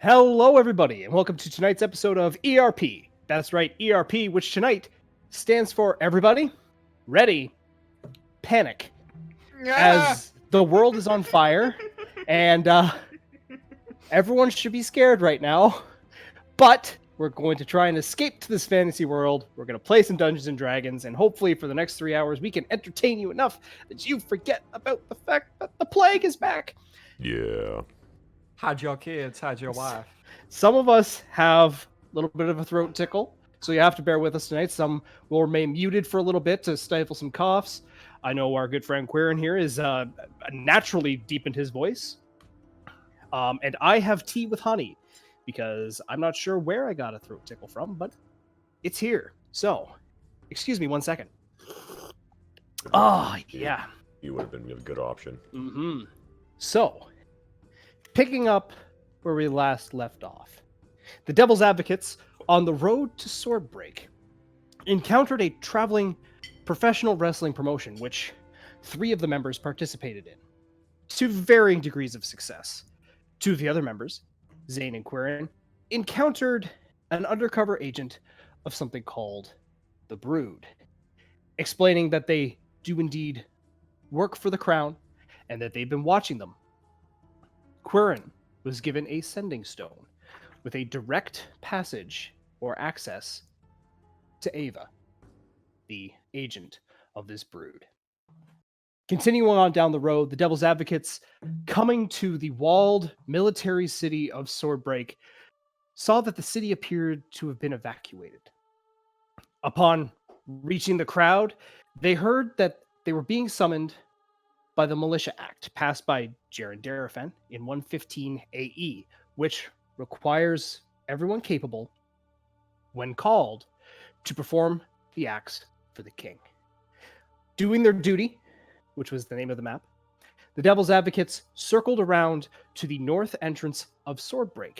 Hello, everybody, and welcome to tonight's episode of ERP. That's right, ERP, which tonight stands for everybody, ready, panic, as the world is on fire, and everyone should be scared right now, but we're going to try and escape to this fantasy world. We're going to play some Dungeons & Dragons, and hopefully for the next 3 hours, we can entertain you enough that you forget about the fact that the plague is back. Yeah. How'd your kids? How'd your wife? Some of us have a little bit of a throat tickle, so you have to bear with us tonight. Some will remain muted for a little bit to stifle some coughs. I know our good friend Quirin here is naturally deepened his voice. And I have tea with honey, because I'm not sure where I got a throat tickle from, but it's here. So, excuse me 1 second. Oh, yeah. You would have been a good option. Mm-hmm. So, picking up where we last left off, the Devil's Advocates, on the road to Swordbreak, encountered a traveling professional wrestling promotion, which 3 of the members participated in, to varying degrees of success. 2 of the other members, Zane and Quirin, encountered an undercover agent of something called the Brood, explaining that they do indeed work for the Crown and that they've been watching them. Quirin was given a sending stone with a direct passage or access to Ava, the agent of this Brood. Continuing on down the road, the Devil's Advocates, coming to the walled military city of Swordbreak, saw that the city appeared to have been evacuated. Upon reaching the crowd, they heard that they were being summoned by the Militia Act, passed by Jaren Daraphan in 115 AE, which requires everyone capable, when called, to perform the acts for the king. Doing their duty, which was the name of the map, the Devil's Advocates circled around to the north entrance of Swordbreak,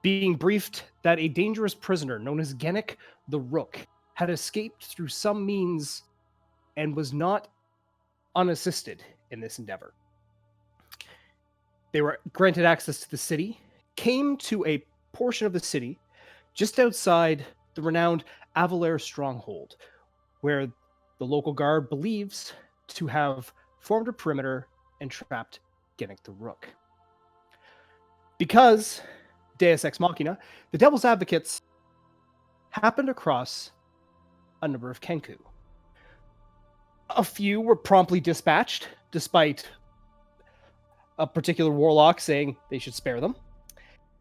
being briefed that a dangerous prisoner known as Gennick the Rook had escaped through some means and was not unassisted in this endeavor. They were granted access to the city, came to a portion of the city just outside the renowned Avalair stronghold, where the local guard believes to have formed a perimeter and trapped Gennick the Rook. Because Deus Ex Machina, the Devil's Advocates happened across a number of Kenku. A few were promptly dispatched, despite a particular warlock saying they should spare them.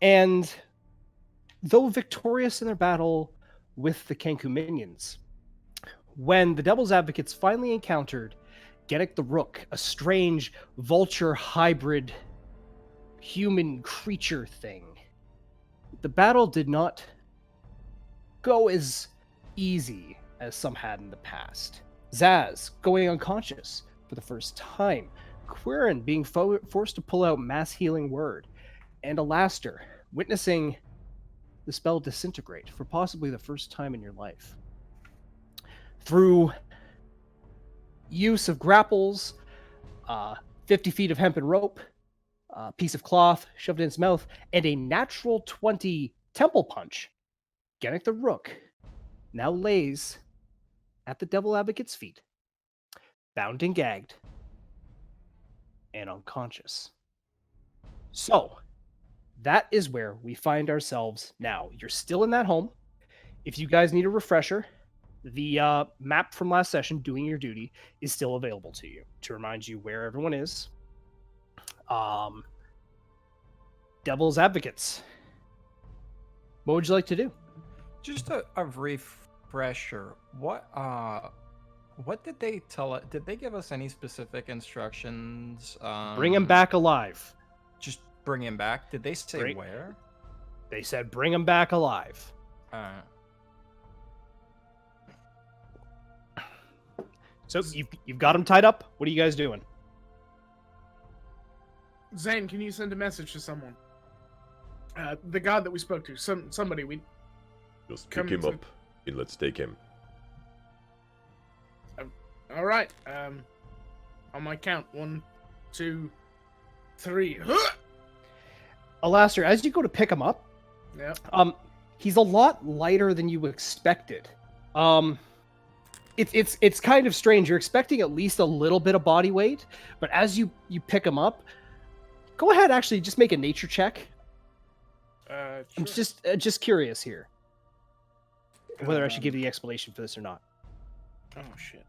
And though victorious in their battle with the Kenku minions, when the Devil's Advocates finally encountered Gennick the Rook, a strange vulture hybrid human creature thing, the battle did not go as easy as some had in the past. Zaz going unconscious for the first time, Quirin being forced to pull out Mass Healing Word, and Alastair witnessing the spell disintegrate for possibly the first time in your life. Through use of grapples, 50 feet of hempen rope, a piece of cloth shoved in its mouth, and a natural 20 temple punch, Gennick the Rook now lays at the Devil Advocate's feet, bound and gagged, and unconscious. So, that is where we find ourselves now. You're still in that home. If you guys need a refresher, the map from last session, Doing Your Duty, is still available to you to remind you where everyone is. Devil's Advocates. What would you like to do? Just a refresher. What did they tell us? Did they give us any specific instructions? Bring him back alive. Just bring him back? Did they say where? They said bring him back alive. So you've got him tied up. What are you guys doing? Zane, can you send a message to someone? The god that we spoke to. Somebody we... Just pick him up and let's take him. All right. On my count, 1, 2, 3. Alastair, as you go to pick him up, Yep. He's a lot lighter than you expected. It's kind of strange. You're expecting at least a little bit of body weight, but as you pick him up, go ahead. Actually, just make a nature check. Sure. I'm just curious here whether I should give you the explanation for this or not. Oh shit.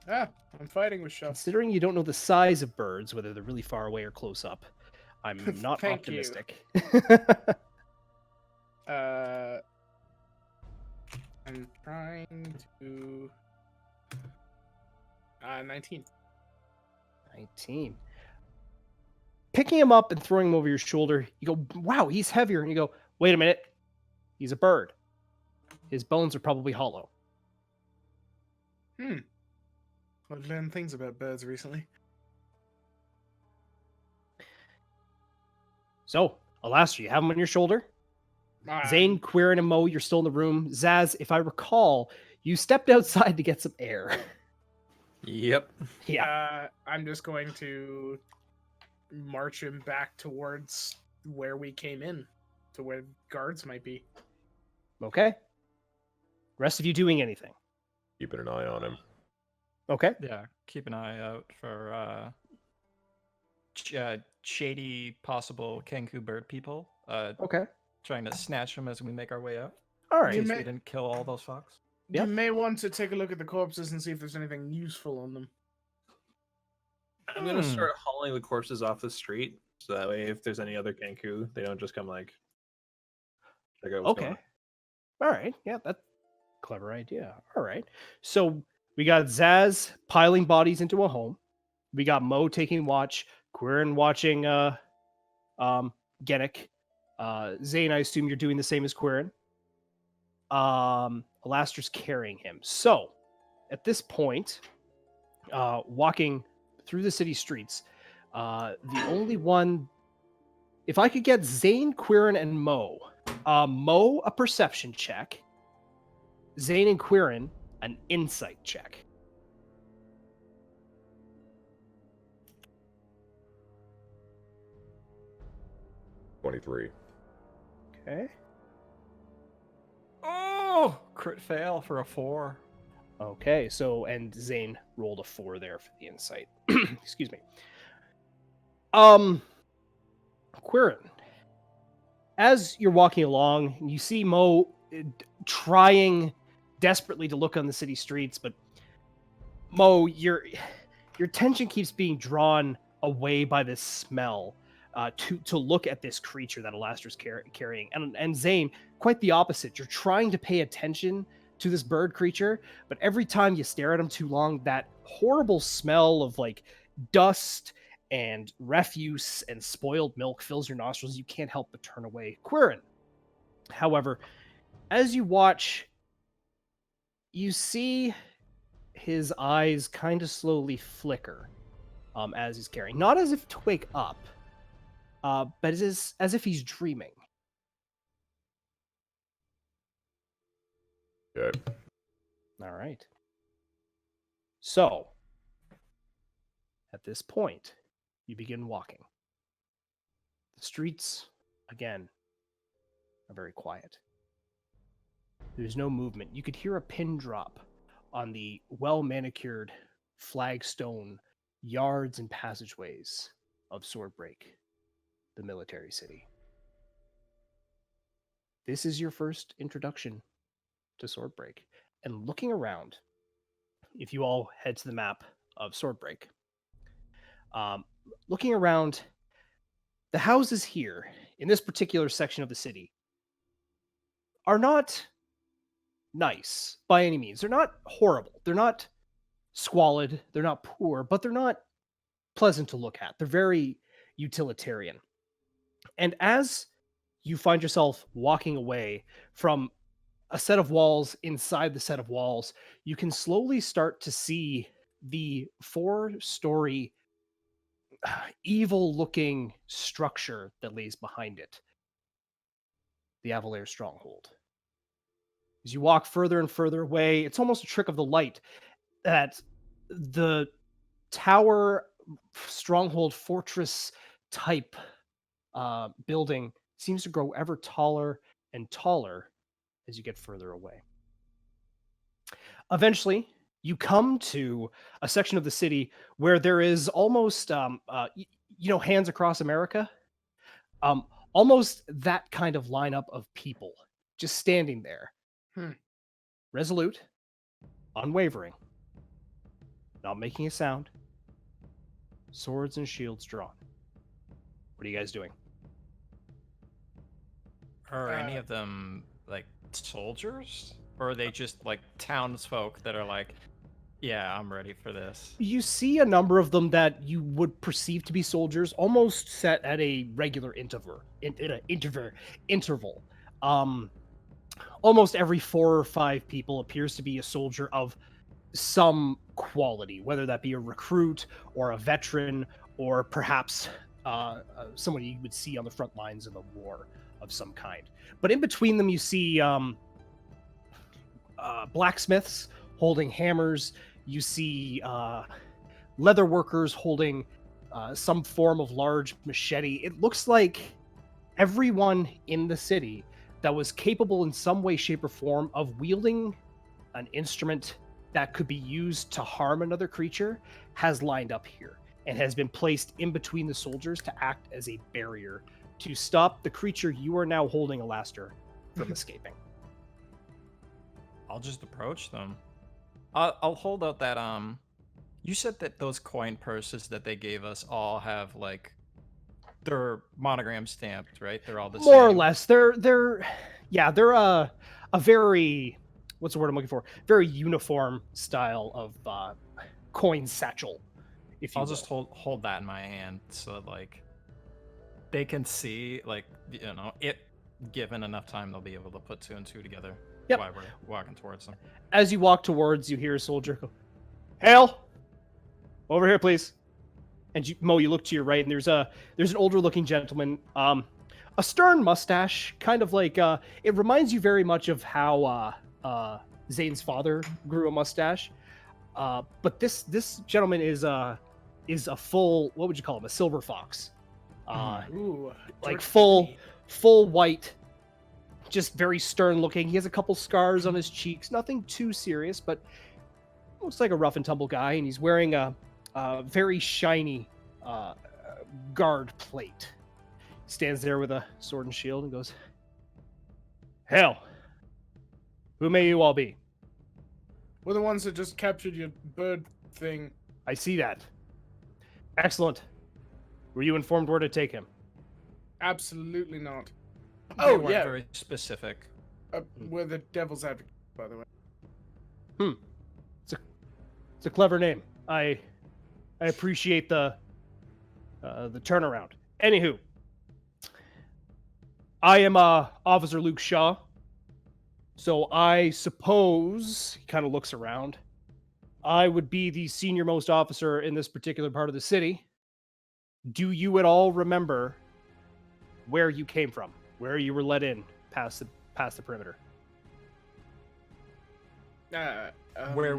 I'm fighting with Shuff. Considering you don't know the size of birds, whether they're really far away or close up, I'm not Thank you. optimistic. I'm trying to. 19. 19. Picking him up and throwing him over your shoulder, you go, wow, he's heavier. And you go, wait a minute. He's a bird. His bones are probably hollow. I've learned things about birds recently. So, Alastair, you have him on your shoulder. Zane, Quirin, and Mo, you're still in the room. Zaz, if I recall, you stepped outside to get some air. Yep. Yeah. I'm just going to march him back towards where we came in, to where guards might be. Okay. Rest of you doing anything? Keeping an eye on him. Okay. Yeah. Keep an eye out for shady possible Kenku bird people. Okay. Trying to snatch them as we make our way out. All In right. case may- we didn't kill all those fox. Yep. You may want to take a look at the corpses and see if there's anything useful on them. I'm gonna start hauling the corpses off the street, so that way, if there's any other Kenku, they don't just come like check out what's going Okay. on. All right. Yeah, that's a clever idea. All right. So we got Zaz piling bodies into a home. We got Mo taking watch. Quirin watching Gennick. Zane, I assume you're doing the same as Quirin. Alastair's carrying him. So at this point, walking through the city streets, the only one, if I could get Zane, Quirin, and Mo, Mo a perception check, Zane and Quirin an insight check. $23. Okay. Oh, crit fail for a 4. Okay, so and Zane rolled a 4 there for the insight. Excuse me. Quirin, as you're walking along, you see Mo trying desperately to look on the city streets, but Mo, your attention keeps being drawn away by this smell. To look at this creature that Alastair's carrying, and Zane, quite the opposite. You're trying to pay attention to this bird creature, but every time you stare at him too long, that horrible smell of like dust and refuse and spoiled milk fills your nostrils. You can't help but turn away. Quirin, however, as you watch, you see his eyes kind of slowly flicker as he's carrying, not as if to wake up, but as if he's dreaming. Okay. All right. So, at this point, you begin walking. The streets, again, are very quiet. There's no movement. You could hear a pin drop on the well-manicured flagstone yards and passageways of Swordbreak, the military city. This is your first introduction to Swordbreak. And looking around, if you all head to the map of Swordbreak, looking around, the houses here in this particular section of the city are not nice by any means. They're not horrible. They're not squalid. They're not poor, but they're not pleasant to look at. They're very utilitarian. And as you find yourself walking away from a set of walls inside the set of walls, you can slowly start to see the 4-story evil-looking structure that lays behind it. The Avalair Stronghold. As you walk further and further away, it's almost a trick of the light that the tower, stronghold, fortress type building seems to grow ever taller and taller as you get further away. Eventually, you come to a section of the city where there is almost, Hands Across America, almost that kind of lineup of people just standing there, resolute, unwavering, not making a sound, swords and shields drawn. What are you guys doing? Are any of them like soldiers? Or are they just like townsfolk that are like, yeah, I'm ready for this? You see a number of them that you would perceive to be soldiers, almost set at a regular interval. Almost every 4 or 5 people appears to be a soldier of some quality, whether that be a recruit or a veteran, or perhaps someone you would see on the front lines of a war of some kind. But in between them, you see blacksmiths holding hammers. You see leather workers holding some form of large machete. It looks like everyone in the city that was capable in some way, shape, or form of wielding an instrument that could be used to harm another creature has lined up here and has been placed in between the soldiers to act as a barrier to stop the creature you are now holding, Alastair, from escaping. I'll just approach them. I'll hold out that you said that those coin purses that they gave us all have like they're monogram stamped, right? They're all the same. More or less. They're a very, what's the word I'm looking for? Very uniform style of coin satchel. If you I'll will. just hold that in my hand so that like they can see, like, it given enough time they'll be able to put 2 and 2 together. Yep. While we're walking towards them. As you walk towards, you hear a soldier go, "Hale, over here, please." And you look to your right, and there's an older looking gentleman, a stern mustache, kind of like it reminds you very much of how Zane's father grew a mustache. But this gentleman is a full, what would you call him? A silver fox. Ooh, Like George full white, just very stern looking. He has a couple scars on his cheeks, nothing too serious, but looks like a rough and tumble guy. And he's wearing a very shiny guard plate. He stands there with a sword and shield and goes, "Hell, who may you all be?" We're the ones that just captured your bird thing. "I see that. Excellent. Were you informed where to take him?" Absolutely not. They Oh, weren't yeah. very specific. We're the devil's advocate, by the way. It's a clever name. I appreciate the turnaround. Anywho, I am Officer Luke Shaw. So I suppose, he kind of looks around, I would be the senior most officer in this particular part of the city. Do you at all remember where you came from, where you were let in past the perimeter? Where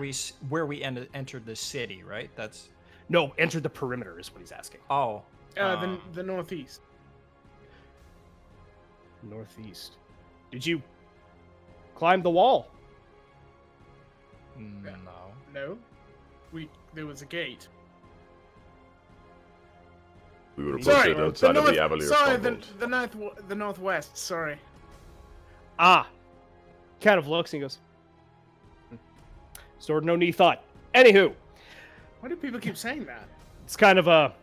we entered the city, right? That's No, enter the perimeter is what he's asking. the northeast. Northeast. Did you climb the wall? no. No, there was a gate. We would have Sorry, posted outside of the Avalier sorry, stronghold. the northwest. Sorry. Kind of looks and he goes, "Sword no knee thought." Anywho, Why do people keep saying that? it's kind of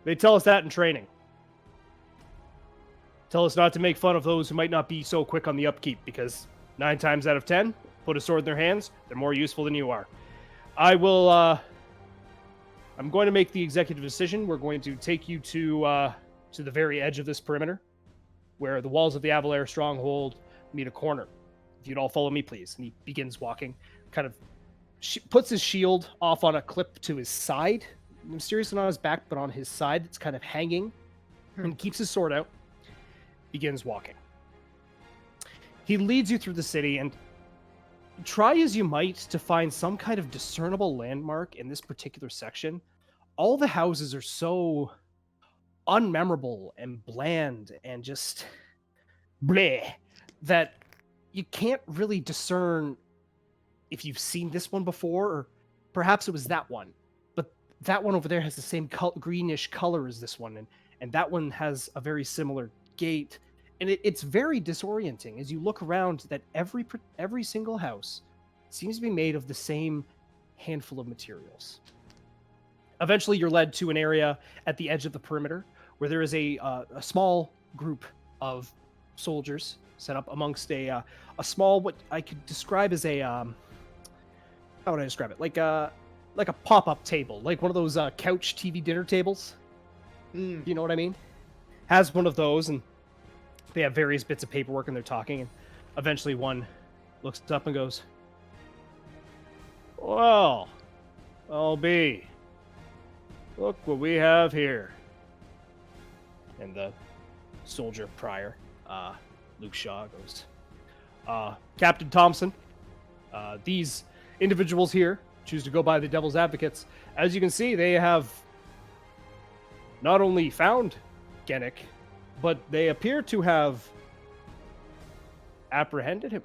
they tell us that in training. Tell us not to make fun of those who might not be so quick on the upkeep, because 9 times out of 10, put a sword in their hands, they're more useful than you are. I'm going to make the executive decision. We're going to take you to the very edge of this perimeter, where the walls of the Avalier stronghold meet a corner. If you'd all follow me, please. And he begins walking, kind of puts his shield off on a clip to his side, mysteriously not on his back, but on his side. It's kind of hanging, and keeps his sword out. Begins walking. He leads you through the city, and try as you might to find some kind of discernible landmark in this particular section, all the houses are so unmemorable and bland and just bleh, that you can't really discern if you've seen this one before, or perhaps it was that one. But that one over there has the same greenish color as this one, and that one has a very similar gait, and it's very disorienting as you look around. That every single house seems to be made of the same handful of materials. Eventually, you're led to an area at the edge of the perimeter where there is a small group of soldiers set up amongst a small, what I could describe as a how would I describe it? Like a pop-up table, like one of those couch TV dinner tables. Mm. You know what I mean? Has one of those, and they have various bits of paperwork, and they're talking. And eventually, one looks up and goes, "Well, LB, look what we have here." And the soldier prior, Luke Shaw, goes, "Captain Thompson, these individuals here choose to go by the Devil's Advocates. As you can see, they have not only found Gennick, but they appear to have apprehended him."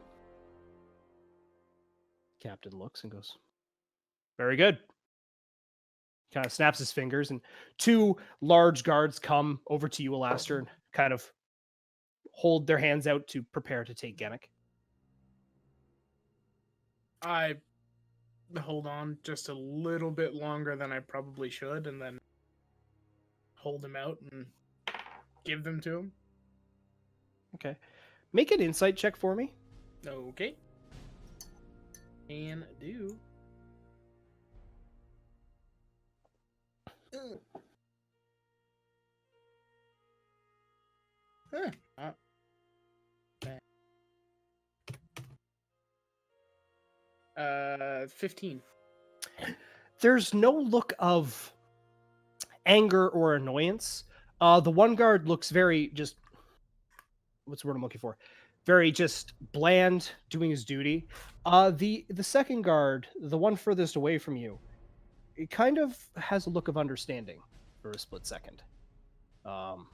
Captain looks and goes, "Very good." Kind of snaps his fingers, and two large guards come over to you, Alastair, and kind of hold their hands out to prepare to take Gennick. I hold on just a little bit longer than I probably should, and then hold him out and give them to him. Okay. Make an insight check for me. Okay. Can do. Huh. 15. There's no look of anger or annoyance. The one guard looks very just, what's the word I'm looking for? Very just bland, doing his duty. The second guard, the one furthest away from you, it kind of has a look of understanding for a split second. And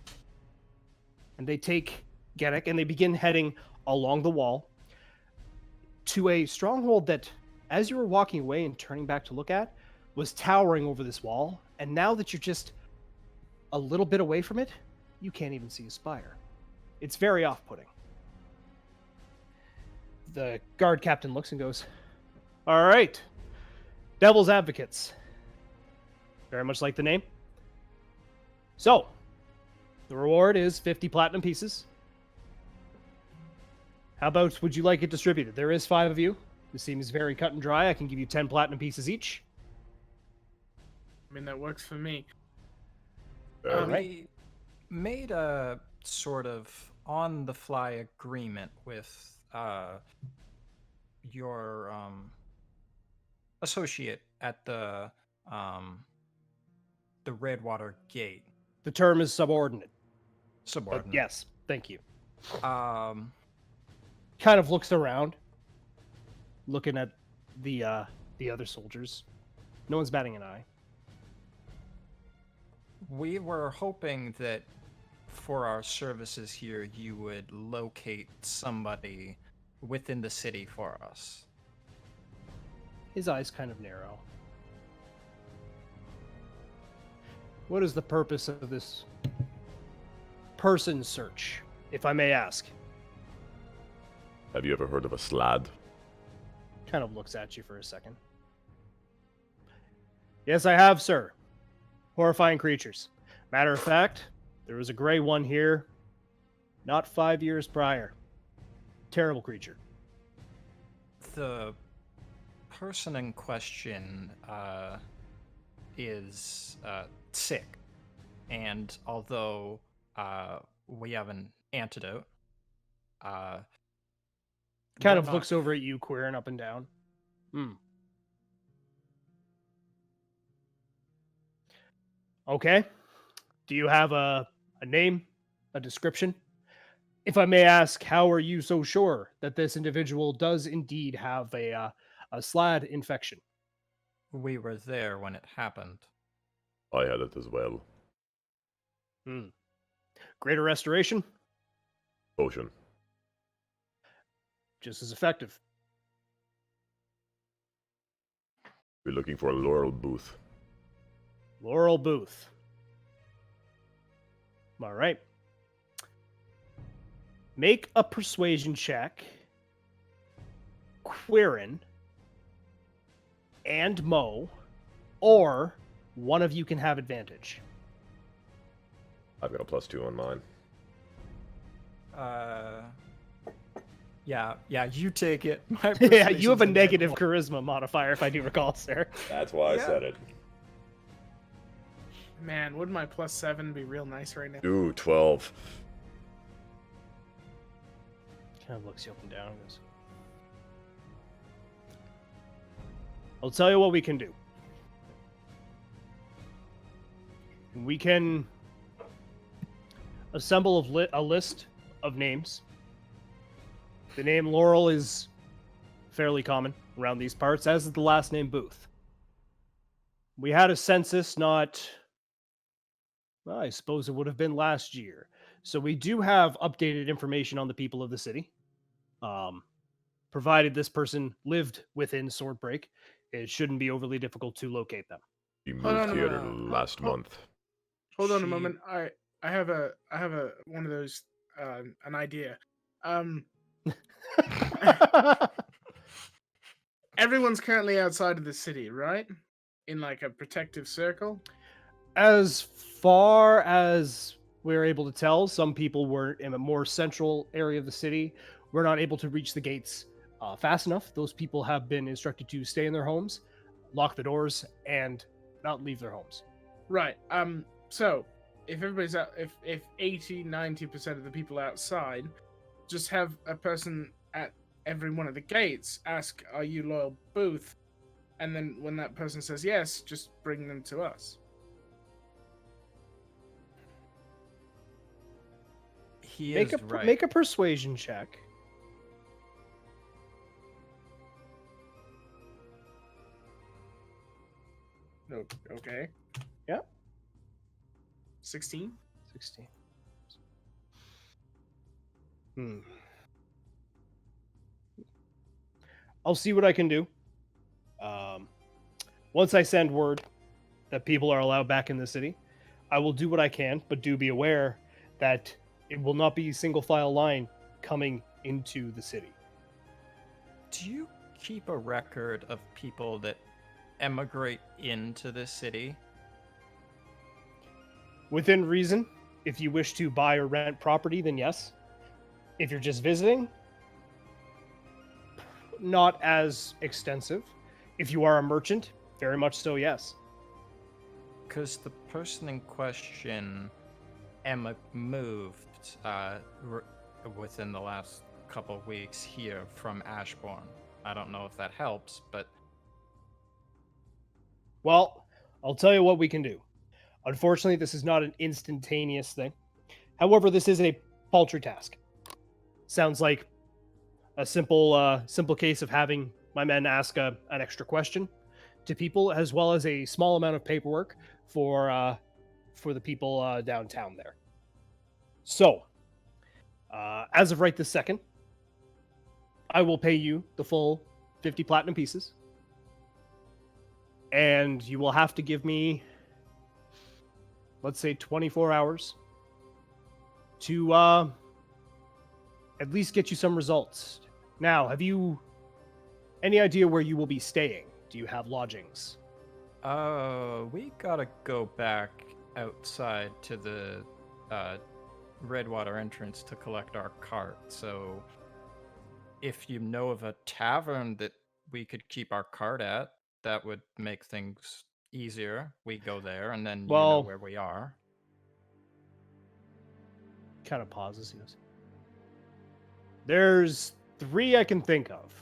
they take Gennick and they begin heading along the wall to a stronghold that, as you were walking away and turning back to look at, was towering over this wall. And now that you're just a little bit away from it, you can't even see a spire. It's very off-putting. The guard captain looks and goes, "All right, Devil's Advocates." Very much like the name. So, the reward is 50 platinum pieces. How about, would you like it distributed? There is 5 of you. This seems very cut and dry. I can give you 10 platinum pieces each. I mean, that works for me. We made a sort of on-the-fly agreement with your associate at the Redwater Gate. The term is subordinate. Subordinate. Yes, thank you. Um, Kind of looks around, looking at the other soldiers. No one's batting an eye. we were hoping that for our services here, you would locate somebody within the city for us. His eyes kind of narrow. What is the purpose of this person search, if I may ask? Have you ever heard of a slad? Kind of looks at you for a second. Yes, I have, sir. Horrifying creatures. Matter of fact, there was a gray one here not 5 years prior. Terrible creature. The person in question is sick, and although we have an antidote, Kind we're of not- looks over at you, queering up and down. Okay. Do you have a name, a description? If I may ask, how are you so sure that this individual does indeed have a slad infection? we were there when it happened. I had it as well. Greater restoration, Potion. just as effective. We're looking for a laurel booth. Laurel Booth. All right. Make a persuasion check. Quirin and Mo, or one of you can have advantage. I've got a +2 on mine. Yeah, you take it. My Yeah, you have a persuasion's negative charisma modifier, if I do recall, sir. That's why I Yeah. said it. Man, wouldn't my +7 be real nice right now? Ooh, 12. Kind of looks you up and down. and goes, I'll tell you what we can do. We can assemble a list of names. The name Laurel is fairly common around these parts, as is the last name Booth. We had a census well, I suppose it would have been last year. So we do have updated information on the people of the city. Provided this person lived within Swordbreak, it shouldn't be overly difficult to locate them. You Hold moved on, here hold on. last month. Hold on a She- moment. I have a one of those an idea. Everyone's currently outside of the city, right? In like a protective circle. As far as we're able to tell, some people were in a more central area of the city. We're not able to reach the gates fast enough. Those people have been instructed to stay in their homes, lock the doors, and not leave their homes. Right. So if everybody's out, if 80-90% of the people outside, just have a person at every one of the gates ask, "Are you loyal Booth?" And then when that person says yes, just bring them to us. He Make is a right. make a persuasion check. No. Okay. Yep. 16. 16. I'll see what I can do. Once I send word that people are allowed back in the city, I will do what I can, but do be aware that it will not be a single file line coming into the city. Do you keep a record of people that emigrate into the city? Within reason, if you wish to buy or rent property, then yes. If you're just visiting, not as extensive. If you are a merchant, very much so, yes. Because the person in question moved within the last couple of weeks here from Ashbourne. I don't know if that helps, but Well, I'll tell you what we can do. Unfortunately, this is not an instantaneous thing. However, this is a paltry task. Sounds like a simple case of having my men ask an extra question to people, as well as a small amount of paperwork for the people downtown there. So, as of right this second, I will pay you the full 50 platinum pieces, and you will have to give me, let's say, 24 hours to at least get you some results. Now, have you any idea where you will be staying? Do you have lodgings? we gotta go back outside to the Redwater entrance to collect our cart. So, if you know of a tavern that we could keep our cart at, that would make things easier. We go there, and then you know Well- where we are. Kind of pauses. He goes, there's 3 I can think of.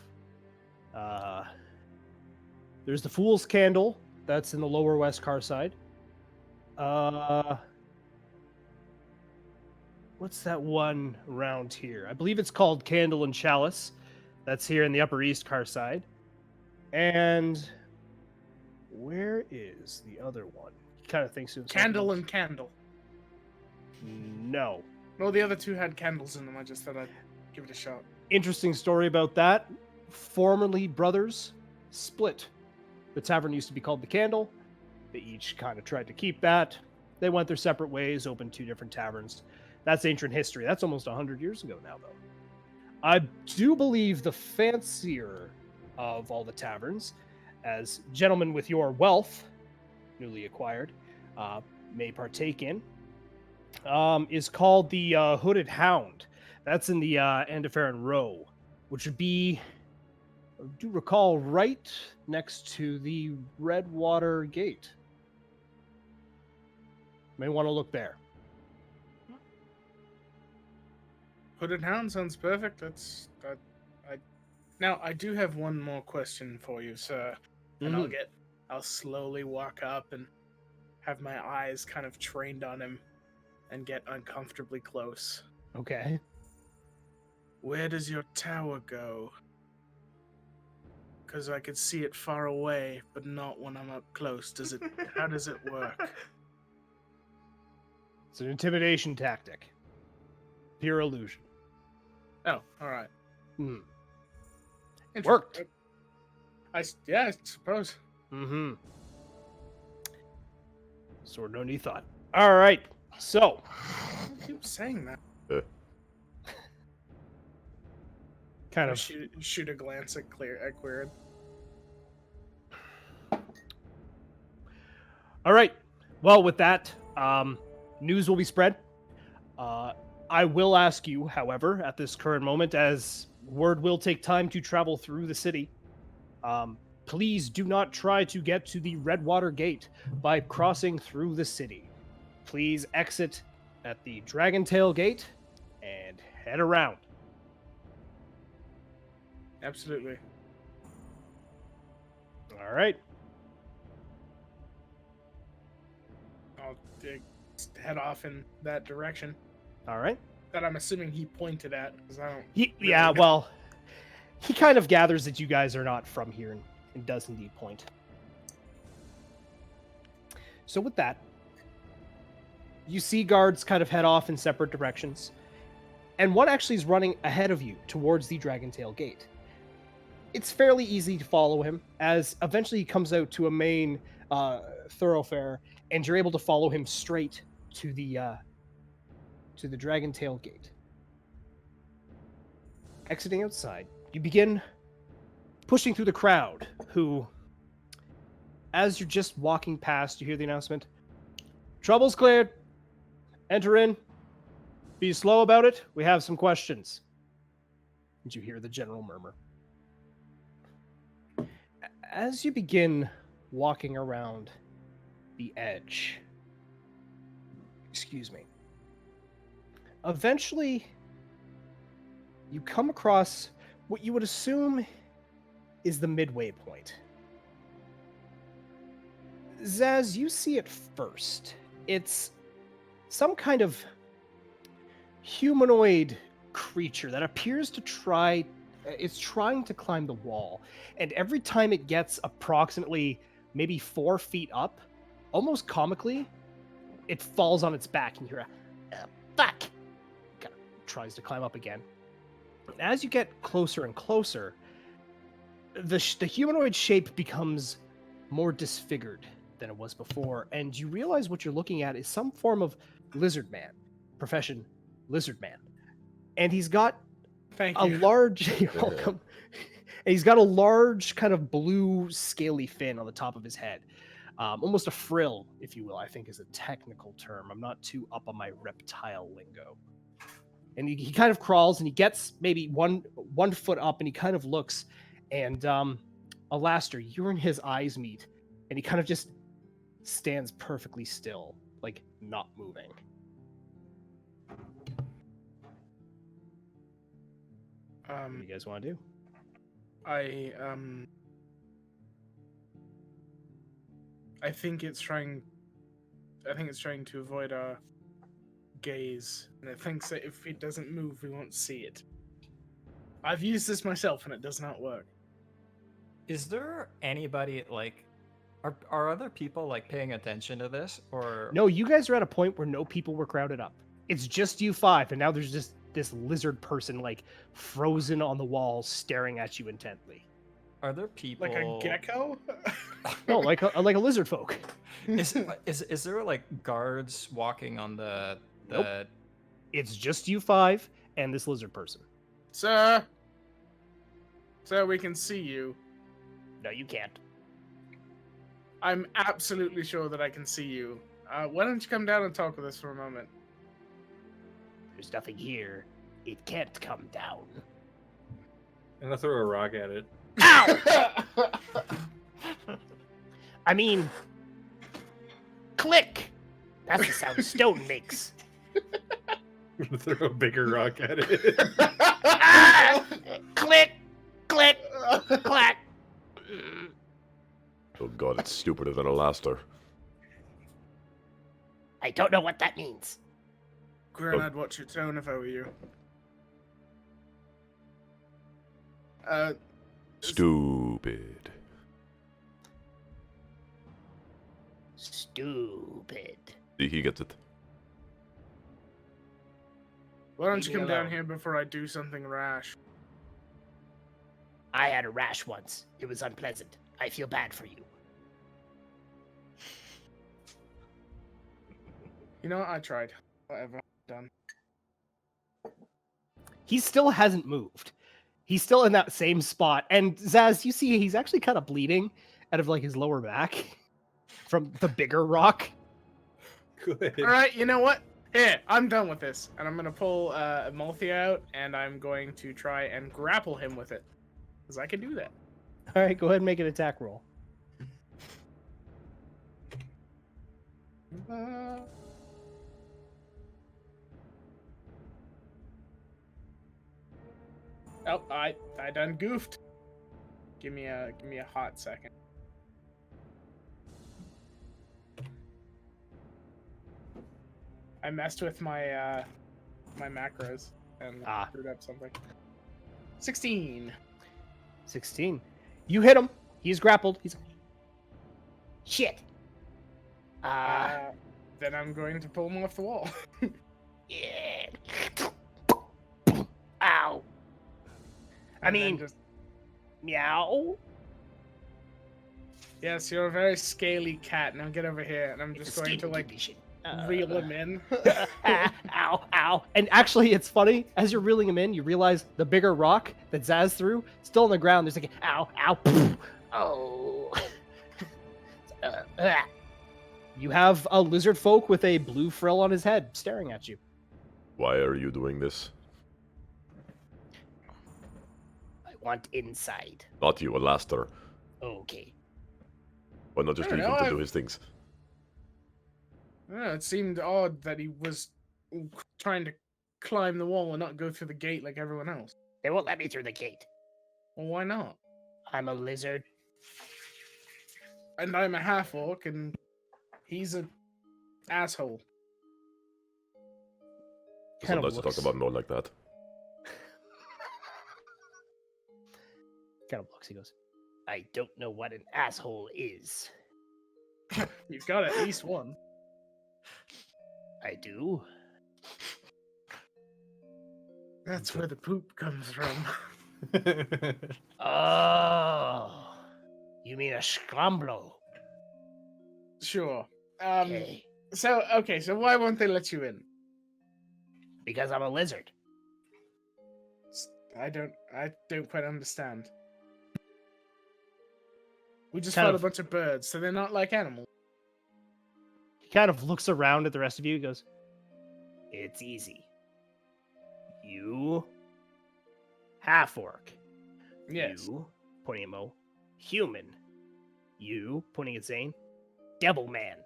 There's the Fool's Candle. That's in the lower west car side. What's that one around here? I believe it's called Candle and Chalice. That's here in the upper east car side. And where is the other one? He kind of thinks to himself. Candle and candle. No. Well, the other two had candles in them. I just thought I'd give it a shot. Interesting story about that. Formerly brothers split. The tavern used to be called the Candle. They each kind of tried to keep that. They went their separate ways, opened 2 different taverns. That's ancient history. That's almost 100 years ago now, though. I do believe the fancier of all the taverns, as gentlemen with your wealth, newly acquired, may partake in, is called the Hooded Hound. That's in the Endefarin Row, which would be, I do recall, right next to the Redwater Gate. May want to look there. Hooded Hound sounds perfect. Now I do have one more question for you, sir. And I'll slowly walk up and have my eyes kind of trained on him and get uncomfortably close. Okay. Where does your tower go? Because I could see it far away, but not when I'm up close. How does it work? It's an intimidation tactic. Pure illusion. Oh, all right. Worked. I suppose. Mm-hmm. Sword no need thought. All right. So, I keep saying that. kind of Shoot a glance at Quirin. All right. Well, with that, news will be spread. I will ask you, however, at this current moment, as word will take time to travel through the city, please do not try to get to the Redwater Gate by crossing through the city. Please exit at the Dragontail Gate and head around. Absolutely. All right. I'll head off in that direction. All right. That I'm assuming he pointed at, because I don't. Yeah, know. well, he kind of gathers that you guys are not from here and does indeed point. So with that, you see guards kind of head off in separate directions, and one actually is running ahead of you towards the Dragontail Gate. It's fairly easy to follow him, as eventually he comes out to a main thoroughfare, and you're able to follow him straight to the Dragontail Gate. Exiting outside, you begin pushing through the crowd, who, as you're just walking past, you hear the announcement, "Trouble's cleared. Enter in. Be slow about it. We have some questions." And you hear the general murmur. As you begin walking around the edge, eventually you come across what you would assume is the midway point. Zaz, you see it first. It's some kind of humanoid creature that appears to it's trying to climb the wall. And every time it gets approximately maybe 4 feet up, almost comically, it falls on its back and you hear a fuck. Kind of tries to climb up again. As you get closer and closer, the humanoid shape becomes more disfigured than it was before, and you realize what you're looking at is some form of lizard man, profession lizard man. And he's got Thank a you. large you're welcome. And he's got a large kind of blue scaly fin on the top of his head. Almost a frill, if you will, I think is a technical term. I'm not too up on my reptile lingo. And he kind of crawls and he gets maybe one foot up and he kind of looks, and Alastair, you and his eyes meet, and he kind of just stands perfectly still, like not moving. What do you guys want to do? I think it's trying to avoid our gaze, and it thinks that if it doesn't move, we won't see it. I've used this myself, and it does not work. Is there anybody like, are other people like paying attention to this, or No, you guys are at a point where no people were crowded up. It's just you five, and now there's just this lizard person like frozen on the wall, staring at you intently. Are there people Like a gecko? No, like a lizard folk. Is there like guards walking on the Nope. It's just you five and this lizard person. Sir, we can see you. No, you can't. I'm absolutely sure that I can see you. Why don't you come down and talk with us for a moment? There's nothing here. It can't come down. I'm gonna throw a rock at it. Ow! I mean, click. That's the sound stone makes. I'm gonna throw a bigger rock at it. Ah! Click, click, clack. Oh god, it's stupider than a laster. I don't know what that means. Grin, I'd watch your tone if I were you. Stupid. Stupid. See, he gets it. Why don't Leave you me come down alone. here before I do something rash? I had a rash once. It was unpleasant. I feel bad for you. You know what? I tried. Whatever. Done. He still hasn't moved. He's still in that same spot. And Zaz, you see he's actually kind of bleeding out of like his lower back from the bigger rock. Good. All right, you know what? Here, I'm done with this, and I'm gonna pull Amalthea out, and I'm going to try and grapple him with it, because I can do that. All right, go ahead and make an attack roll. Oh, I done goofed. Give me a hot second. I messed with my my macros and screwed up something. 16. 16. You hit him. He's grappled. He's shit. Then I'm going to pull him off the wall. Yeah. Ow. I And then mean, just, meow. yes, you're a very scaly cat. Now get over here, and I'm It's just a going to skin like condition. reel him in. Ow, ow. And actually, it's funny. As you're reeling him in, you realize the bigger rock that Zaz threw, still on the ground. There's like, ow, ow. Oh. You have a lizard folk with a blue frill on his head staring at you. Why are you doing this? I want inside. Not you, a laster. Okay. Why not just I don't leave him know, to do his things? I don't know, it seemed odd that he was trying to climb the wall and not go through the gate like everyone else. They won't let me through the gate. Well, why not? I'm a lizard. And I'm a half orc, and he's a asshole. Kind of Sometimes you talk about no like that. Kind of looks. He goes, I don't know what an asshole is. You've got at least one. I do. That's where the poop comes from. Oh. You mean a scramblo? Sure. Okay. So why won't they let you in? Because I'm a lizard. I don't quite understand. We just Kind fought of- a bunch of birds, so they're not like animals. He kind of looks around at the rest of you. He goes, it's easy. You, half orc. Yes. You, pointing at Mo, human. You, pointing at Zane, devil man.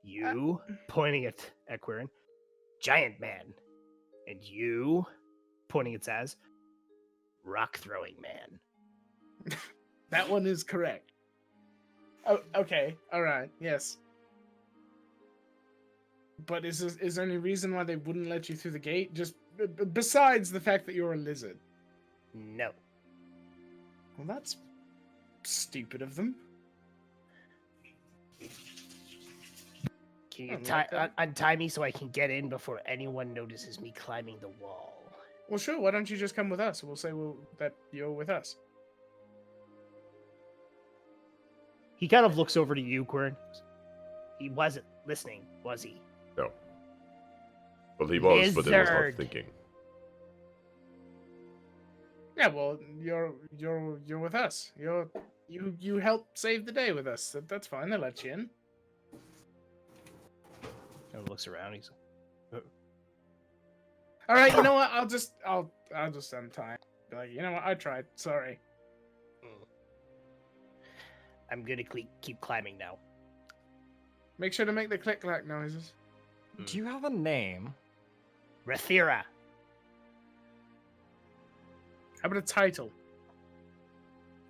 You, pointing at Quirin, giant man. And you, pointing at Zaz, rock throwing man. That one is correct. Oh, okay. All right. Yes. But is there any reason why they wouldn't let you through the gate? Just besides the fact that you're a lizard. No. Well, that's stupid of them. Can you Oh, like that? untie me so I can get in before anyone notices me climbing the wall? Well, sure. Why don't you just come with us? We'll say that you're with us. He kind of looks over to you, Quirin. He wasn't listening, was he? No. Well, he was, but it was hard Lizard. thinking. Yeah. Well, you're with us. You help save the day with us. That's fine. They'll let you in. Kind of looks around. He's All right. You know what? I'll just untie. Be like, you know what? I tried. Sorry. I'm gonna keep climbing now. Make sure to make the click clack noises. Do you have a name? Rathira. How about a title?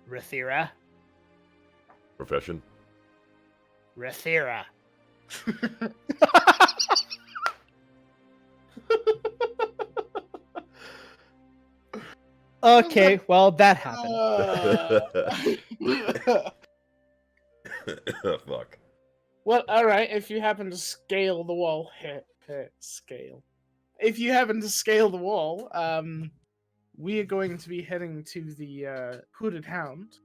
Rathira. Profession? Rathira. okay. Well, that happened. Fuck. Well, all right. If you happen to scale the wall, scale. If you happen to scale the wall, we are going to be heading to the Hooded Hound.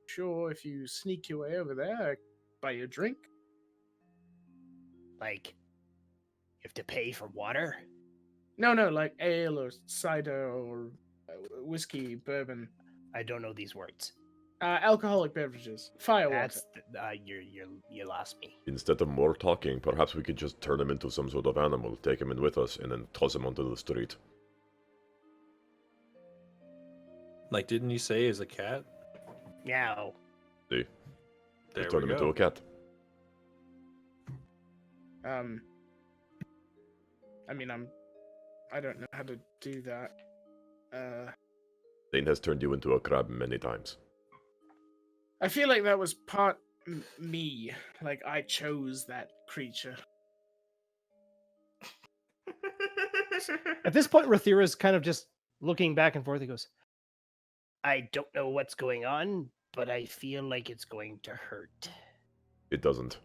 Sure, if you sneak your way over there, buy you a drink. Like, you have to pay for water? No, like ale or cider or whiskey, bourbon, I don't know these words. alcoholic beverages, firewater. That's you lost me. Instead of more talking, perhaps we could just turn him into some sort of animal, take him in with us, and then toss him onto the street. Like, didn't you say he's a cat? Meow. See? There Just turn we him go. into a cat. I mean, I don't know how to do that. Dane has turned you into a crab many times. I feel like that was part me. Like I chose that creature. At this point, Rathira's kind of just looking back and forth. He goes, I don't know what's going on, but I feel like it's going to hurt. It doesn't.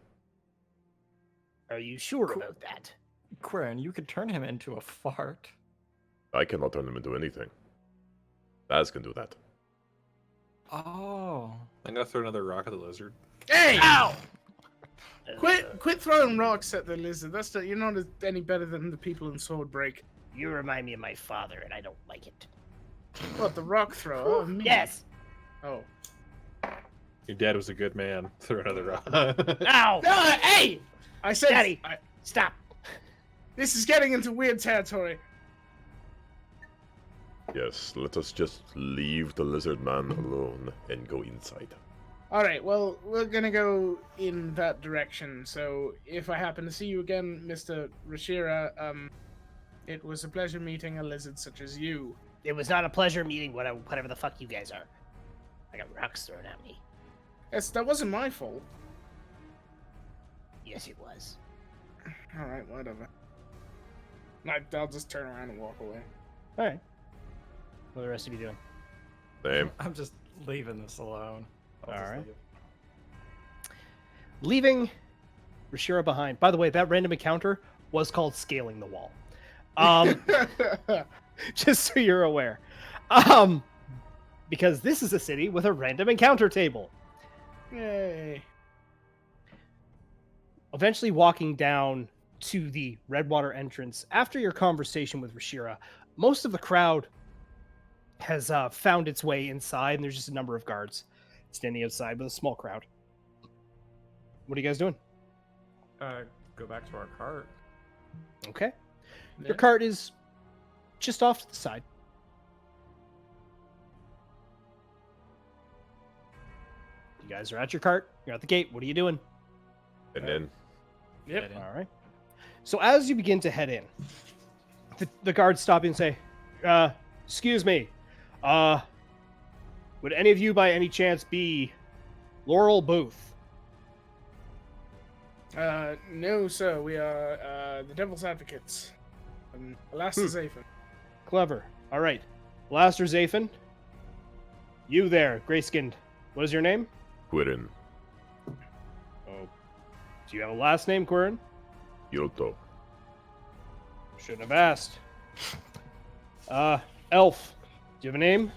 Are you sure about that? Quirin, you could turn him into a fart. I cannot turn him into anything. Baz can do that. Oh. I'm gonna throw another rock at the lizard. Hey! Ow! Quit throwing rocks at the lizard. You're not any better than the people in Swordbreak. You remind me of my father, and I don't like it. What, the rock thrower? Oh, me. Yes! Oh. Your dad was a good man. Throw another rock. Ow! No, hey! I said, Daddy! Stop! this is getting into weird territory. Yes, let us just leave the lizard man alone and go inside. All right, well, we're gonna go in that direction. So if I happen to see you again, Mr. Rashira, it was a pleasure meeting a lizard such as you. It was not a pleasure meeting whatever the fuck you guys are. I got rocks thrown at me. Yes, that wasn't my fault. Yes, it was. All right, whatever. I'll just turn around and walk away. all right. What are the rest of you doing? Same. I'm just leaving this alone. I'll All just right. leave. Leaving Rashira behind. By the way, that random encounter was called scaling the wall. Just so you're aware. Because this is a city with a random encounter table. Yay. Eventually walking down to the Redwater entrance, after your conversation with Rashira, most of the crowd has found its way inside, and there's just a number of guards standing outside with a small crowd. What are you guys doing? Go back to our cart. Okay. Yeah. Your cart is just off to the side. You guys are at your cart. You're at the gate. What are you doing? And then Yep. Get in. All right. So as you begin to head in, the guards stop you and say, excuse me, would any of you by any chance be Laurel Booth? No, sir. We are the Devil's Advocates. Alastair Zafin. Clever. All right. Laster Zafin, you there, gray-skinned. What is your name? Quirin. Oh, do you have a last name, Quirin? Yulto. Shouldn't have asked. Elf, do you have a name?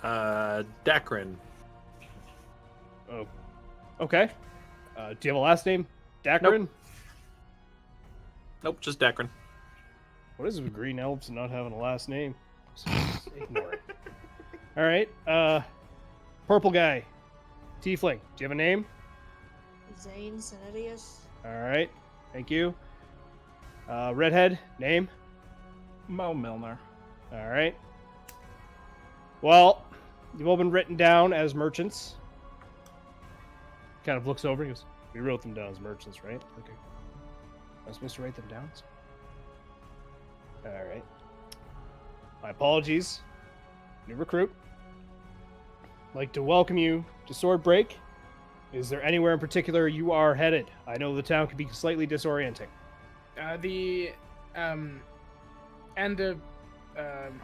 Dakrin. Oh, okay. Do you have a last name? Dakrin? Nope, just Dakrin. What is it with green elves and not having a last name? Just ignore it. All right. Purple guy. Tiefling. Do you have a name? Zane Senedius. All right. Thank you. Redhead. Name? Mo Milner. All right. Well, you've all been written down as merchants. Kind of looks over and goes, we wrote them down as merchants, right? Okay. Am I supposed to write them down? All right. My apologies. New recruit. I'd like to welcome you to Swordbreak. Is there anywhere in particular you are headed? I know the town can be slightly disorienting. The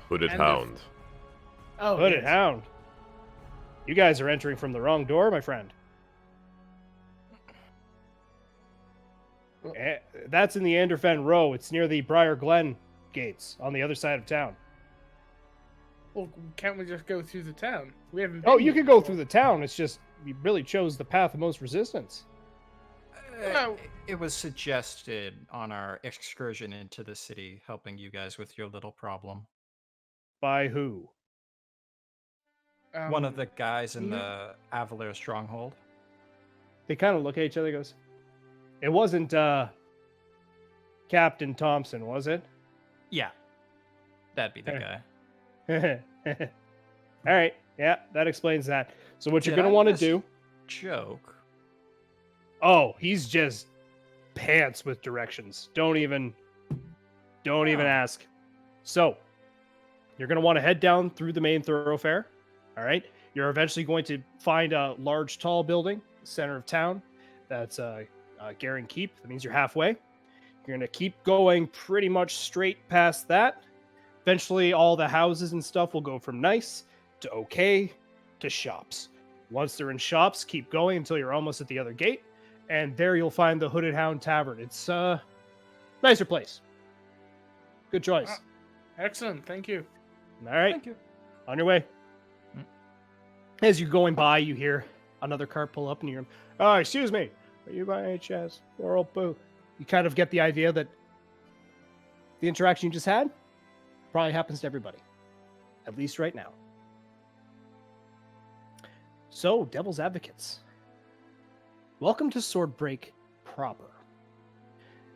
Hooded And Hound. oh, Hooded yes. Hound. You guys are entering from the wrong door, my friend. That's in the Anderfen Row. It's near the Briar Glen gates on the other side of town. Well, can't we just go through the town? We haven't. Oh, been you here can go before. through the town. It's just we really chose the path of most resistance. Well- It was suggested on our excursion into the city, helping you guys with your little problem. By who? One of the guys in yeah. the Avalier stronghold. They kind of look at each other and goes, it wasn't Captain Thompson, was it? Yeah, that'd be the Hey. guy. All right. Yeah, that explains that. So what you're Did going to I want to miss- do... Joke. Oh, he's just pants with directions. Don't even ask. So, you're going to want to head down through the main thoroughfare. All right. You're eventually going to find a large, tall building, center of town. That's Garen Keep. That means you're halfway. You're going to keep going pretty much straight past that. Eventually, all the houses and stuff will go from nice to okay to shops. Once they're in shops, keep going until you're almost at the other gate. And there you'll find the Hooded Hound Tavern. It's a nicer place. Good choice. Ah. Excellent, thank you. All right, Thank you. on your way. Mm. As you're going by, you hear another cart pull up and you're, oh, excuse me. Are you by any chance Laurel Boo? You kind of get the idea that the interaction you just had probably happens to everybody. At least right now. So, Devil's Advocates. Welcome to Swordbreak proper.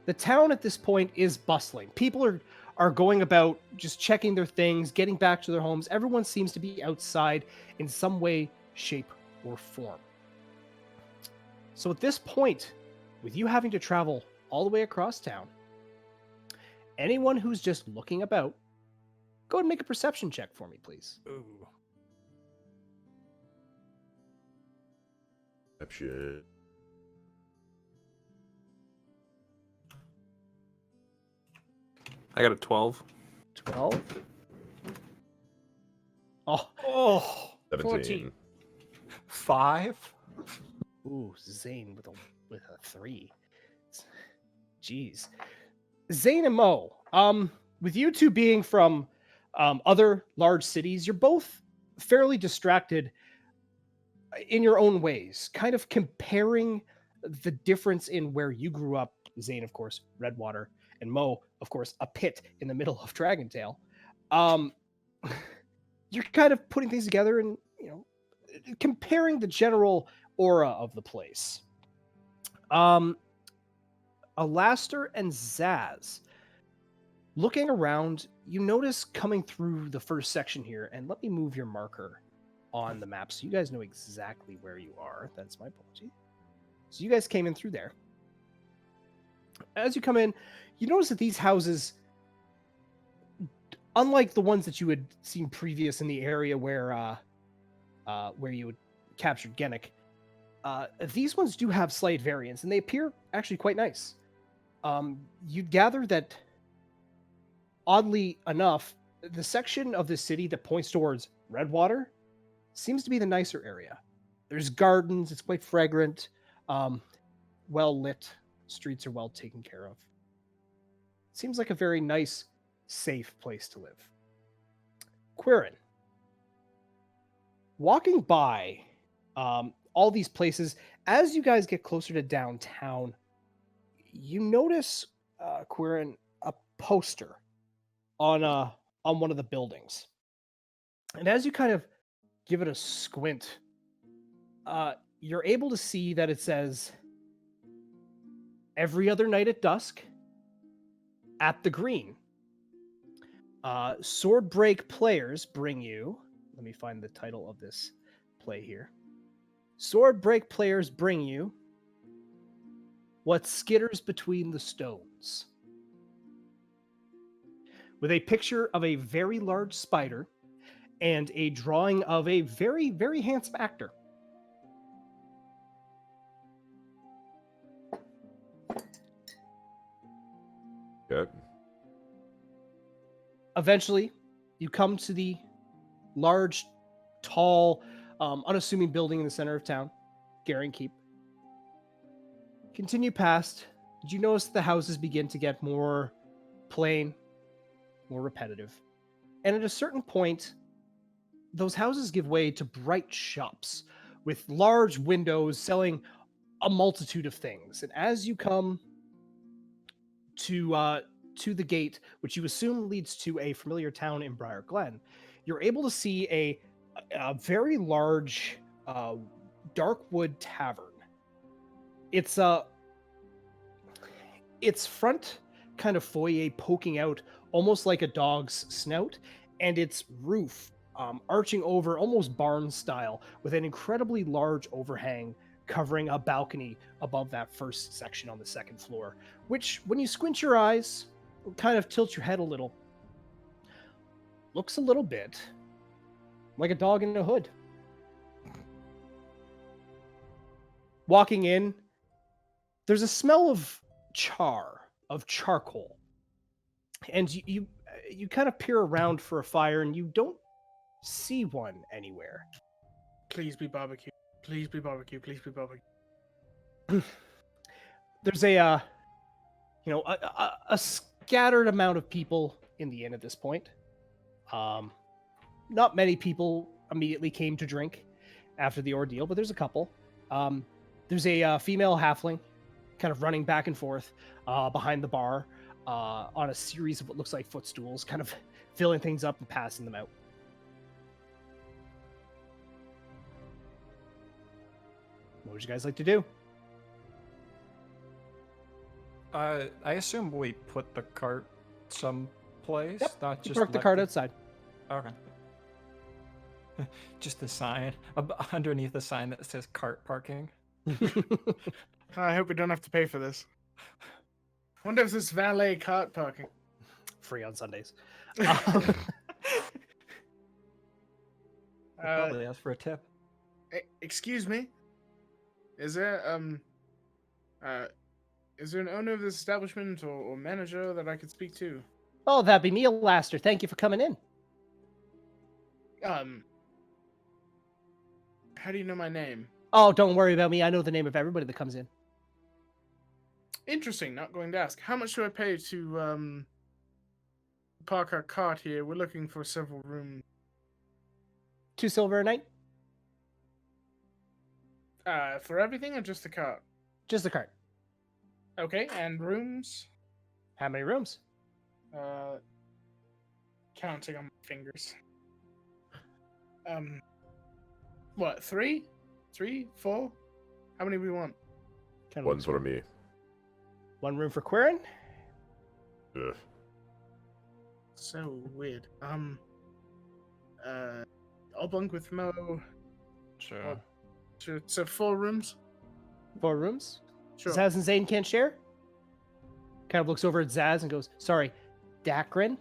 The town at this point is bustling. People are going about just checking their things, getting back to their homes. Everyone seems to be outside in some way, shape, or form. So at this point, with you having to travel all the way across town, anyone who's just looking about, go ahead and make a perception check for me, please. Ooh. Shit. I got a 12. 12. Oh, Oh, 17. 14. 5? ooh, Zane with a 3. Jeez. Zane and Mo, with you two being from other large cities, you're both fairly distracted in your own ways, kind of comparing the difference in where you grew up. Zane, of course, Redwater, and Mo, of course, a pit in the middle of Dragondale. You're kind of putting things together and, comparing the general aura of the place. Alastair and Zaz, looking around, you notice coming through the first section here, and let me move your marker on the map so you guys know exactly where you are. That's my apology. So you guys came in through there. As you come in, you notice that these houses, unlike the ones that you had seen previous in the area where you had captured Gennik, these ones do have slight variance, and they appear actually quite nice. You'd gather that, oddly enough, the section of the city that points towards Redwater seems to be the nicer area. There's gardens, it's quite fragrant, well lit, Streets are well taken care of. Seems like a very nice, safe place to live. Quirin, walking by all these places, as you guys get closer to downtown, you notice, Quirin, a poster on one of the buildings. And as you kind of give it a squint, you're able to see that it says, "Every other night at dusk, at the Green, Swordbreak players bring you..." Let me find the title of this play here. "Swordbreak players bring you what skitters between the stones," with a picture of a very large spider and a drawing of a very, very handsome actor. Yep. Eventually, you come to the large, tall, unassuming building in the center of town, Garing Keep. Continue past. Did you notice the houses begin to get more plain, more repetitive? And at a certain point, those houses give way to bright shops with large windows selling a multitude of things. And as you come to the gate, which you assume leads to a familiar town in Briar Glen, you're able to see a very large dark wood tavern. It's its front kind of foyer poking out almost like a dog's snout, and its roof arching over almost barn style with an incredibly large overhang covering a balcony above that first section on the second floor, which, when you squint your eyes, kind of tilt your head a little, looks a little bit like a dog in a hood. Walking in, there's a smell of charcoal, and you kind of peer around for a fire, and you don't see one anywhere. Please be barbecue. Please be barbecue. Please be barbecue. There's a scattered amount of people in the inn at this point. Not many people immediately came to drink after the ordeal, but there's a couple. There's a female halfling kind of running back and forth behind the bar on a series of what looks like footstools, kind of filling things up and passing them out. What would you guys like to do? I assume we put the cart someplace, Yep, not you just park the let cart outside. Okay. Just a sign underneath the sign that says cart parking. I hope we don't have to pay for this. Wonder if this valet cart parking. Free on Sundays. Probably ask for a tip. Excuse me. Is there an owner of this establishment or manager that I could speak to? Oh, that'd be Neil Laster. Thank you for coming in. How do you know my name? Oh, don't worry about me. I know the name of everybody that comes in. Interesting. Not going to ask. How much do I pay to park our cart here? We're looking for several rooms. 2 silver a night? For everything or just the cart? Just the cart. Okay, and rooms? How many rooms? Counting on my fingers. What, 3? 3? 4? How many we want? Kind of One looks for weird. me. 1 room for Quirin? Ugh. So weird. Oblong with Mo. Sure. So 4 rooms? 4 rooms? Sure. Zaz and Zane can't share? Kind of looks over at Zaz and goes, sorry, Dakrin?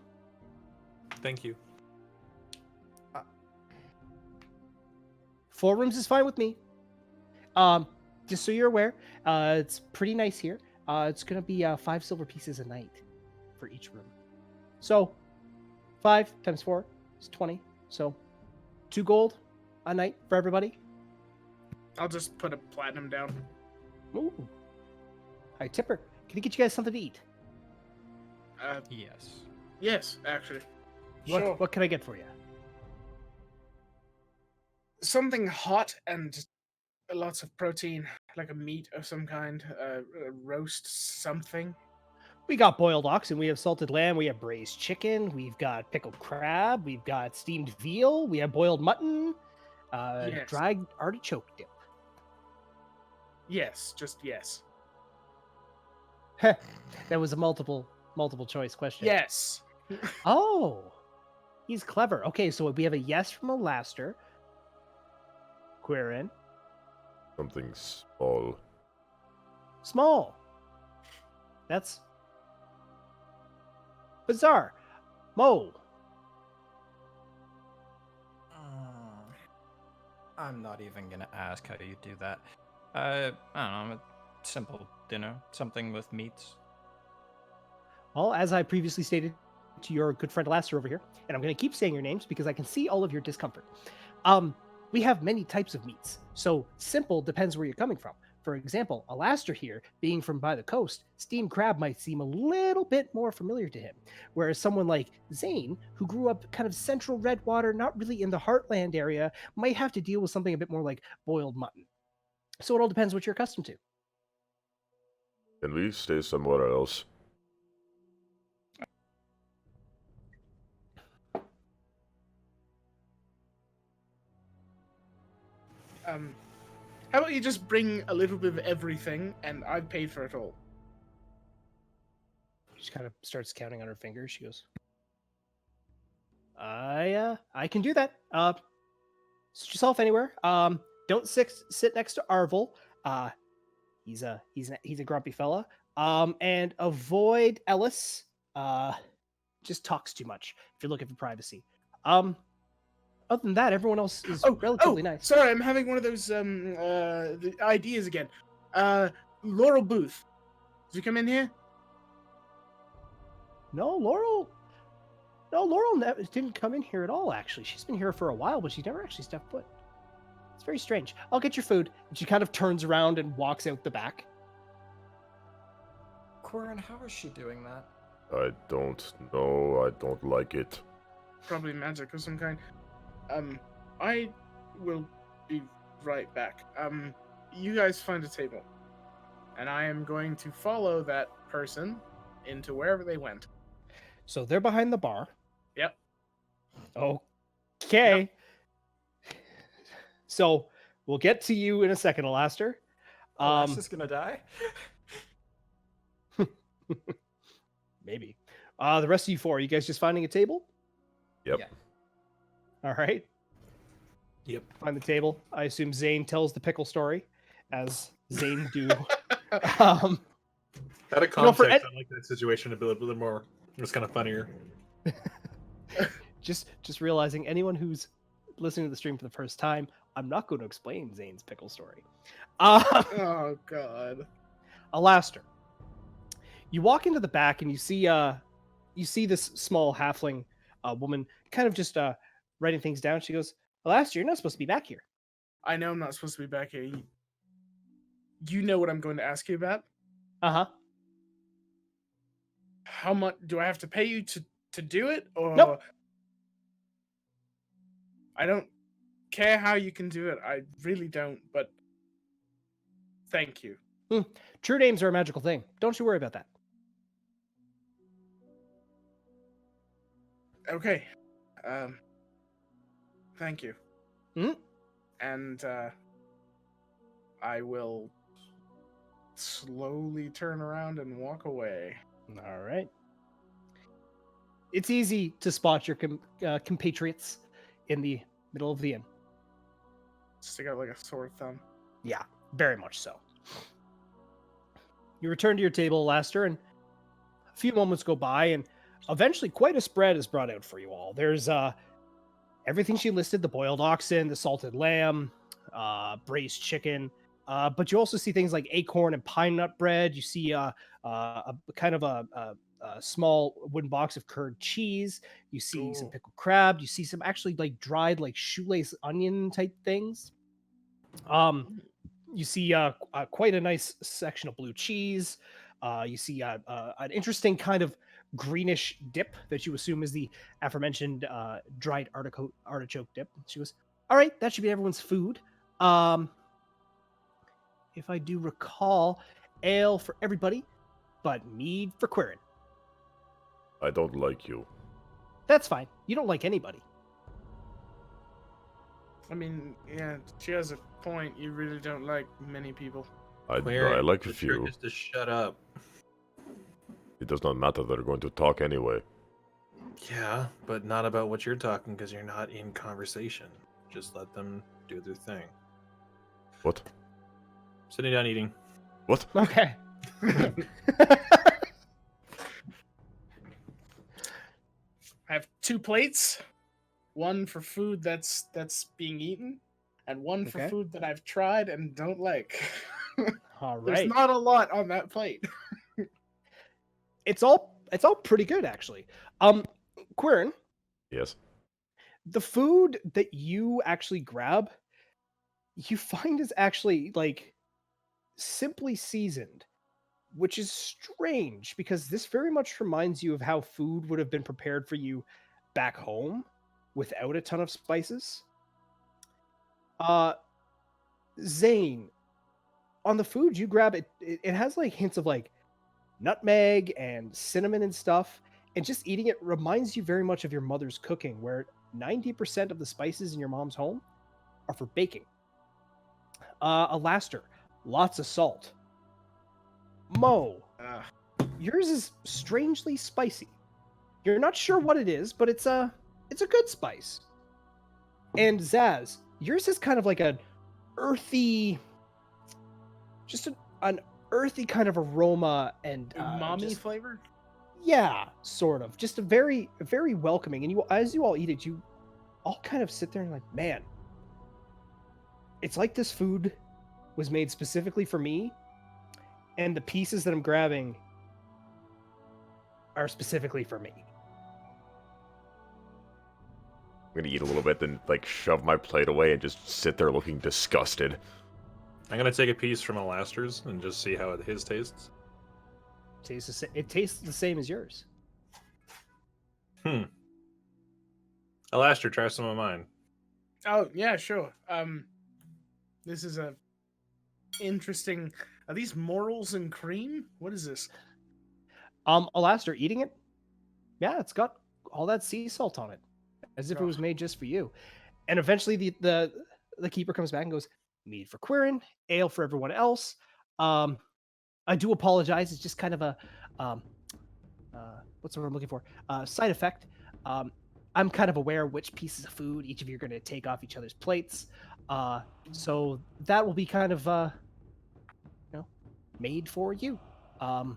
Thank you. 4 rooms is fine with me. Just so you're aware, it's pretty nice here. It's going to be 5 silver pieces a night for each room. So 5 times 4 is 20. So 2 gold a night for everybody. I'll just put a platinum down. Ooh. Hi, Tipper. Can I get you guys something to eat? Yes. Yes, actually. What, Sure. what can I get for you? Something hot and lots of protein, like a meat of some kind, a roast something. We got boiled oxen, we have salted lamb, we have braised chicken, we've got pickled crab, we've got steamed veal, we have boiled mutton, Yes. dried artichoke dip. Yes, just yes. That was a multiple choice question. Yes. Oh, he's clever. Okay, so we have a yes from Alaster. Quirin. Something small. Small. That's bizarre. Mo. I'm not even gonna ask how you do that. I don't know, a simple dinner, something with meats. Well, as I previously stated to your good friend Alaster over here, and I'm going to keep saying your names because I can see all of your discomfort. We have many types of meats, so simple depends where you're coming from. For example, Alaster here, being from by the coast, steamed crab might seem a little bit more familiar to him, whereas someone like Zane, who grew up kind of central Redwater, not really in the heartland area, might have to deal with something a bit more like boiled mutton. So it all depends what you're accustomed to. Can we stay somewhere else? How about you just bring a little bit of everything, and I've paid for it all. She kind of starts counting on her fingers. She goes, I can do that. Sit yourself anywhere. Don't sit next to Arvel. He's a grumpy fella. And avoid Ellis. Just talks too much if you're looking for privacy. Other than that, everyone else is relatively nice. Sorry, I'm having one of those the ideas again. Laurel Booth. Did you come in here? No, Laurel didn't come in here at all, actually. She's been here for a while, but she never actually stepped foot. It's very strange. I'll get your food. And she kind of turns around and walks out the back. Quirin, how is she doing that? I don't know. I don't like it. Probably magic of some kind. I will be right back. You guys find a table. And I am going to follow that person into wherever they went. So they're behind the bar. Yep. Okay. So we'll get to you in a second, Alaster. Alasta's gonna die? Maybe. The rest of you four, are you guys just finding a table? Yep. Yeah. All right. Yep. Find the table. I assume Zane tells the pickle story, as Zane do. Out of context, I like that situation a little more. It's kind of funnier. just realizing anyone who's listening to the stream for the first time, I'm not going to explain Zane's pickle story. Oh God. Alaster. You walk into the back and you see this small halfling woman kind of just writing things down. She goes, Alaster, you're not supposed to be back here. I know I'm not supposed to be back here. You know what I'm going to ask you about? Uh-huh. How much do I have to pay you to do it? Or Nope. I don't care how you can do it. I really don't, but thank you. True names are a magical thing. Don't you worry about that. Okay. Thank you. Mhm. And I will slowly turn around and walk away. All right. It's easy to spot your compatriots in the middle of the inn. Stick out like a sore thumb. Yeah, very much so. You return to your table, Alaster, and a few moments go by, and eventually quite a spread is brought out for you all. There's everything she listed: the boiled oxen, the salted lamb, braised chicken. But you also see things like acorn and pine nut bread. You see a kind of a small wooden box of curd cheese. You see some pickled crab. You see some actually like dried like shoelace onion type things. You see quite a nice section of blue cheese. You see an interesting kind of greenish dip that you assume is the aforementioned dried artichoke dip. She goes, "All right, that should be everyone's food. If I do recall, ale for everybody, but mead for Quirin. I don't like you. That's fine. You don't like anybody." I mean, yeah, she has a point. You really don't like many people. I Clear, like a the trick few. is to shut up. It does not matter. They're going to talk anyway. Yeah, but not about what you're talking because you're not in conversation. Just let them do their thing. What? Sitting down eating. What? Okay. I have 2 plates. One for food that's being eaten, and one for Okay. food that I've tried and don't like. All There's right. not a lot on that plate. It's all pretty good actually. Quirin, Yes. the food that you actually grab, you find is actually like simply seasoned, which is strange because this very much reminds you of how food would have been prepared for you back home without a ton of spices. Zane, on the food you grab, it has like hints of like nutmeg and cinnamon and stuff, and just eating it reminds you very much of your mother's cooking, where 90% of the spices in your mom's home are for baking. Alaster, lots of salt. Mo, yours is strangely spicy. You're not sure what it is, but it's a good spice. And Zaz, yours is kind of like an earthy, just an earthy kind of aroma and Umami just- flavor? yeah, sort of. Just a very welcoming. And as you all eat it, you all kind of sit there and like, man, it's like this food was made specifically for me, and the pieces that I'm grabbing are specifically for me. I'm gonna eat a little bit, then like shove my plate away and just sit there looking disgusted. I'm gonna take a piece from Alaster's and just see how his tastes. It tastes the same as yours. Alaster, try some of mine. Oh, yeah, sure. This is a interesting. Are these morels and cream? What is this? Alaster, eating it? Yeah, it's got all that sea salt on it, as if it Oh. was made just for you. And eventually, the keeper comes back and goes, "Mead for Quirin, ale for everyone else." I do apologize. It's just kind of a what's the word I'm looking for? Side effect. I'm kind of aware which pieces of food each of you are going to take off each other's plates. So that will be kind of made for you. Have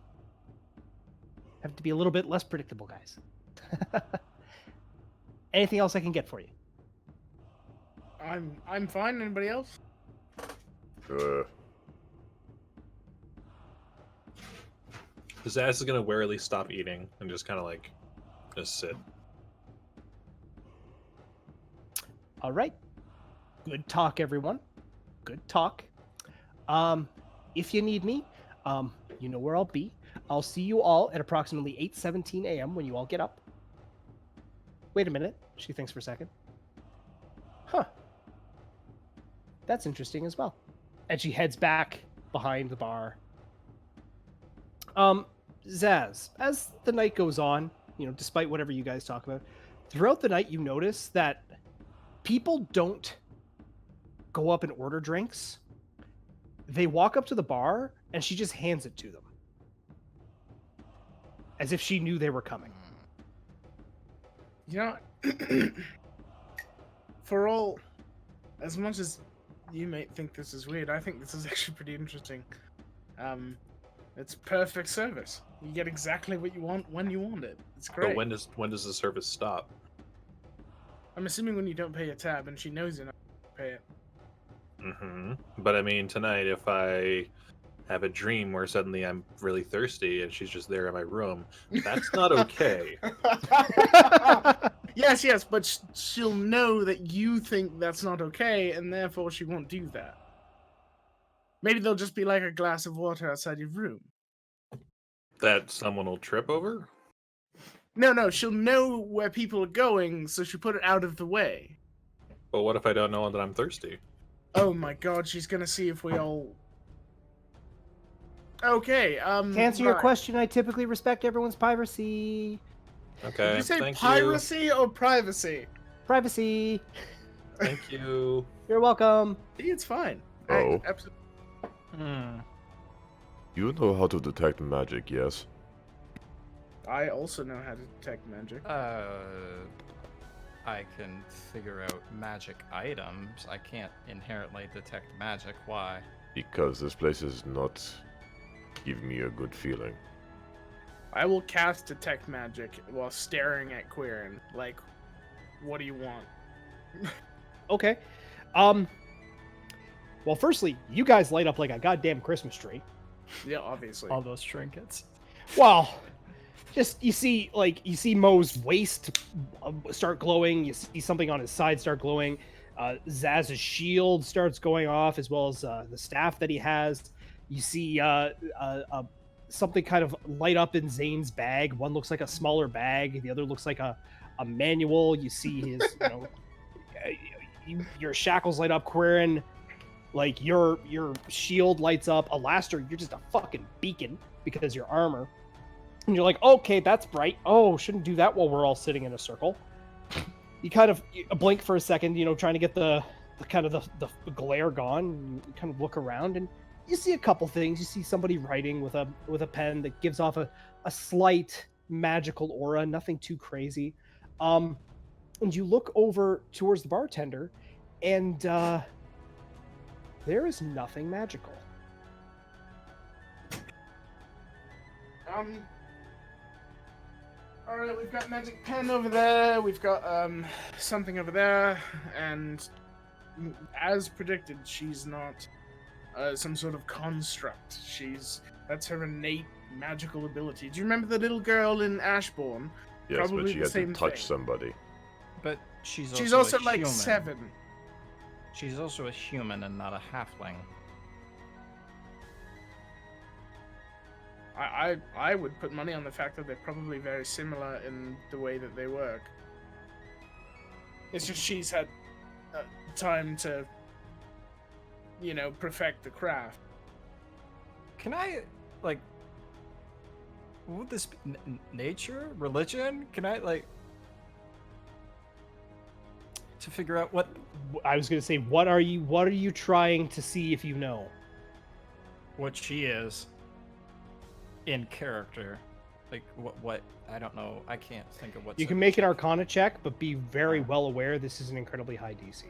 to be a little bit less predictable, guys. Anything else I can get for you? I'm fine. Anybody else? His ass is gonna warily stop eating and just kind of like, just sit. All right. Good talk, everyone. Good talk. If you need me, you know where I'll be. I'll see you all at approximately 8:17 a.m. when you all get up. Wait a minute. She thinks for a second. Huh. That's interesting as well. And she heads back behind the bar. Zaz, as the night goes on, despite whatever you guys talk about, throughout the night you notice that people don't go up and order drinks. They walk up to the bar and she just hands it to them. As if she knew they were coming. You know, for all, as much as you may think this is weird, I think this is actually pretty interesting. It's perfect service. You get exactly what you want when you want it. It's great. But when does the service stop? I'm assuming when you don't pay a tab, and she knows you're not going to pay it. Mm-hmm. But I mean, tonight, if I have a dream where suddenly I'm really thirsty and she's just there in my room, that's not okay. Yes, but she'll know that you think that's not okay, and therefore she won't do that. Maybe they'll just be like a glass of water outside your room. That someone will trip over? No, she'll know where people are going, so she'll put it out of the way. But what if I don't know that I'm thirsty? Oh my god, she's gonna see if we all... Okay, To answer your right. question, I typically respect everyone's privacy. Okay, Did you say thank piracy or privacy? Privacy. you. Thank you. You're welcome. See, it's fine. Oh. Absolutely. You know how to detect magic, yes? I also know how to detect magic. I can figure out magic items. I can't inherently detect magic. Why? Because this place is not giving me a good feeling. I will cast detect magic while staring at Quirin. Like, what do you want? Okay. Well, firstly, you guys light up like a goddamn Christmas tree. Yeah, obviously. All those trinkets. Well, just you see Mo's waist start glowing. You see something on his side start glowing. Zaz's shield starts going off, as well as the staff that he has. You see something kind of light up in Zane's bag. One looks like a smaller bag. The other looks like a manual. You see his, your shackles light up, Quirin. Like your shield lights up. Alastair, you're just a fucking beacon because your armor. And you're like, okay, that's bright. Oh, shouldn't do that while we're all sitting in a circle. You kind of blink for a second, trying to get the glare gone. You kind of look around and you see a couple things. You see somebody writing with a pen that gives off a slight magical aura, nothing too crazy. And you look over towards the bartender, and there is nothing magical. Alright, we've got magic pen over there, we've got something over there, and as predicted, she's not some sort of construct. That's her innate magical ability. Do you remember the little girl in Ashbourne? Yes, Probably but she the had to same touch thing. somebody. But she's Also a like human. 7. She's also a human and not a halfling. I would put money on the fact that they're probably very similar in the way that they work. It's just she's had time to, perfect the craft. Can I, like, what would this be? Nature? Religion? Can I, like, to figure out what? I was gonna say, what are you trying to see if you know? What she is in character. Like, what I don't know. I can't think of what. You can make an Arcana check, but be very well aware this is an incredibly high DC.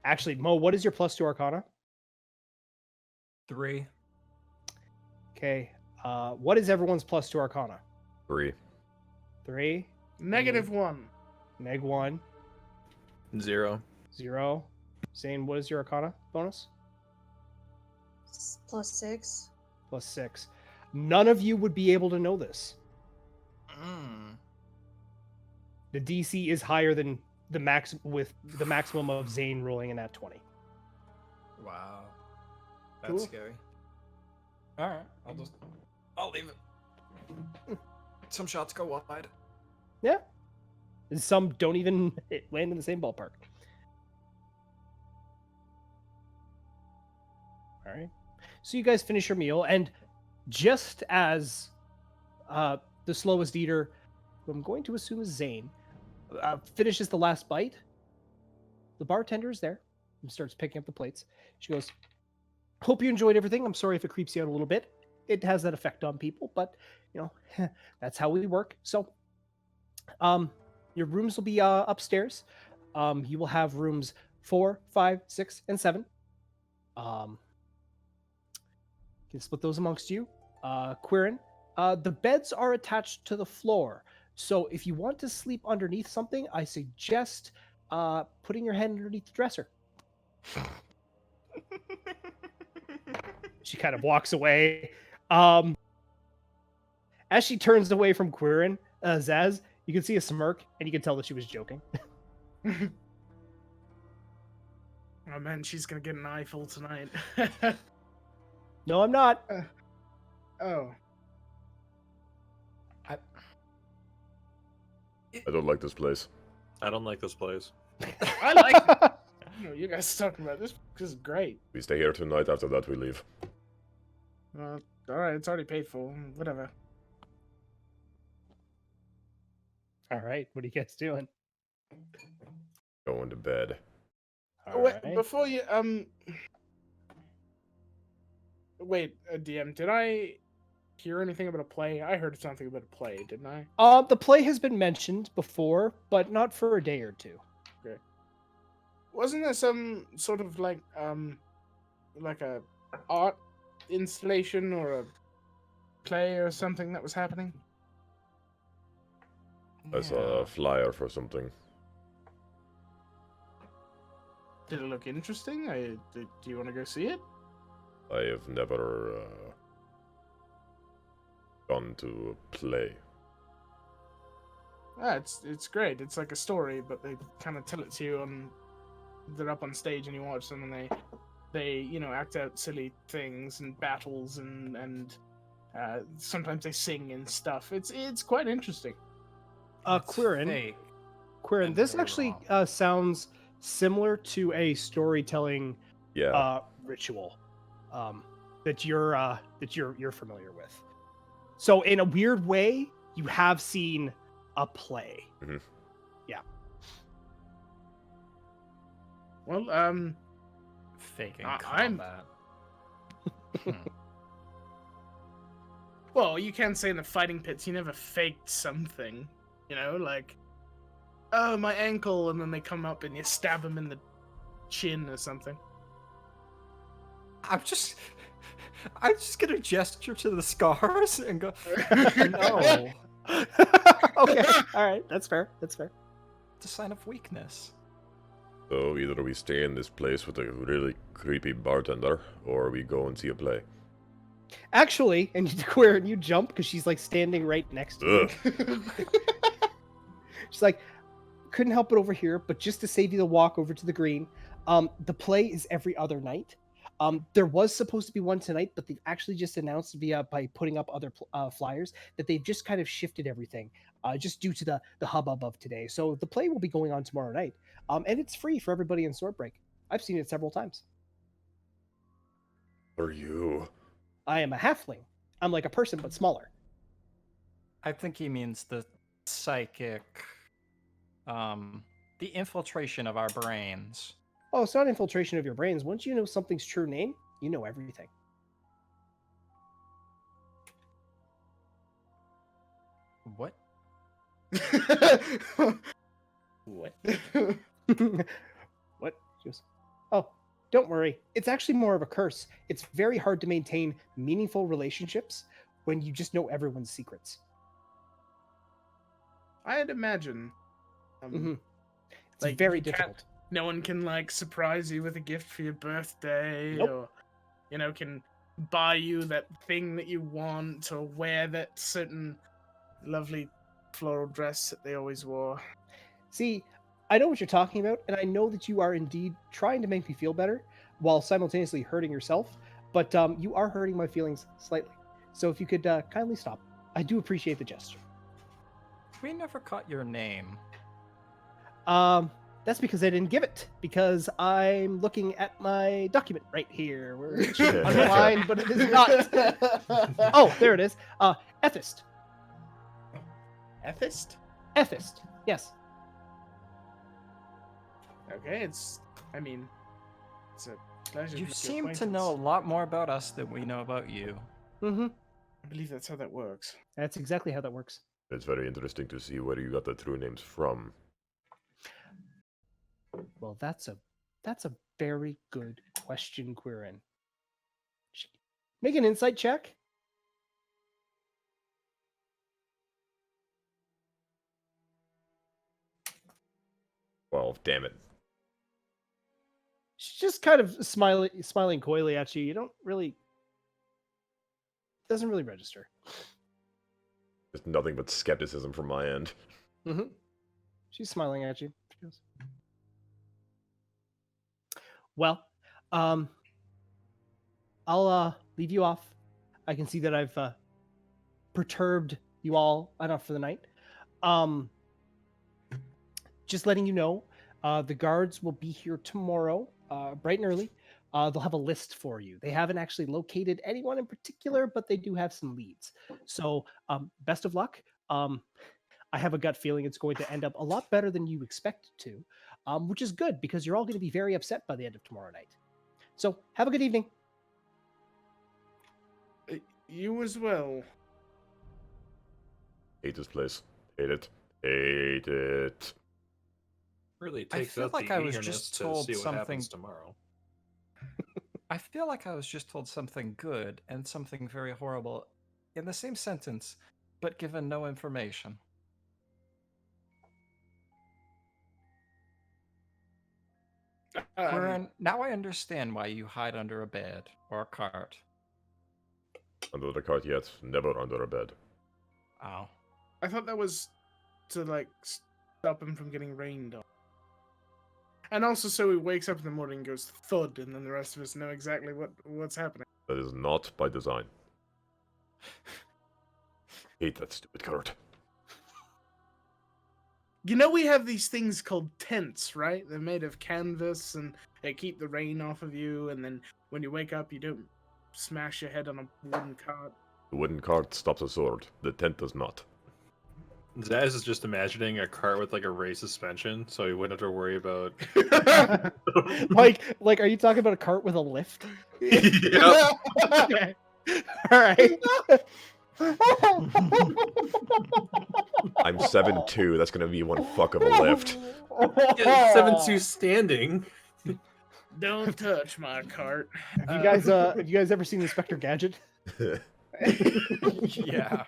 Actually, Mo, what is your +2 Arcana? 3. Okay. What is everyone's +2 Arcana? 3. 3. -1. Neg 1. 0. 0. Zane, what is your Arcana bonus? +6. +6. None of you would be able to know this. The DC is higher than the maximum of Zane rolling in that 20. Wow. That's Cool. scary. All right, I'll leave it. Some shots go wide. Yeah. And some don't even land in the same ballpark. All right. So you guys finish your meal, and just as the slowest eater, who I'm going to assume is Zane, finishes the last bite, the bartender is there and starts picking up the plates. She goes, "Hope you enjoyed everything. I'm sorry if it creeps you out a little bit. It has that effect on people, but that's how we work. So, your rooms will be upstairs. You will have rooms 4, 5, 6, and 7. You can split those amongst you. Quirin, the beds are attached to the floor. So if you want to sleep underneath something, I suggest putting your head underneath the dresser." She kind of walks away. As she turns away from Quirin, Zaz, you can see a smirk, and you can tell that she was joking. Oh man, she's gonna get an eyeful tonight. No, I'm not. Oh. I don't like this place. I don't like this place. I like it. You know, you guys are talking about this. This is great. We stay here tonight. After that, we leave. Alright, it's already paid for. Whatever. All right, what are you guys doing? Going to bed. All Wait, right. before you, Wait, DM, did I hear anything about a play? I heard something about a play, didn't I? The play has been mentioned before, but not for a day or two. Wasn't there some sort of like a art installation or a play or something that was happening? I saw a flyer for something. Did it look interesting? Do you want to go see it? I have never gone to a play. It's great. It's like a story, but they kind of tell it to you on. They're up on stage and you watch them, and they act out silly things and battles and sometimes they sing and stuff. It's quite interesting. Quirin, Fake. Quirin, this Very actually wrong. sounds similar to a storytelling Yeah. ritual that you're familiar with. So in a weird way, you have seen a play. Well, Faking I'm- combat. well, you can say in the fighting pits you never faked something, like, oh, my ankle, and then they come up and you stab them in the chin or something. I'm just gonna gesture to the scars and go, no. Okay, all right, that's fair. That's fair. It's a sign of weakness. So either we stay in this place with a really creepy bartender, or we go and see a play. Actually, and Quirin, you jump because she's like standing right next to you. Ugh. She's like, couldn't help it over here, but just to save you the walk over to the green, the play is every other night. There was supposed to be one tonight, but they've actually just announced by putting up other flyers that they've just kind of shifted everything, just due to the hubbub of today. So the play will be going on tomorrow night, and it's free for everybody in Swordbreak. I've seen it several times. Are you? I am a halfling. I'm like a person, but smaller. I think he means the psychic, the infiltration of our brains. Oh, it's not infiltration of your brains. Once you know something's true name, you know everything. What? What? What? She goes, oh, don't worry. It's actually more of a curse. It's very hard to maintain meaningful relationships when you just know everyone's secrets. I'd imagine. Mhm. It's Like, very you can't- difficult. No one can like surprise you with a gift for your birthday, Nope. or can buy you that thing that you want, or wear that certain lovely floral dress that they always wore. See, I know what you're talking about, and I know that you are indeed trying to make me feel better while simultaneously hurting yourself, but you are hurting my feelings slightly. So if you could kindly stop. I do appreciate the gesture. We never caught your name. That's because I didn't give it, because I'm looking at my document right here. Where it's underlined, but it is not. Oh, there it is. Ethist. Ethist? Ethist. Yes. Okay, it's a pleasure. You make your seem to know a acquaintance. lot more about us than we know about you. Mm-hmm. I believe that's how that works. That's exactly how that works. It's very interesting to see where you got the true names from. Well, that's a very good question, Quirin. Make an insight check. Well, damn it. She's just kind of smiling coyly at you. You don't really doesn't really register. There's nothing but skepticism from my end. Mm-hmm. She's smiling at you. She goes, Well, I'll leave you off. I can see that I've perturbed you all enough for the night. Just letting you know, the guards will be here tomorrow, bright and early. They'll have a list for you. They haven't actually located anyone in particular, but they do have some leads. So, best of luck. I have a gut feeling it's going to end up a lot better than you expect it to, which is good because you're all going to be very upset by the end of tomorrow night. So, have a good evening. You as well. Hate this place. Hate it. Hate it. Really I takes feel out like the I was eagerness just to told see what something- happens tomorrow. I feel like I was just told something good and something very horrible in the same sentence, but given no information. Quirn, now I understand why you hide under a bed or a cart. Under the cart yet, never under a bed. Oh. I thought that was to like stop him from getting rained on. And also so he wakes up in the morning and goes thud, and then the rest of us know exactly what's happening. That is not by design. Hate that stupid cart. You know we have these things called tents, right? They're made of canvas and they keep the rain off of you, and then when you wake up you don't smash your head on a wooden cart. The wooden cart stops a sword. The tent does not. Zaz is just imagining a cart with like a raised suspension, so he wouldn't have to worry about. like, are you talking about a cart with a lift? Yep. Okay. All right. I'm 7'2". That's gonna be one fuck of a lift. Yeah, 7'2" standing. Don't touch my cart. Have you guys ever seen Inspector Gadget? Yeah.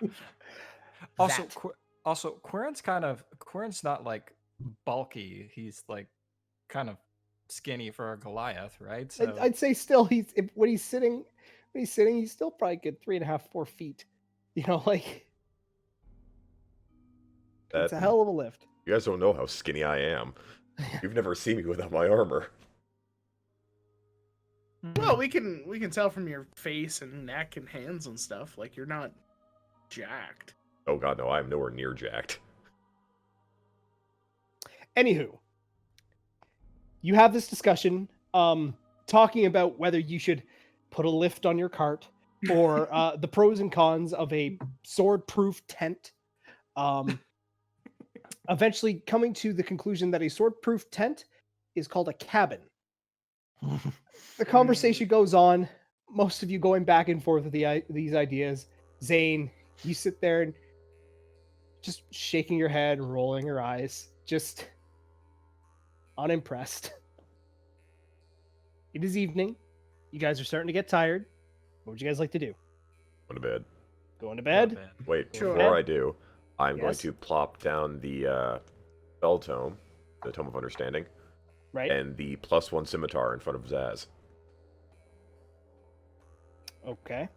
Also, That. Quirin's not like bulky. He's like kind of skinny for a Goliath, right? So I'd say still when he's sitting, he's still probably good 3.5, 4 feet. You know, like it's a hell of a lift. You guys don't know how skinny I am. You've never seen me without my armor. Well, we can tell from your face and neck and hands and stuff, like you're not jacked. Oh god, no, I am nowhere near jacked. Anywho, you have this discussion, talking about whether you should put a lift on your cart or the pros and cons of a sword-proof tent. Eventually coming to the conclusion that a sword-proof tent is called a cabin. The conversation goes on, most of you going back and forth with these ideas. Zane, you sit there and just shaking your head, rolling your eyes, just unimpressed. It is evening. You guys are starting to get tired. What would you guys like to do? Go to bed. Going to bed? Wait, Sure. before I do, I'm going Yes? to plop down the Bell Tome, the Tome of Understanding, Right? and the +1 scimitar in front of Zaz. Okay.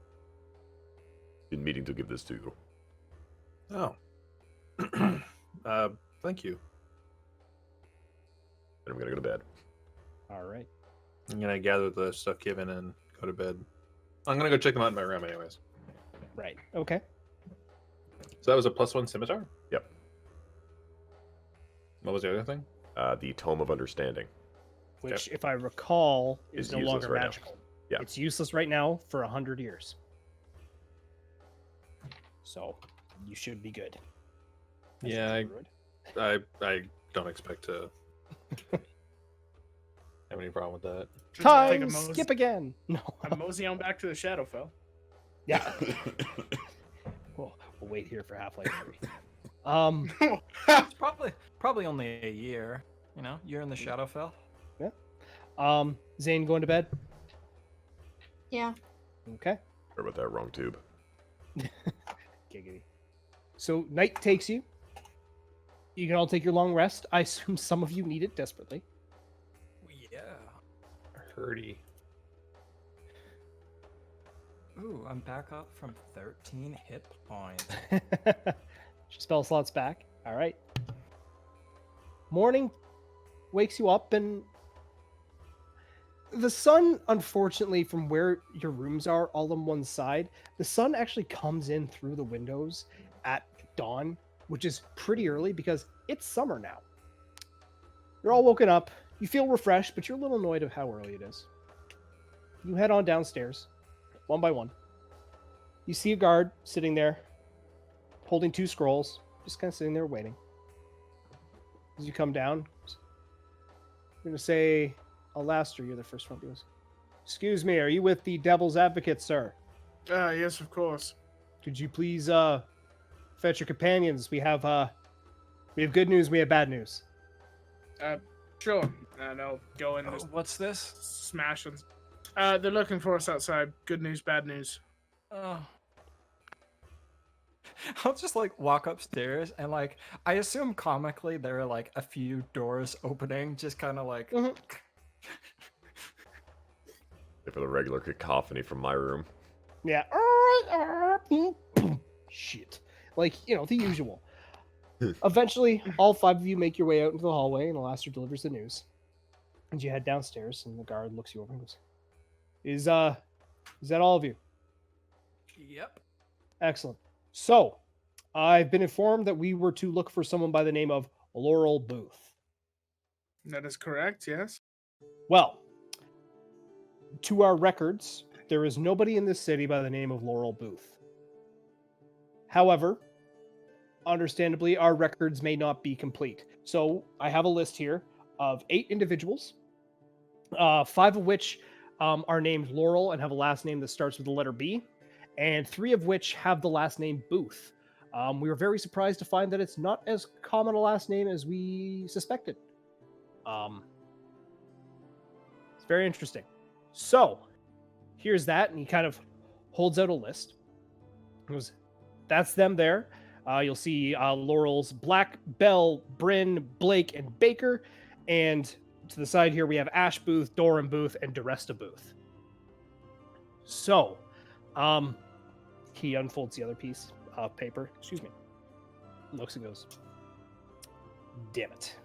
Been meaning to give this to you. Oh. Thank you. And I'm gonna go to bed. All right. I'm gonna gather the stuff given and go to bed. I'm gonna go check them out in my room, anyways. Right. Okay. So that was a +1 scimitar. Yep. What was the other thing? The Tome of Understanding. Which, if I recall, is Is no useless longer right now. magical. Yeah. It's useless right now for 100 years. So, you should be good. Yeah, I don't expect to have any problem with that. Just take Time a mosey- skip again. No. I'm mosey on back to the Shadowfell. Yeah. We'll wait here for Half-Life 3. It's probably only a year. You know, year in the Shadowfell. Zane going to bed? Yeah. Okay. Sorry about that, wrong tube. Giggity. So night takes you. You can all take your long rest. I assume some of you need it desperately. Yeah. Hurdy. Ooh, I'm back up from 13 hit points. Spell slots back. All right. Morning wakes you up and The sun, unfortunately, from where your rooms are, all on one side, the sun actually comes in through the windows at dawn, which is pretty early because it's summer now. You're all woken up. You feel refreshed, but you're a little annoyed of how early it is. You head on downstairs, one by one. You see a guard sitting there, holding 2 scrolls, just kind of sitting there waiting. As you come down, I'm going to say, Alastair, you're the first one. He goes, "Excuse me, are you with the Devil's Advocate, sir? Yes, of course. Could you please fetch your companions? We have good news, we have bad news." Sure. And I'll go in and just What's this? smash and... they're looking for us outside. Good news, bad news. Oh. I'll just like walk upstairs and like I assume comically there are like a few doors opening, just kind of like. For the regular cacophony from my room. Yeah. Shit. Like, the usual. Eventually, all 5 of you make your way out into the hallway, and Alastair delivers the news. And you head downstairs, and the guard looks you over and goes, Is that all of you? Yep. Excellent. So, I've been informed that we were to look for someone by the name of Laurel Booth. That is correct, yes. Well, to our records, there is nobody in this city by the name of Laurel Booth. However, understandably, our records may not be complete. So I have a list here of 8 individuals, 5 of which are named Laurel and have a last name that starts with the letter B, and 3 of which have the last name Booth. We were very surprised to find that it's not as common a last name as we suspected. It's very interesting. So, here's that, and he kind of holds out a list. He goes, "That's them there. You'll see Laurel's Black, Bell, Bryn, Blake, and Baker. And to the side here, we have Ash Booth, Doran Booth, and Duresta Booth." So, he unfolds the other piece of paper. Excuse me. Looks and goes, "Damn it.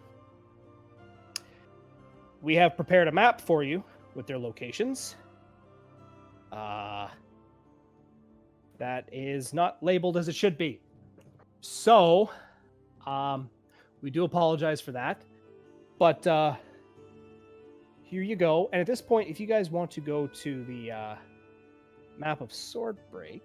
We have prepared a map for you with their locations. That is not labeled as it should be. So, we do apologize for that. But here you go. And at this point, if you guys want to go to the map of Swordbreak,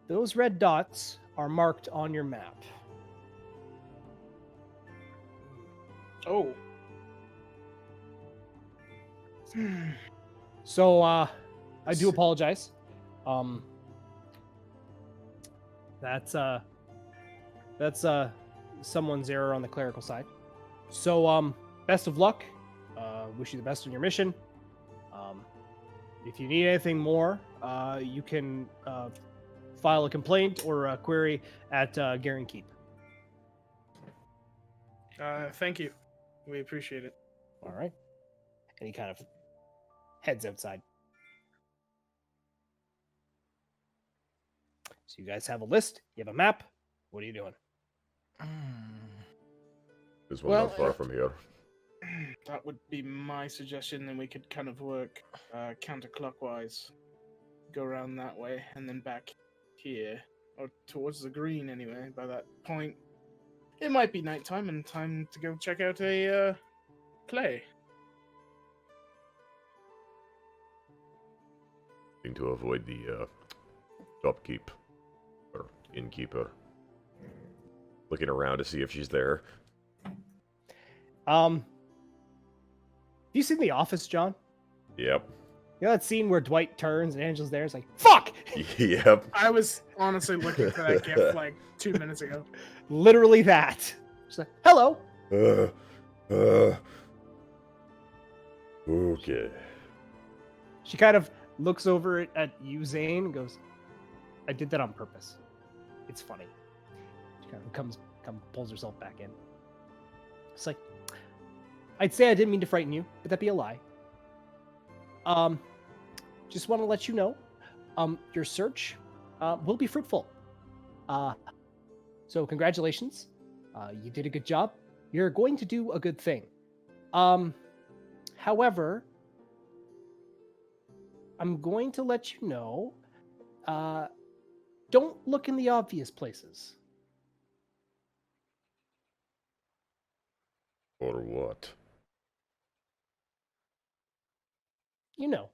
those red dots are marked on your map. Oh. So, I do apologize. That's someone's error on the clerical side. So, best of luck. Wish you the best on your mission. If you need anything more, you can file a complaint or a query at Garen Keep. Thank you. We appreciate it. All right. And he kind of heads outside. So you guys have a list. You have a map. What are you doing? There's one Well, not far from here. That would be my suggestion, and we could kind of work counterclockwise. Go around that way, and then back here. Or towards the green, anyway. By that point, it might be nighttime and time to go check out a play. To avoid the shopkeep or innkeeper. Looking around to see if she's there. Have you seen The Office, John? Yep. You know that scene where Dwight turns and Angela's there? It's like, fuck! Yep. I was honestly looking for that gift like 2 minutes ago. Literally that. She's like, hello. Okay. She kind of looks over at you, Zane, and goes, I did that on purpose. It's funny. She kind of pulls herself back in. It's like, I'd say I didn't mean to frighten you, but that'd be a lie. Just want to let you know, your search will be fruitful. So congratulations. You did a good job. You're going to do a good thing. However, I'm going to let you know, don't look in the obvious places. Or what? You know,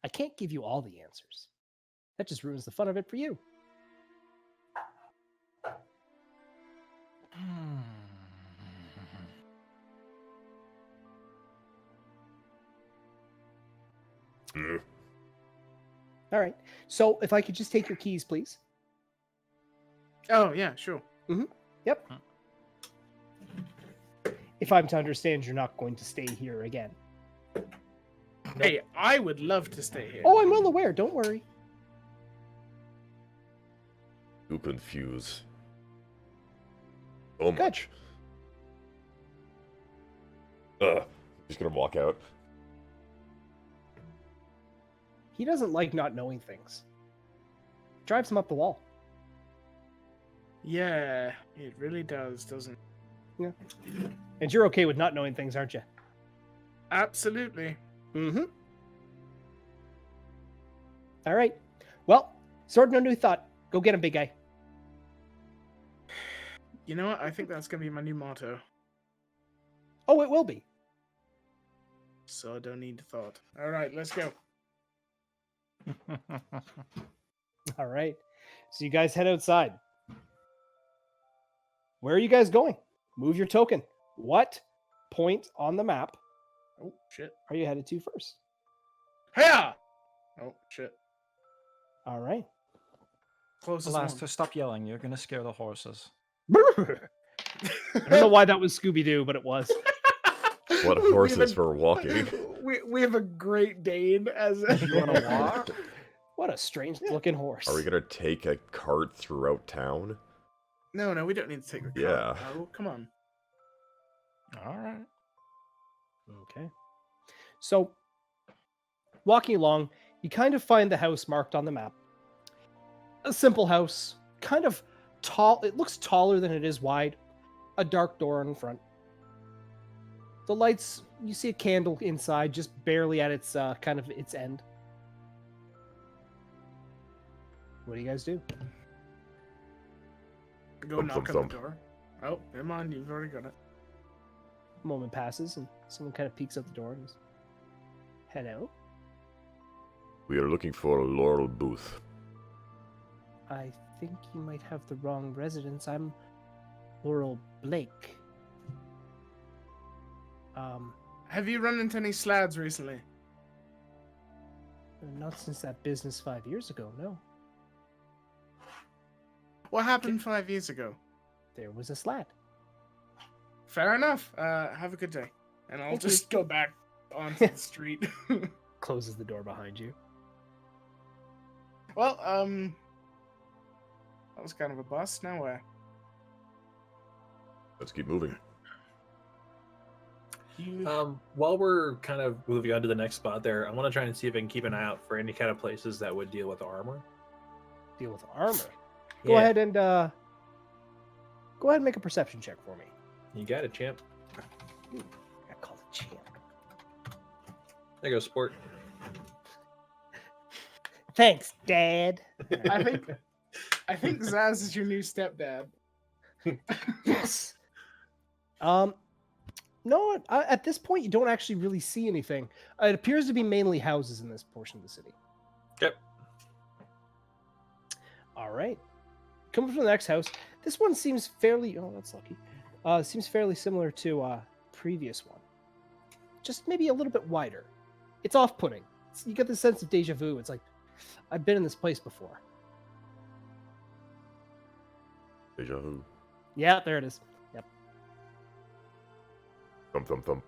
I can't give you all the answers. That just ruins the fun of it for you. Mm. All right. So if I could just take your keys, please. Oh yeah, sure. Yep. If I'm to understand, you're not going to stay here again. Hey, I would love to stay here. Oh, I'm well aware. Don't worry. You confuse so much. Just gonna walk out. He doesn't like not knowing things. Drives him up the wall. Yeah, it really does, doesn't it? And you're okay with not knowing things, aren't you? Absolutely. Mm-hmm. All right. Well, sword no new thought. Go get him, big guy. You know what? I think that's gonna be my new motto. Oh, it will be. So I don't need thought. All right, let's go. All right. So you guys head outside. Where are you guys going? Move your token. What point on the map Oh shit. are you headed to first? Hiya! Oh shit. All right. Closest one. Alastair, stop yelling. You're gonna scare the horses. I don't know why that was Scooby-Doo, but it was. What We have horses a- for walking? We have a Great Dane as You wanna walk? What a strange looking horse. Are we gonna take a cart throughout town? No, we don't need to take the car. Yeah. Oh, come on. All right. Okay. So, walking along, you kind of find the house marked on the map. A simple house, kind of tall. It looks taller than it is wide. A dark door in front. The lights, you see a candle inside, just barely at its kind of its end. What do you guys do? Go Thump, knock thump, on thump. the door. Oh, never mind. You've already got it. A moment passes, and someone kind of peeks out the door and goes, "Hello, We are looking for Laurel Booth. I think you might have the wrong residence. I'm Laurel Blake." Have you run into any slads recently? Not since that business 5 years ago, no. What happened 5 years ago? There was a slat. Fair enough. Have a good day. And I'll Thank you. just go back onto the street. Closes the door behind you. Well, that was kind of a bust. Now where? Let's keep moving. While we're kind of moving on to the next spot there, I want to try and see if I can keep an eye out for any kind of places that would deal with armor. Deal with armor. Go Yeah. ahead and make a perception check for me. You got it, champ. I call it champ. There you go, sport. Thanks, Dad. I think Zaz is your new stepdad. Yes. No, at this point you don't actually really see anything. It appears to be mainly houses in this portion of the city. Yep. All right. Coming from the next house, this one seems fairly. Oh, that's lucky. Seems fairly similar to previous one. Just maybe a little bit wider. It's off-putting. You get the sense of deja vu. It's like I've been in this place before. Deja vu. Yeah, there it is. Yep. Thump, thump, thump.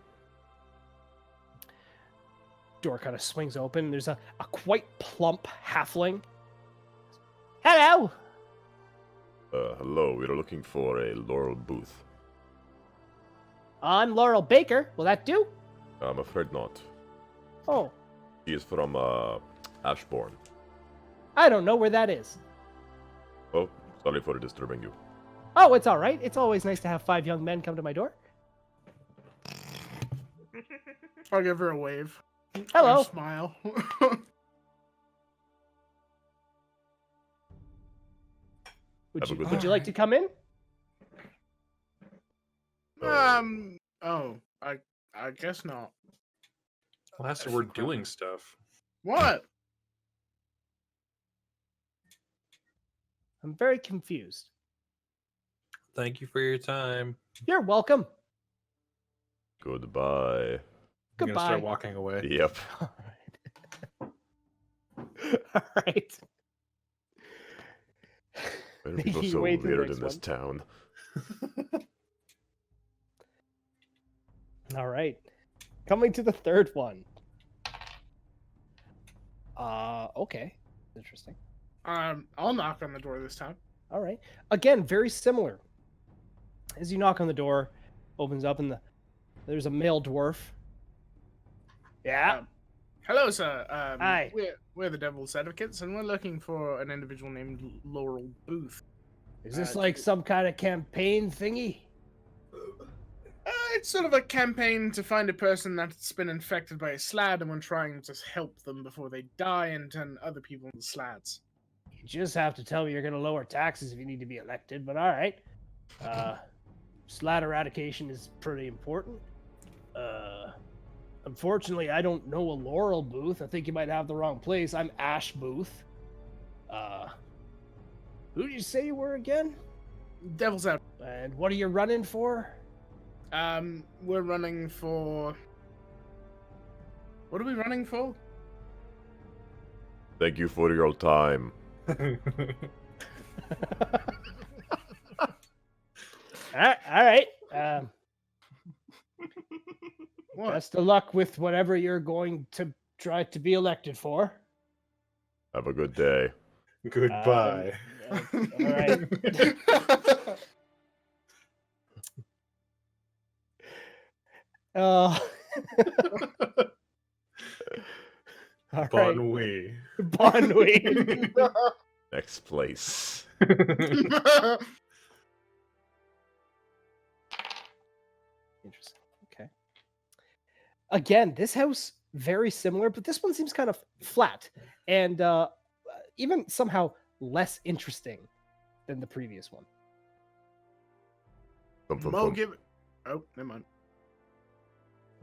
Door kind of swings open. There's a quite plump halfling. Hello. Hello, we are looking for a Laurel Booth. I'm Laurel Baker. Will that do? I'm afraid not. Oh, She is from, Ashbourne. I don't know where that is. Oh, sorry for disturbing you. Oh, it's all right. It's always nice to have 5 young men come to my door. I'll give her a wave. Hello. A smile. Would Have a you, good would day. you like to come in? Oh, I guess not. Well, that's we're doing stuff. What? I'm very confused. Thank you for your time. You're welcome. Goodbye. I'm gonna Goodbye. start walking away. Yep. All right. All right. Why are Making people your so way to the weird next in this one. town? All right. Coming to the third one. Okay. Interesting. I'll knock on the door this time. All right. Again, very similar. As you knock on the door, opens up and there's a male dwarf. Yeah. Hello, sir. Hi. We're the Devil's Advocates, and we're looking for an individual named Laurel Booth. Is this uh, like some kind of campaign thingy? It's sort of a campaign to find a person that's been infected by a slad, and we're trying to help them before they die and turn other people into slads. You just have to tell me you're going to lower taxes if you need to be elected, but all right. Slat eradication is pretty important. Unfortunately, I don't know a Laurel Booth. I think you might have the wrong place. I'm Ash Booth. Who did you say you were again? Devil's out. And what are you running for? We're running for. What are we running for? Thank you for your time. All right. What? Best of luck with whatever you're going to try to be elected for. Have a good day. Goodbye. All right. All right. Bon oui. Bon nuit. Next place. Interesting. Okay. Again, this house very similar, but this one seems kind of flat and even somehow less interesting than the previous one. Thump, thump, Mo, thump. give it. Oh, never mind.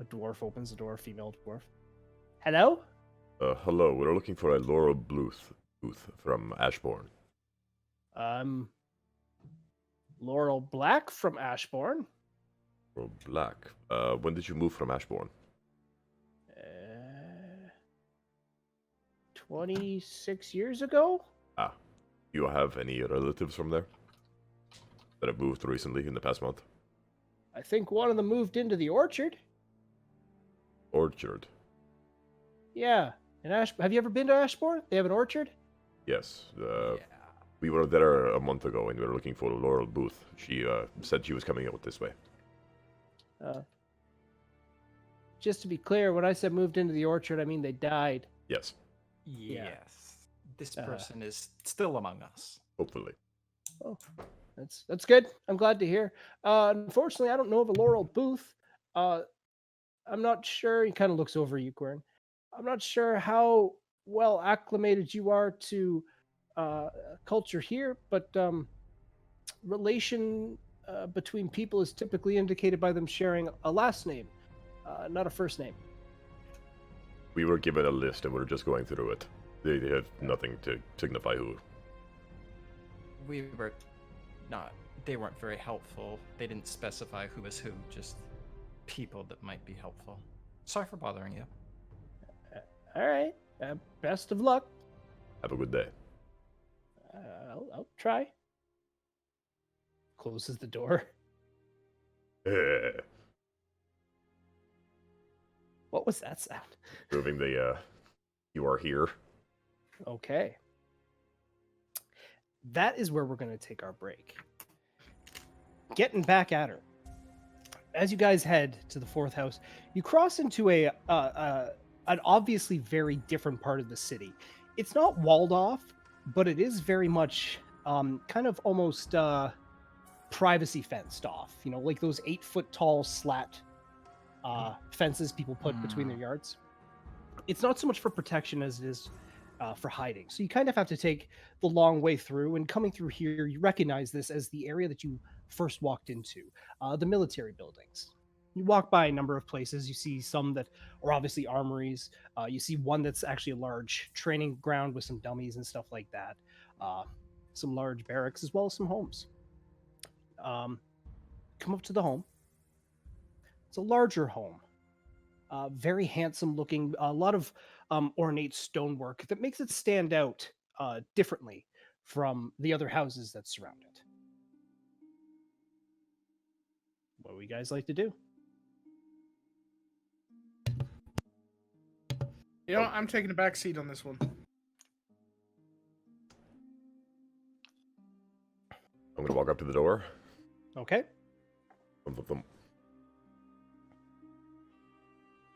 A dwarf opens the door, female dwarf. Hello? Hello, we're looking for a Laurel Booth from Ashbourne. Laurel Black from Ashbourne. Laurel Black. When did you move from Ashbourne? 26 years ago? Do you have any relatives from there that have moved recently in the past month? I think one of them moved into the orchard. Orchard. Yeah. Have you ever been to Ashbourne? They have an orchard? Yes. Yeah. We were there a month ago and we were looking for Laurel Booth. She said she was coming out this way. Just to be clear, when I said moved into the orchard, I mean they died. Yes, Yes. This Uh, person is still among us. hopefully. Oh, that's good. I'm glad to hear. Unfortunately, I don't know of a Laurel Booth. I'm not sure. He kind of looks over you, Gwyn. I'm not sure how well acclimated you are to culture here, but relation between people is typically indicated by them sharing a last name, not a first name. We were given a list and we were just going through it. They had nothing to signify who. We were not. They weren't very helpful. They didn't specify who was who. Just people that might be helpful. Sorry for bothering you. All right. Best of luck. Have a good day. I'll try. Closes the door. What was that sound? Proving the you are here. Okay. That is where we're going to take our break. Getting back at her. As you guys head to the fourth house, you cross into an obviously very different part of the city. It's not walled off, but it is very much kind of almost privacy fenced off. You know, like those 8-foot tall slat fences people put between their yards. It's not so much for protection as it is for hiding. So you kind of have to take the long way through. And coming through here, you recognize this as the area that you first walked into, the military buildings. You walk by a number of places. You see some that are obviously armories. You see one that's actually a large training ground with some dummies and stuff like that. Some large barracks as well as some homes. Come up to the home. It's a larger home. Very handsome looking, a lot of ornate stonework that makes it stand out differently from the other houses that surround it. What would you guys like to do? You know, I'm taking a back seat on this one. I'm gonna walk up to the door. Okay. Thump, thump, thump.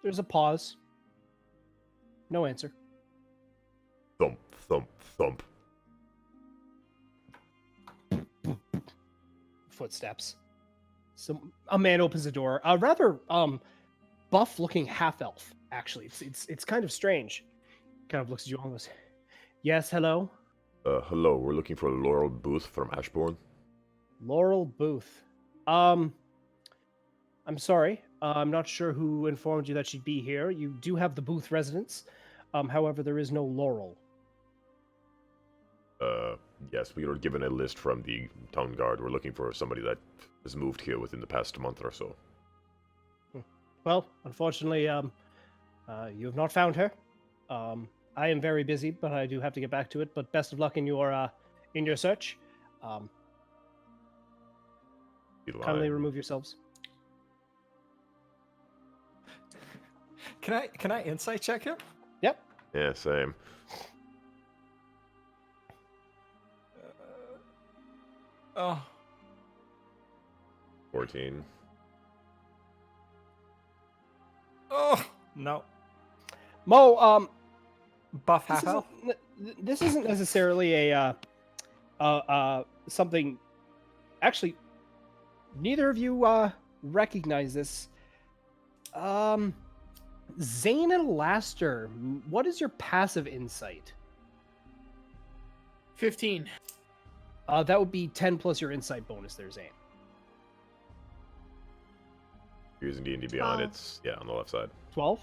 There's a pause. No answer. Thump, thump, thump. Footsteps. So a man opens the door. A rather buff-looking half-elf. Actually, it's kind of strange. Kind of looks at you and goes, "Yes, hello, Hello. We're looking for Laurel Booth from Ashbourne. Laurel Booth. I'm sorry. I'm not sure who informed you that she'd be here. You do have the Booth residence. However, there is no Laurel. Yes, we were given a list from the town guard. We're looking for somebody that has moved here within the past month or so. Well, unfortunately, you have not found her. I am very busy, but I do have to get back to it. But best of luck in your search. Kindly remove yourselves. Can I insight check him? Yep. Yeah, same. Oh, 14. oh no. Mo, Buff this half elf. this isn't necessarily a something. Actually, neither of you recognize this. Zane and Laster, what is your passive insight? 15. That would be 10 plus your insight bonus there, Zane. Using D&D Beyond, 12. it's, yeah, on the left side. 12.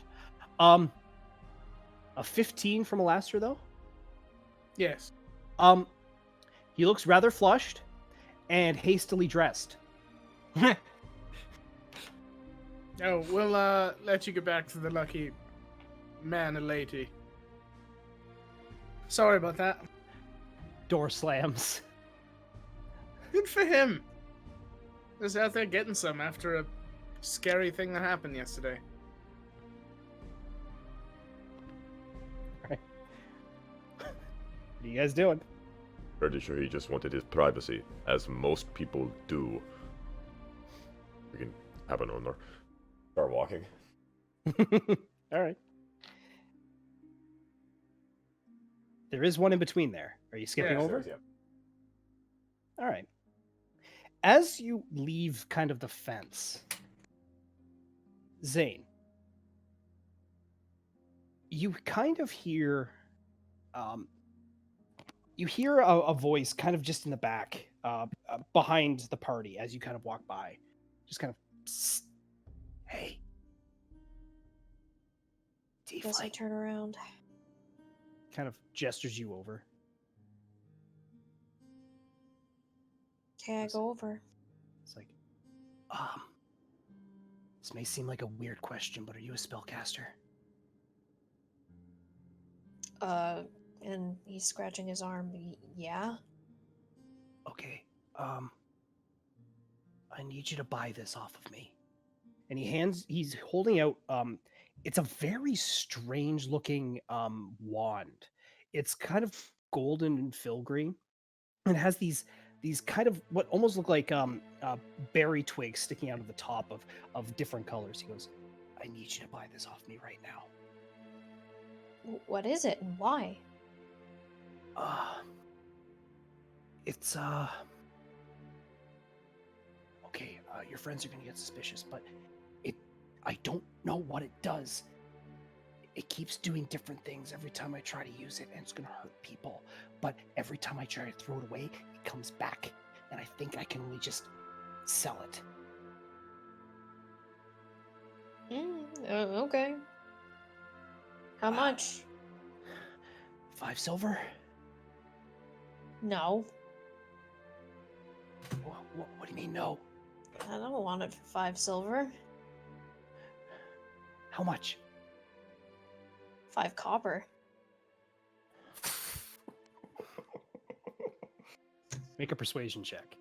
A 15 from Alaster, though. Yes. He looks rather flushed and hastily dressed. Oh, we'll let you get back to the lucky man and lady. Sorry about that. Door slams. Good for him. Just out there getting some after a scary thing that happened yesterday. What are you guys doing? Pretty sure he just wanted his privacy, as most people do. We can have an owner. Start walking. All right. There is one in between there. Are you skipping Yeah, over? Yeah. All right. As you leave kind of the fence, Zane, you kind of hear a voice kind of just in the back behind the party as you kind of walk by. Just kind of, "Psst. Hey. Guess I Tiefling," turn around. kind of gestures you over. Okay, I go over. It's like, this may seem like a weird question, but are you a spellcaster? And he's scratching his arm. Yeah. Okay, I need you to buy this off of me. And he's holding out, it's a very strange looking wand. It's kind of golden and filigree. And it has these kind of what almost look like berry twigs sticking out of the top of different colors. He goes, I need you to buy this off me right now. What is it and why? It's okay, your friends are gonna get suspicious, but I don't know what it does. It keeps doing different things every time I try to use it, and it's gonna hurt people. But every time I try to throw it away, it comes back, and I think I can only just sell it. Okay. How much? 5 silver? No. What do you mean, no? I don't want it for 5 silver. How much? 5 copper. Make a persuasion check.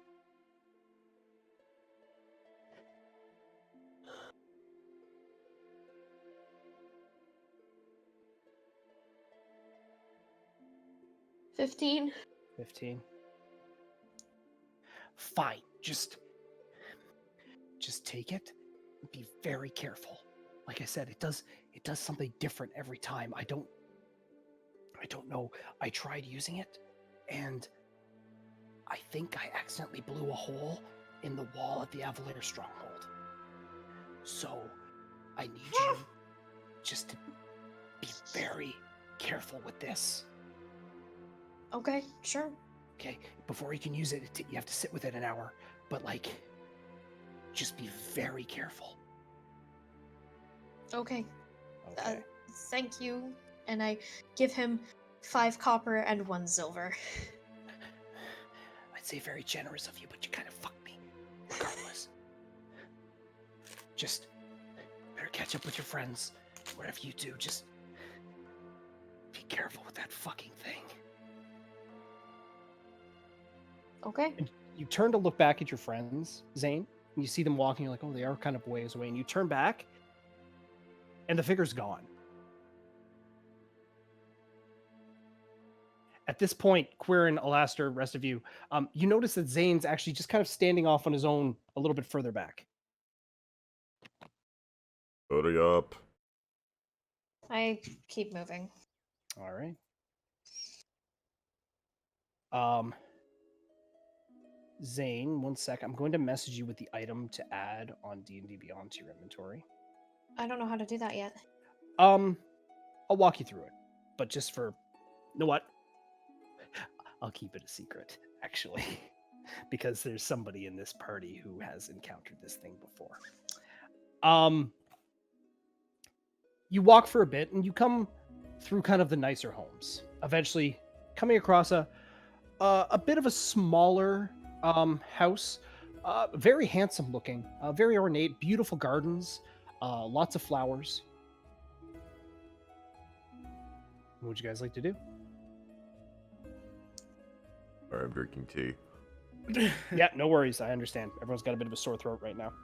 $15. 15. Fine. Just take it. Be very careful. Like I said, it does something different every time. I don't know. I tried using it, and I think I accidentally blew a hole in the wall at the Avalier stronghold. So I need you just to be very careful with this. Okay, sure. Okay, before you can use it, you have to sit with it an hour. But just be very careful. Okay. Okay. Thank you. And I give him 5 copper and 1 silver. I'd say very generous of you, but you kind of fucked me. Regardless. Just better catch up with your friends. Whatever you do, just be careful with that fucking thing. Okay. And you turn to look back at your friends, Zane, and you see them walking. You're like, oh, they are kind of ways away. And you turn back, and the figure's gone. At this point, Quirin, Alastair, rest of you, you notice that Zane's actually just kind of standing off on his own a little bit further back. Hurry up. I keep moving. All right. Zane, 1 sec. I'm going to message you with the item to add on D&D Beyond to your inventory. I don't know how to do that yet. I'll walk you through it, but just for, you know what? I'll keep it a secret, actually, because there's somebody in this party who has encountered this thing before. You walk for a bit, and you come through kind of the nicer homes. Eventually, coming across a bit of a smaller house, very handsome looking, very ornate, beautiful gardens, lots of flowers. What would you guys like to do? I'm drinking tea. Yeah, no worries. I understand. Everyone's got a bit of a sore throat right now.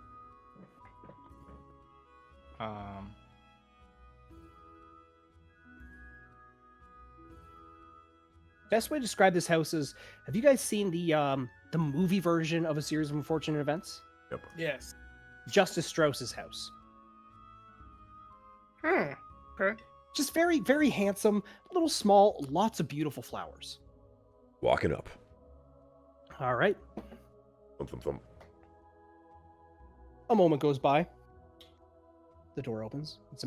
Best way to describe this house is: have you guys seen the movie version of A Series of Unfortunate Events? Yep. Yes. Justice Strauss's house. Okay. Just very, very handsome, a little small, lots of beautiful flowers. Walking up. All right. Thump, thump, thump. A moment goes by. The door opens. It's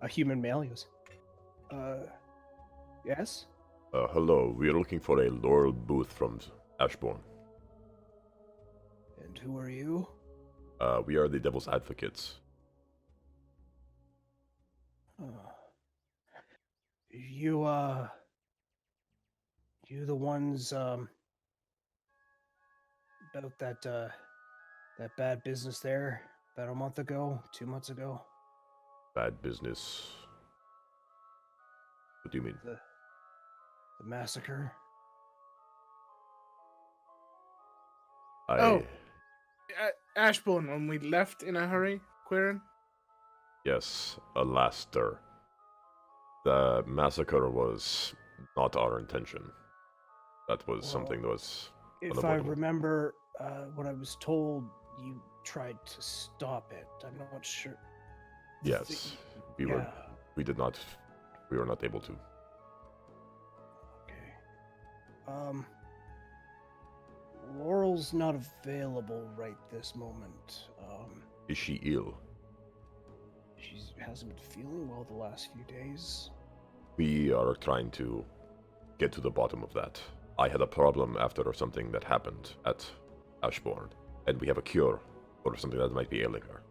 a human male. He goes, yes? Hello, we are looking for a Laurel Booth from Ashbourne. And who are you? We are the Devil's Advocates. You the ones, about that bad business there about a month ago, 2 months ago? Bad business. What do you mean? The massacre? Ashbourne, when we left in a hurry, Quirin? Yes, Alastair. The massacre was not our intention. That was something that was If I unavoidable. remember what I was told, you tried to stop it. I'm not sure. Yes, we Yeah. were. We did not. We were not able to. Okay. Laurel Moral's not available right this moment. Is she ill? She hasn't been feeling well the last few days. We are trying to get to the bottom of that. I had a problem after something that happened at Ashbourne, and we have a cure for something that might be ailing her.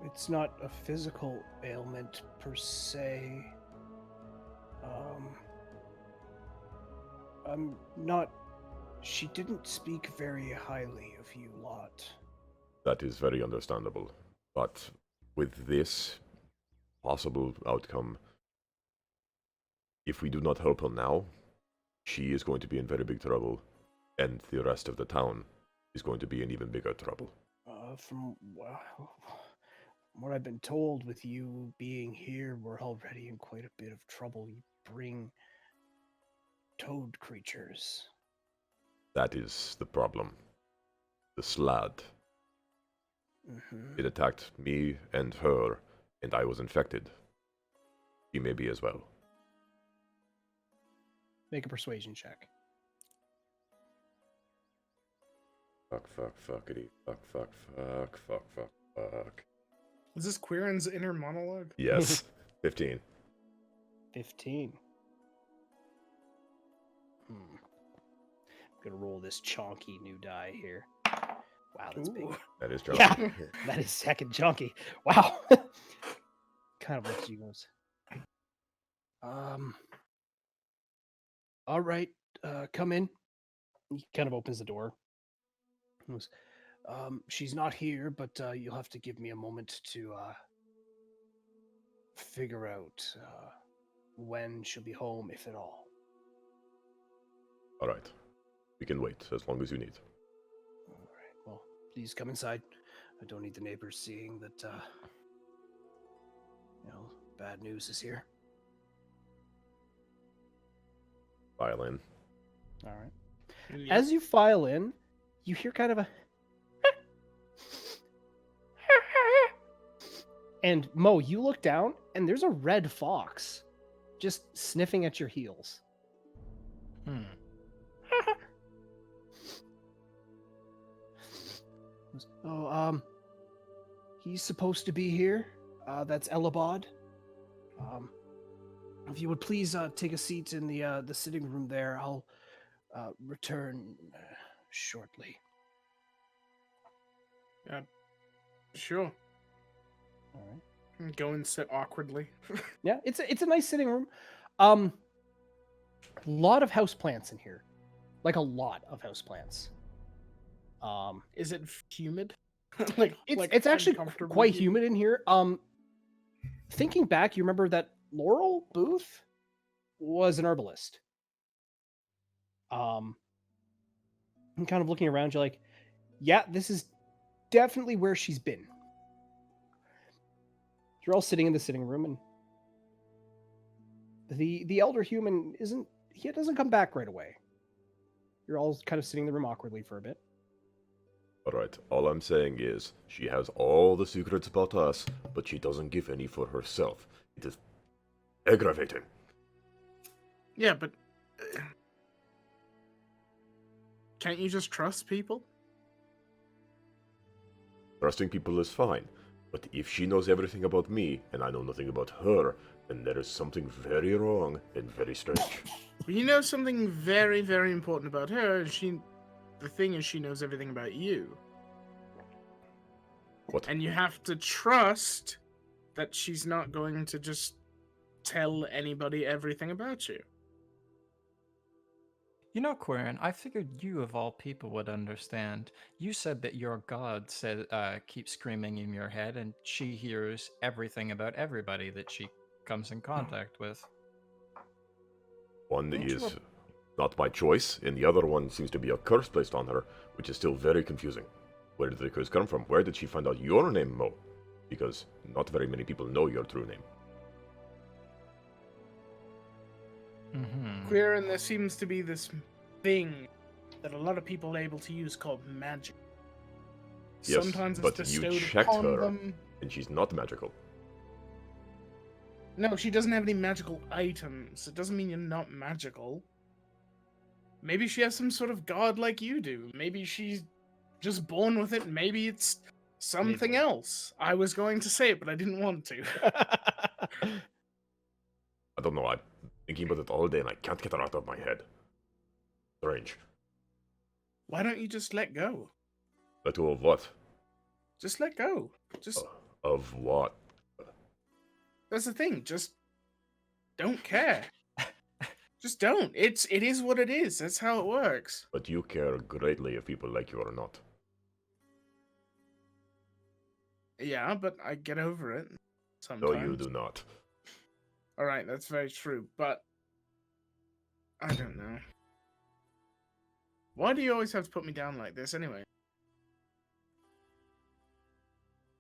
It's not a physical ailment per se. I'm not. She didn't speak very highly of you lot. That is very understandable. But with this possible outcome, if we do not help her now, she is going to be in very big trouble, and the rest of the town is going to be in even bigger trouble. From what I've been told, with you being here, we're already in quite a bit of trouble. You bring toad creatures. That is the problem. The slad. Mm-hmm. It attacked me and her, and I was infected. She may be as well. Make a persuasion check. Fuck. Is this Quirin's inner monologue? Yes. 15. 15. I'm gonna roll this chonky new die here. Wow, that's big. Ooh. That is true. Yeah, that is second chunky. Wow. Kind of lets you guys. All right, come in. He kind of opens the door. He goes, she's not here, but you'll have to give me a moment to figure out when she'll be home, if at all. All right. We can wait as long as you need. All right. Well, please come inside. I don't need the neighbors seeing that, bad news is here. File in. All right. Yeah. As you file in, you hear kind of a. And Mo, you look down, and there's a red fox just sniffing at your heels. Oh, he's supposed to be here. That's Elabod. If you would please take a seat in the sitting room there, I'll return shortly. Sure. All right. Go and sit awkwardly. Yeah, it's a nice sitting room. A lot of houseplants in here, like a lot of houseplants. Is it humid? It's actually uncomfortably quite humid in here. Thinking back, you remember that Laurel Booth was an herbalist. I'm kind of looking around. You're like, yeah, this is definitely where she's been. You're all sitting in the sitting room, and the elder human doesn't come back right away. You're all kind of sitting in the room awkwardly for a bit. Alright, all I'm saying is, she has all the secrets about us, but she doesn't give any for herself. It is aggravating. Yeah, but can't you just trust people? Trusting people is fine, but if she knows everything about me, and I know nothing about her, then there is something very wrong and very strange. Well, you know something very, very important about her, and the thing is, she knows everything about you. What? And you have to trust that she's not going to just tell anybody everything about you. You know, Quirin, I figured you of all people would understand. You said that your god keeps screaming in your head, and she hears everything about everybody that she comes in contact with. One Don't you is not my choice, and the other one seems to be a curse placed on her, which is still very confusing. Where did the curse come from? Where did she find out your name, Mo? Because not very many people know your true name. Queer, and there seems to be this thing that a lot of people are able to use called magic. Yes, Sometimes it's but you bestowed checked upon her. them. And she's not magical. No, she doesn't have any magical items. It doesn't mean you're not magical. Maybe she has some sort of god like you do. Maybe she's just born with it. Maybe it's something Maybe. else. I was going to say it, but I didn't want to. I don't know. I'm thinking about it all day and I can't get it out of my head. Strange. Why don't you just let go? Let go of what? Just let go. Just Of what? that's the thing. Just don't care. Just don't. It is what it is. That's how it works. But you care greatly if people like you or not. Yeah, but I get over it No, sometimes. you do not. All right, that's very true. But I don't know. Why do you always have to put me down like this, anyway?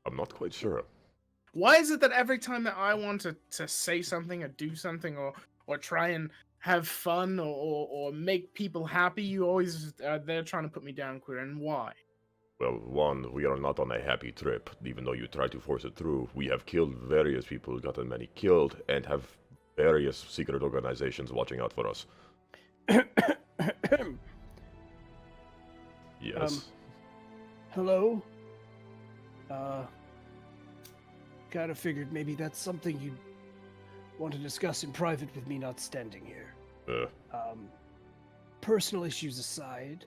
I'm not quite sure. Why is it that every time that I want to say something or do something or try and have fun or make people happy, you always are there trying to put me down, Queer? And why? Well, one, we are not on a happy trip, even though you try to force it through. We have killed various people, gotten many killed, and have various secret organizations watching out for us. Yes. Hello? Kind of figured maybe that's something you'd want to discuss in private with me not standing here. Personal issues aside,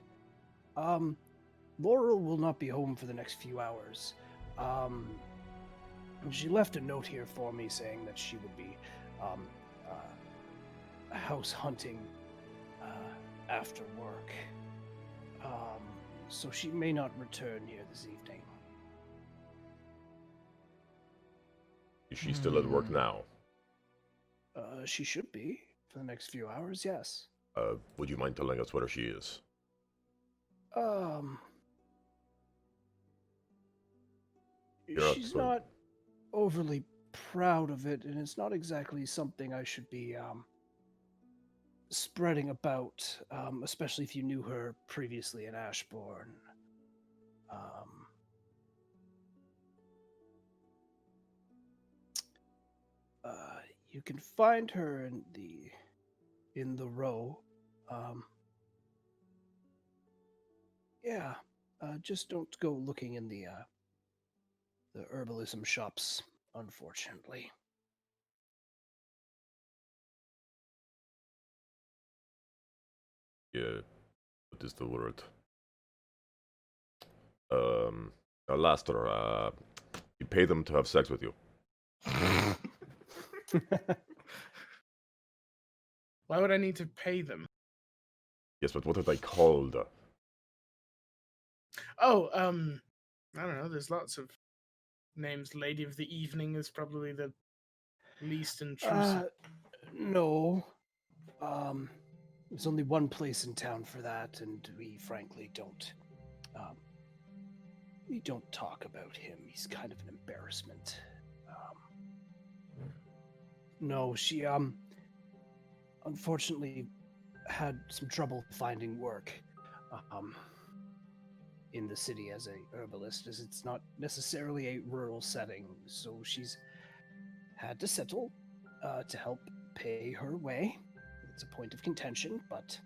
Laurel will not be home for the next few hours. She left a note here for me saying that she would be house hunting after work. So she may not return here this evening. Is she still at work now? She should be for the next few hours, yes. Would you mind telling us where she is? She's not overly proud of it, and it's not exactly something I should be spreading about, especially if you knew her previously in Ashbourne. You can find her in the row. Just don't go looking in the herbalism shops, unfortunately. Yeah. What is the word? Laster, you pay them to have sex with you. Why would I need to pay them? Yes, but what are they called? Oh, I don't know. There's lots of names. Lady of the Evening is probably the least intrusive. No. There's only one place in town for that, and we frankly don't. We don't talk about him. He's kind of an embarrassment. No, she unfortunately had some trouble finding work in the city as a herbalist, as it's not necessarily a rural setting. So she's had to settle to help pay her way. It's a point of contention, but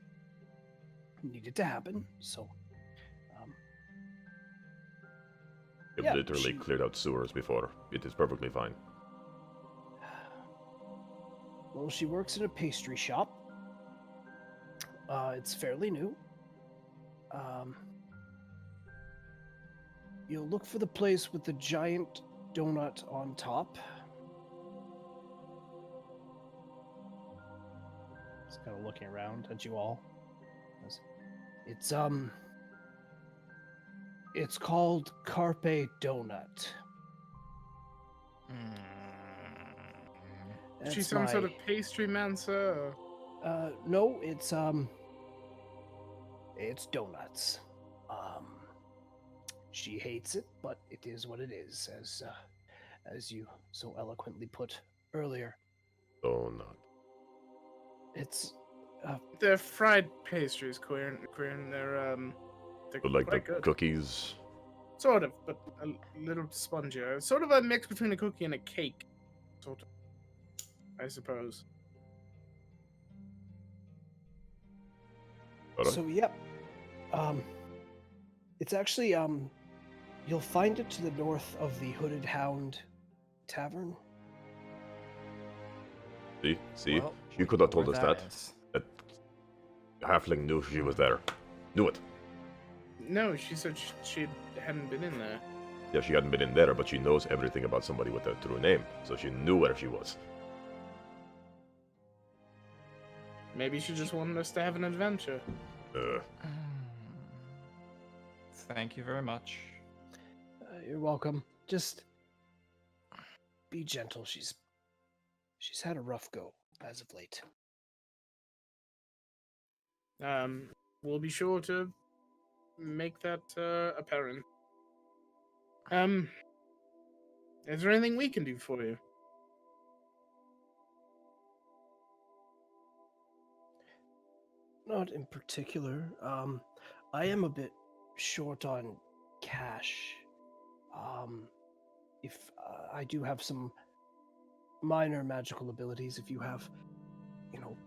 it needed to happen. So, I've literally cleared out sewers before. It is perfectly fine. Well, she works in a pastry shop. It's fairly new. You'll look for the place with the giant donut on top. Just kind of looking around at you all. It's called Carpe Donut. Is she some sort of pastry mancer? No, it's donuts. She hates it, but it is what it is, as you so eloquently put earlier. Donut. It's They're fried pastries, Queer, and they're So like the quite good. cookies. Sort of, but a little spongier. Sort of a mix between a cookie and a cake. Sort of, I suppose. Alright. So yep. It's actually you'll find it to the north of the Hooded Hound Tavern. See? Well, You could have told where us that. is. That halfling knew she was there. Knew it. No, she said she hadn't been in there. Yeah, she hadn't been in there, but she knows everything about somebody with their true name, so she knew where she was. Maybe she just wanted us to have an adventure. Thank you very much. You're welcome. Just be gentle. She's had a rough go as of late. We'll be sure to make that apparent. Is there anything we can do for you? Not in particular. I am a bit short on cash. If I do have some minor magical abilities, if you have,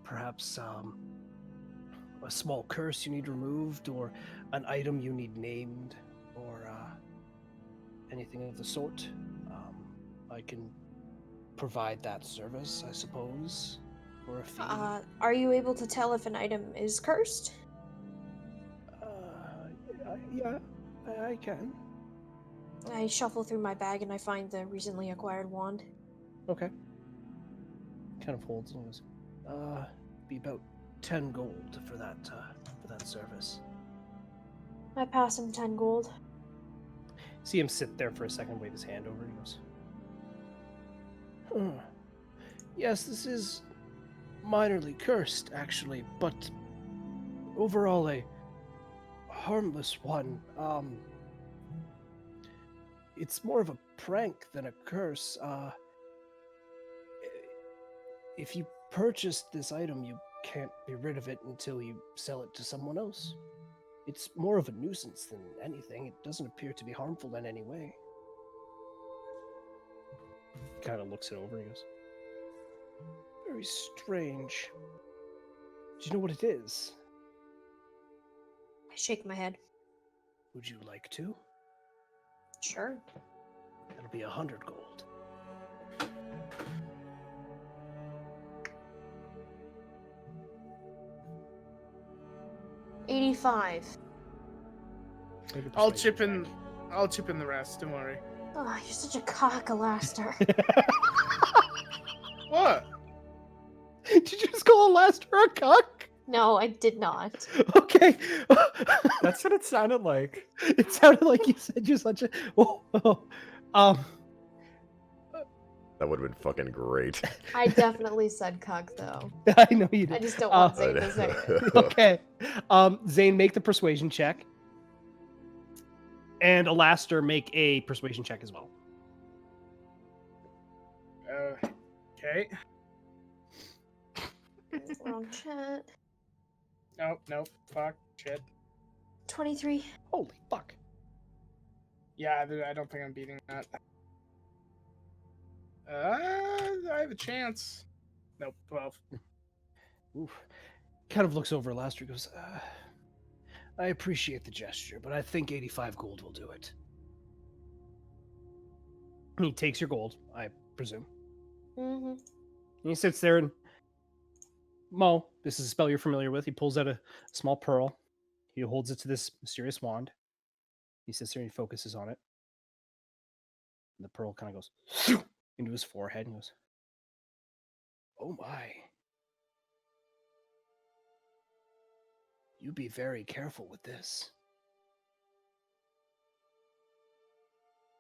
perhaps a small curse you need removed, or an item you need named, or anything of the sort, I can provide that service, I suppose, for a fee. Are you able to tell if an item is cursed? Yeah, I can. I shuffle through my bag and I find the recently acquired wand. Okay. Kind of holds and goes, be about 10 gold for that service. I pass him 10 gold. See him sit there for a second, wave his hand over, and he goes, Yes, this is minorly cursed, actually, but overall a harmless one. It's more of a prank than a curse. If you purchased this item, you can't be rid of it until you sell it to someone else. It's more of a nuisance than anything. It doesn't appear to be harmful in any way. kind of looks it over and he goes, Very strange. Do you know what it is? I shake my head. Would you like to? Sure. That'll be 100 gold. $85. "Make a I'll persuasion chip in. check." I'll chip in the rest. Don't worry. Oh, you're such a cock, Alastair. What? Did you just call Alastair a cuck? No, I did not. Okay. That's what it sounded like. It sounded like you said you're such a. That would have been fucking great. I definitely said cuck, though. I know you I did. just don't want Zane to say it. Okay. Zane, make the persuasion check. And Alastair, make a persuasion check as well. Okay. Wrong chat. Nope. Fuck. Shit. 23. Holy fuck. Yeah, I don't think I'm beating that. I have a chance. Nope. 12. Oof. Kind of looks over Alastair and goes, I appreciate the gesture, but I think 85 gold will do it. He takes your gold, I presume. Mm-hmm. And he sits there and Mo, this is a spell you're familiar with. He pulls out a small pearl. He holds it to this mysterious wand. He sits there and he focuses on it. And the pearl kind of goes into his forehead and goes, Oh my. You be very careful with this.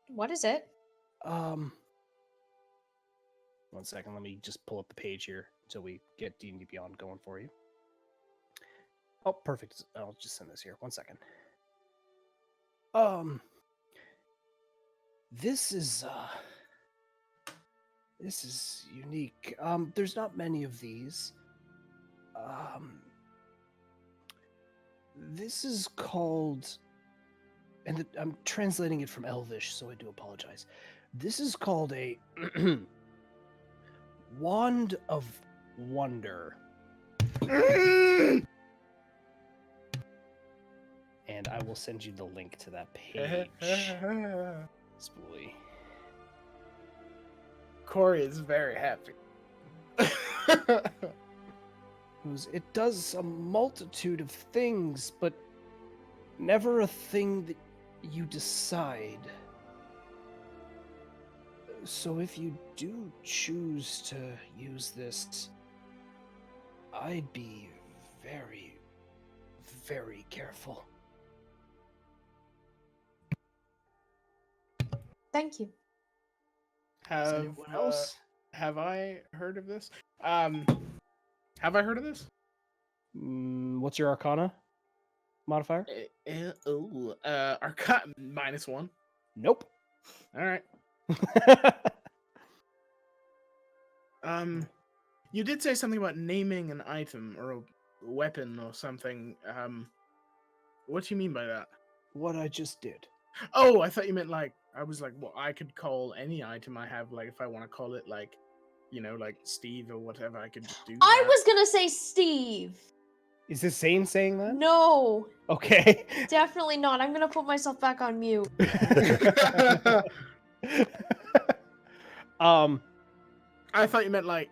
What is it? one second, let me just pull up the page here until we get D&D Beyond going for you. Oh, perfect. I'll just send this here. 1 second. This is unique. There's not many of these. This is called, and I'm translating it from Elvish, so I do apologize. This is called a Wand of Wonder. and I will send you the link to that page. Spoolie. Corey is very happy. It does a multitude of things, but never a thing that you decide. So if you do choose to use this, I'd be very, very careful. Thank you. Is anyone else? Have I heard of this? Have I heard of this? What's your Arcana modifier? Arcana -1. Nope. All right. You did say something about naming an item or a weapon or something. What do you mean by that? What I just did. Oh, I thought you meant like I was like, well, I could call any item I have, like if I want to call it like, like Steve or whatever, I could just do. I that. was gonna say Steve. Is this Zane saying that? No, Okay. definitely not. I'm gonna put myself back on mute. I thought you meant like.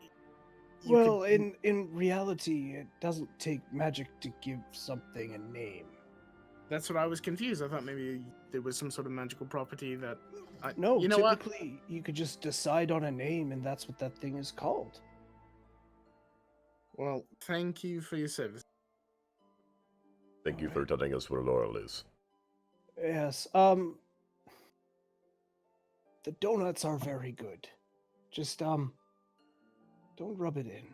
you Well, could- in reality, it doesn't take magic to give something a name. That's what I was confused. I thought maybe there was some sort of magical property that. No, you know what? typically you could just decide on a name, and that's what that thing is called. Well, thank you for your service. Thank you for telling us where Laurel is. Yes. The donuts are very good. Just don't rub it in.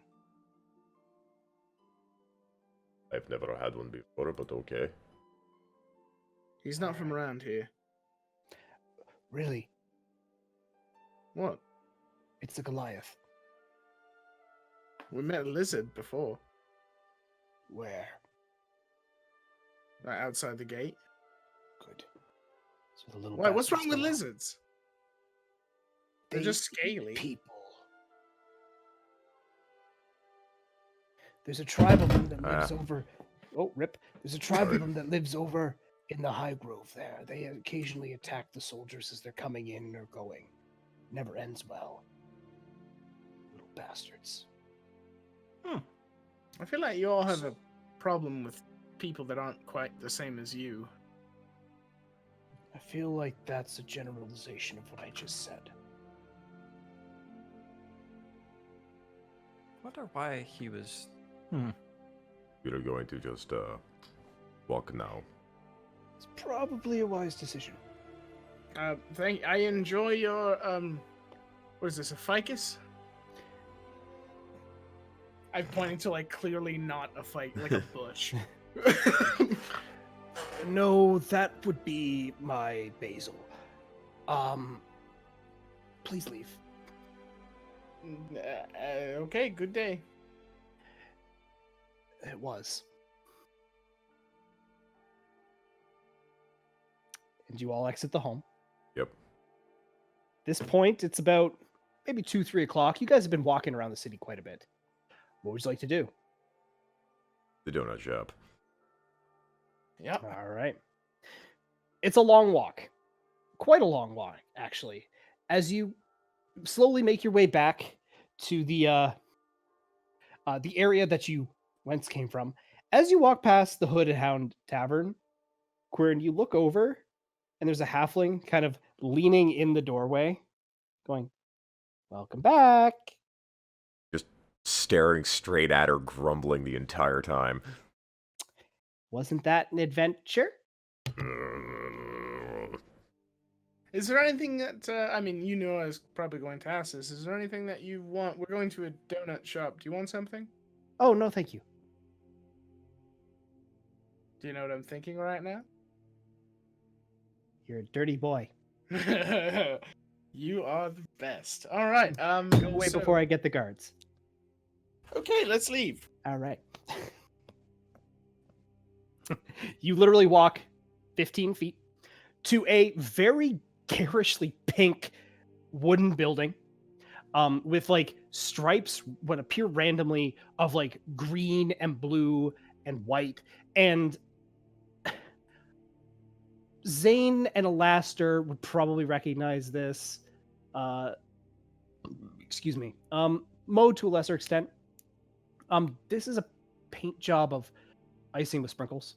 I've never had one before, but okay. He's not from around here. Really, What? it's the Goliath. We met a lizard before, Where? right outside the gate. Good. So the little. Why? What's bastards wrong with go out. lizards? They're They just eat scaly. people. There's a tribe of them that lives over. Oh, rip! There's a tribe of them that lives over in the high grove. There, they occasionally attack the soldiers as they're coming in or going. Never ends well. Little bastards. I feel like you all have a problem with people that aren't quite the same as you. I feel like that's a generalization of what I just said. Wonder why he was. We're going to just walk now. It's probably a wise decision. I enjoy your what is this, a ficus? I'm pointing to like clearly not a fight, like a bush. No, that would be my basil. Please leave. Okay, good day. It was. And you all exit the home. Yep. This point, it's about maybe 2-3 o'clock. You guys have been walking around the city quite a bit. What would you like to do? The donut shop. Yep. All right. It's a long walk. Quite a long walk, actually. As you slowly make your way back to the area that you whence came from. As you walk past the Hood and Hound Tavern, Quirin, you look over, and there's a halfling kind of leaning in the doorway, going, "Welcome back." Just staring straight at her, grumbling the entire time. Wasn't that an adventure? Is there anything that I mean, you know, I was probably going to ask this. Is there anything that you want? We're going to a donut shop. Do you want something? Oh, no, thank you. Do you know what I'm thinking right now? You're a dirty boy. You are the best. All right. Go away before I get the guards. Okay, let's leave. All right. You literally walk 15 feet to a very garishly pink wooden building with like stripes what appear randomly of like green and blue and white. And Zane and Alaster would probably recognize this. Excuse me. Mo to a lesser extent. This is a paint job of icing with sprinkles.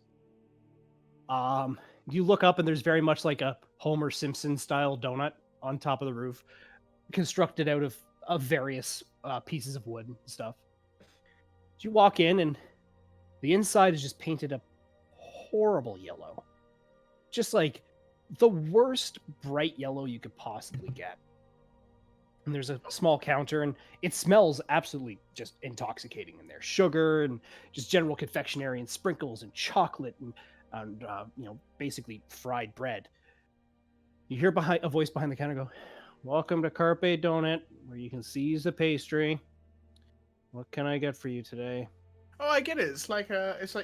You look up and there's very much like a Homer Simpson style donut on top of the roof, constructed out of various pieces of wood and stuff. You walk in and the inside is just painted a horrible yellow. Just like the worst bright yellow you could possibly get. And there's a small counter, and it smells absolutely just intoxicating in there. Sugar and just general confectionery and sprinkles and chocolate and basically fried bread. You hear a voice behind the counter go, "Welcome to Carpe Donut, where you can seize the pastry. What can I get for you today?" Oh, I get it. It's like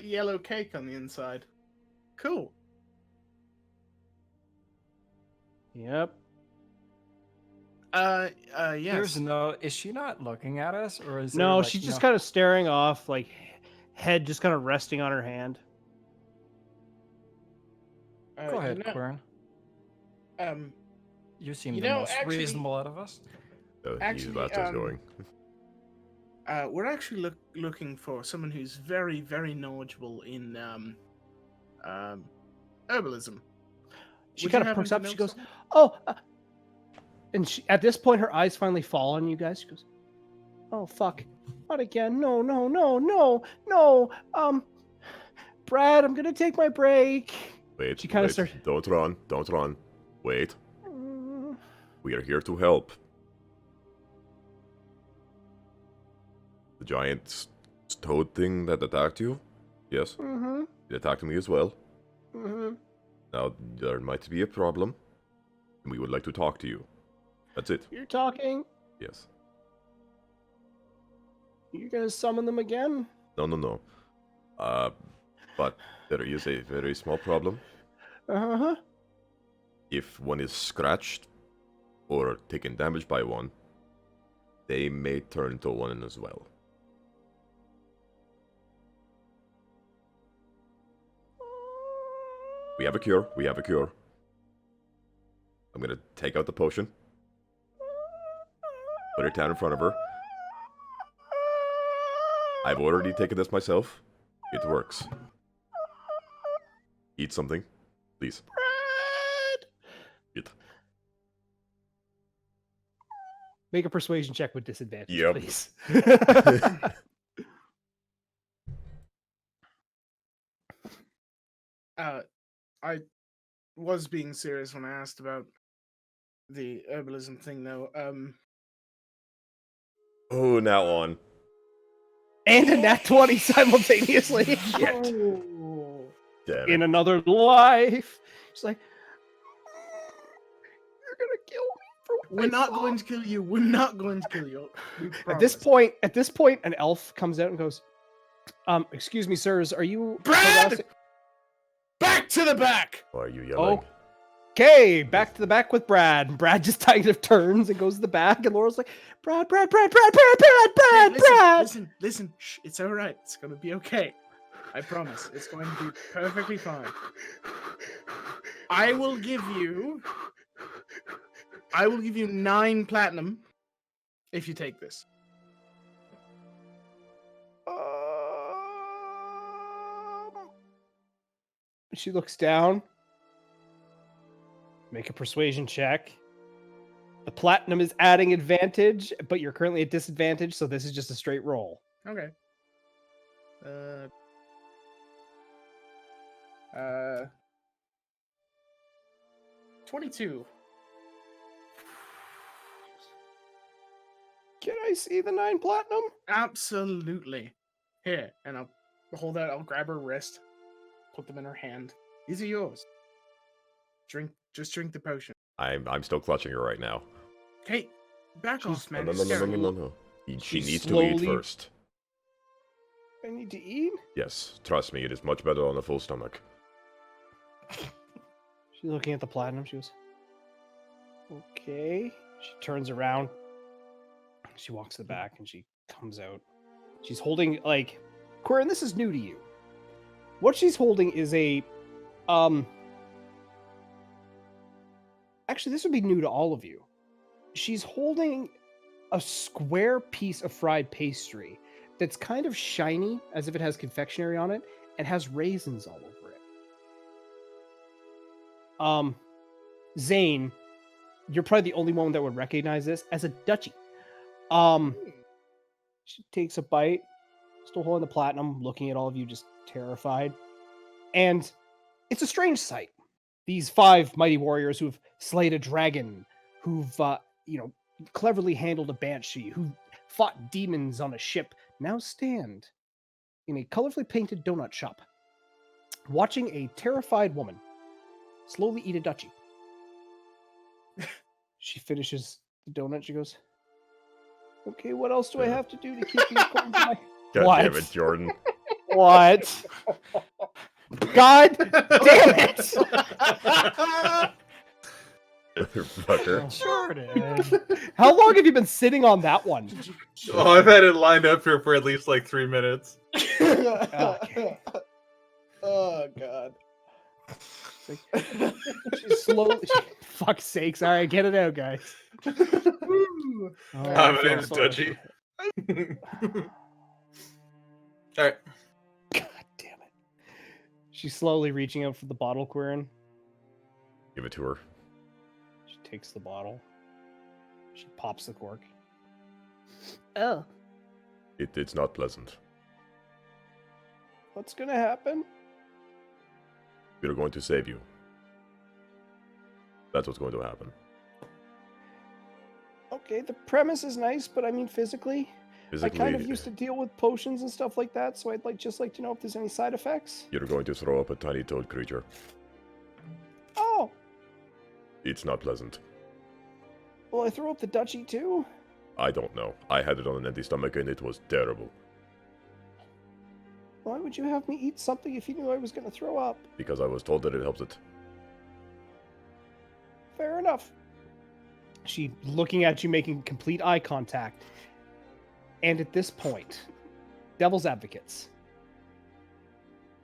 yellow cake on the inside. Cool. Yep. Yes. There's no. Is she not looking at us, or is No, there, like, she's just no- kind of staring off, like head just kind of resting on her hand. Go ahead, you know, Quern. You seem you the know, most actually- reasonable out of us. He's Laster's going. we're actually looking for someone who's very, very knowledgeable in herbalism. She Would kind you of perks happen up. to She know goes, someone? "Oh," and at this point, her eyes finally fall on you guys. She goes, "Oh fuck, not again! No, no, no, no, no! Brad, I'm gonna take my break." Wait, She kinda wait. starts- Don't run. Wait. We are here to help. The giant toad thing that attacked you? Yes, Mm-hmm. it attacked me as well. Mm-hmm. Now, there might be a problem, and we would like to talk to you. That's it. You're talking. Yes. You're gonna summon them again? No. But there is a very small problem. Uh-huh. If one is scratched or taken damage by one, they may turn to one as well. We have a cure. I'm gonna take out the potion. Put it down in front of her. I've already taken this myself. It works. Eat something, please. Brad! Eat. Make a persuasion check with disadvantage, Yep. please. I was being serious when I asked about the herbalism thing, though. Oh, now on. And a nat 20 simultaneously. Shit. Oh. Damn In it. another life. She's like, "You're gonna kill me for what We're I not saw." going to kill you. We're not going to kill you. We At this point, an elf comes out and goes, "Excuse me, sirs, are you Brad! harassing-" Back to the back. Why are you yelling? Okay, back to the back with Brad. Brad just kind of turns and goes to the back, and Laura's like, "Brad. Listen. Shh, it's all right. It's gonna be okay. I promise. It's going to be perfectly fine. I will give you 9 platinum if you take this. She looks down. Make a persuasion check. The platinum is adding advantage, but you're currently at disadvantage, so this is just a straight roll. Okay. 22. Can I see the 9 platinum? Absolutely. Here, and I'll hold out. I'll grab her wrist, put them in her hand. These are yours. Just drink the potion. I'm still clutching her right now. Hey, back off, man. No. You're scaring me. She She needs to eat slowly- first. I need to eat? Yes, trust me, it is much better on a full stomach. She's looking at the platinum. She goes, "Okay." She turns around. She walks to the back and she comes out. She's holding, like, Quirn, this is new to you. What she's holding is a Actually, this would be new to all of you. She's holding a square piece of fried pastry that's kind of shiny, as if it has confectionery on it, and has raisins all over it. Zane, you're probably the only one that would recognize this as a duchy. She takes a bite, still holding the platinum, looking at all of you just terrified. And it's a strange sight. These 5 mighty warriors who've slayed a dragon, who've, cleverly handled a banshee, who fought demons on a ship, now stand in a colorfully painted donut shop, watching a terrified woman slowly eat a duchy. She finishes the donut. She goes, "Okay, what else do I have to do to keep these coins in my..." God What? damn it, Jordan. What? God damn it! Motherfucker. Jordan. How long have you been sitting on that one? Oh, I've had it lined up here for at least like 3 minutes. Okay. Oh god. She's slowly. Fuck's sakes! All right, get it out, guys. Oh, My I feel name's sorry. Dudgy. All right. God damn it! She's slowly reaching out for the bottle, Quirin. Give it to her. She takes the bottle. She pops the cork. Oh, It's not pleasant. what's gonna happen? We're going to save you. That's what's going to happen. Okay, the premise is nice, but I mean physically. Physically, I kind of used to deal with potions and stuff like that, so I'd just like to know if there's any side effects. you're going to throw up a tiny toad creature. Oh, It's not pleasant. will I throw up the duchy too? I don't know. I had it on an empty stomach and it was terrible. Why would you have me eat something if you knew I was going to throw up? Because I was told that it helps it. Fair enough. She looking at you, making complete eye contact. And at this point, devil's advocates.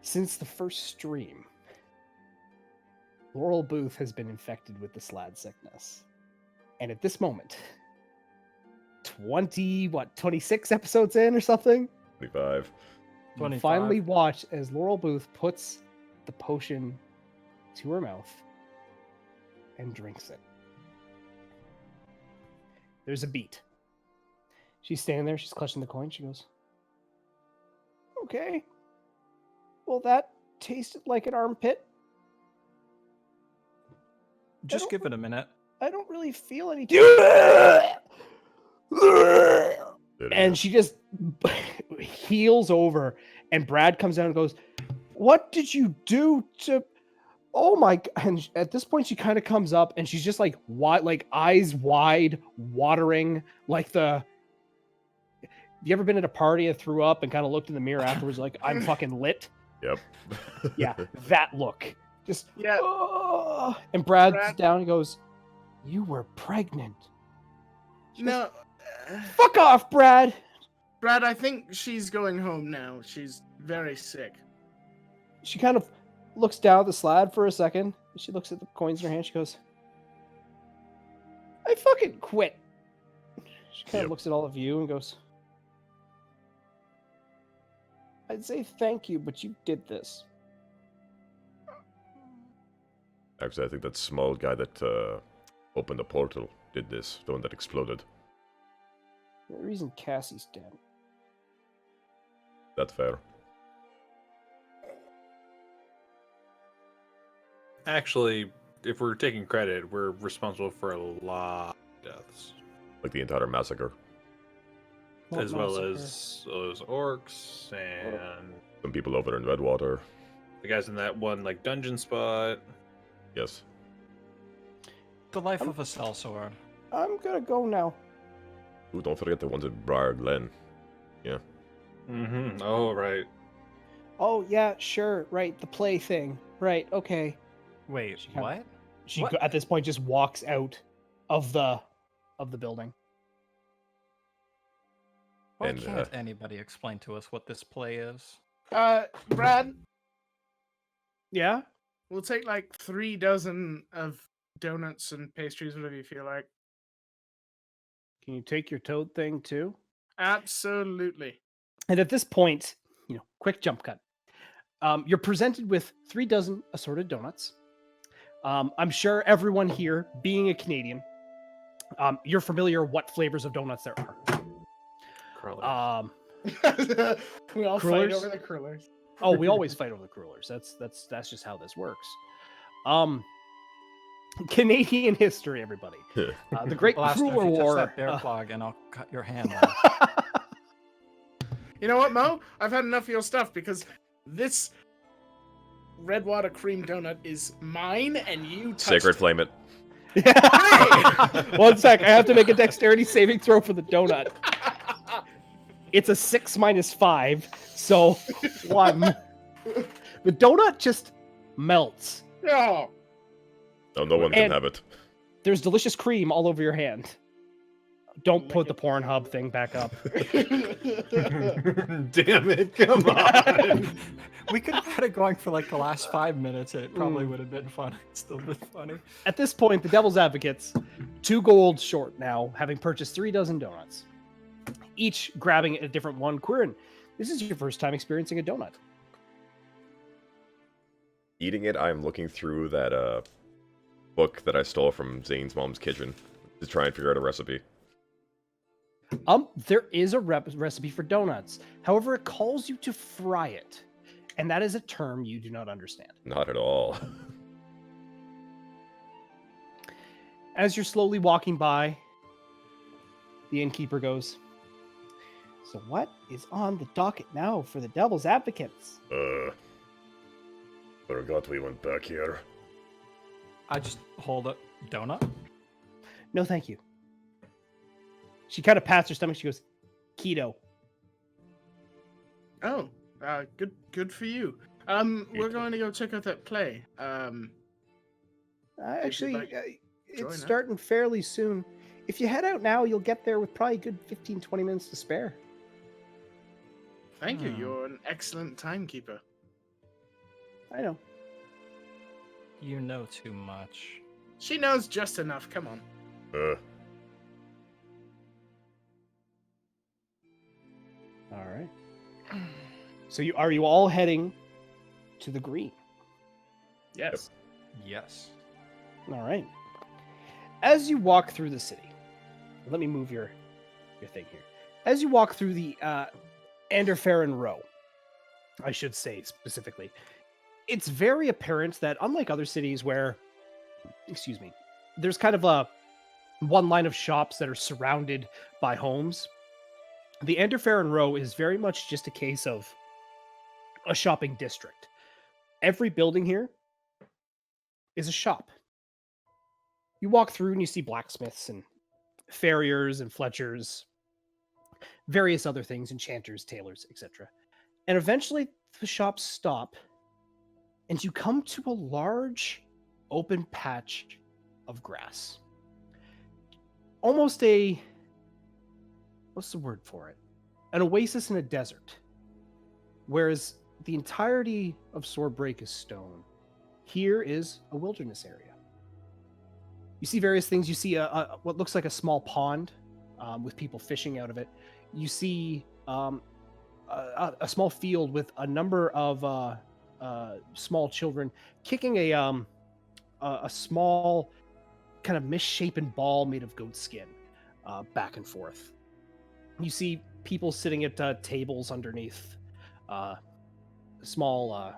Since the first stream, Laurel Booth has been infected with the slad sickness. And at this moment, 26 episodes in or something? 25. You 25. finally watch as Laurel Booth puts the potion to her mouth and drinks it. There's a beat. She's standing there, she's clutching the coin. She goes, "Okay. Well, that tasted like an armpit. Just give it a minute. I don't really feel anything." And she just heels over, and Brad comes down and goes, "What did you do to..." Oh my God. And at this point, she kind of comes up and she's just like eyes wide, watering, like the... You ever been at a party and threw up and kind of looked in the mirror afterwards like, I'm fucking lit? Yep. Yeah, that look. Just, Yeah. "Oh." And Brad's Brad- down and goes, "You were pregnant." No, Fuck off, Brad. Brad, I think she's going home now. She's very sick. She kind of looks down at the slab for a second. She looks at the coins in her hand. She goes, "I fucking quit." She kind Yep. of looks at all of you and goes, "I'd say thank you, but you did this." Actually, I think that small guy that opened the portal did this. The one that exploded. The reason Cassie's dead. That's fair. Actually, if we're taking credit, we're responsible for a lot of deaths, Like the entire massacre. What as well massacre? as those orcs and Some people over in Redwater. the guys in that one like dungeon spot. Yes. The life of a sellsword. I'm gonna go now. Ooh, don't forget the ones at Briar Glen. Mm-hmm. Oh, right. Oh yeah, sure, right, the play thing. Right, okay. Wait, She kinda- what? She What? at this point just walks out of the building. Why And, can't anybody explain to us what this play is? Brad, Yeah? we'll take like 3 dozen of donuts and pastries, whatever you feel like. Can you take your toad thing too? Absolutely. And at this point, quick jump cut. You're presented with 3 dozen assorted donuts. I'm sure everyone here, being a Canadian, you're familiar what flavors of donuts there are. Crullers. We all fight Crullers? over the crullers. Oh, we always fight over the crullers. That's just how this works. Canadian history, everybody. The Great Blaster, if Cruller you touch War. that bear claw and I'll cut your hand off. You know what, Mo? I've had enough of your stuff because this Redwater cream donut is mine, and you touched Sacred it. flame it. One sec, I have to make a dexterity saving throw for the donut. It's a 6 minus 5, so 1. The donut just melts. Oh, Oh, no one can And- have it. There's delicious cream all over your hand. Don't put the Pornhub thing back up. Damn it! Come on. We could have had it going for like the last 5 minutes. It probably would have been fun. It's still been funny. At this point, the Devil's Advocates, 2 gold short now, having purchased 3 dozen donuts, each grabbing a different one. Quirin, this is your first time experiencing a donut. Eating it, I'm looking through that book that I stole from Zane's mom's kitchen to try and figure out a recipe. There is a recipe for donuts. However, it calls you to fry it, and that is a term you do not understand. Not at all. As you're slowly walking by, the innkeeper goes, "So what is on the docket now for the Devil's Advocates?" Forgot we went back here. I just hold a donut. No, thank you. She kind of pats her stomach. She goes, "Keto." oh, good for you. We're going to go check out that play. Actually, like join it's us? starting fairly soon. If you head out now, you'll get there with probably a good 15-20 minutes to spare. Thank you. You're an excellent timekeeper. I know. You know too much. She knows just enough. Come on. All right. So are you all heading to the green? Yes. Yes. All right. As you walk through the city, let me move your thing here. As you walk through the Anderfarin Row, I should say specifically, it's very apparent that unlike other cities where, there's kind of a one line of shops that are surrounded by homes, the Anderfarin Row is very much just a case of a shopping district. Every building here is a shop. You walk through and you see blacksmiths and farriers and fletchers, various other things, enchanters, tailors, etc. And eventually the shops stop and you come to a large open patch of grass. Almost what's the word for it? An oasis in a desert. Whereas the entirety of Swordbreak is stone, here is a wilderness area. You see various things. You see what looks like a small pond with people fishing out of it. You see a small field with a number of small children kicking a small kind of misshapen ball made of goat skin back and forth. You see people sitting at tables underneath small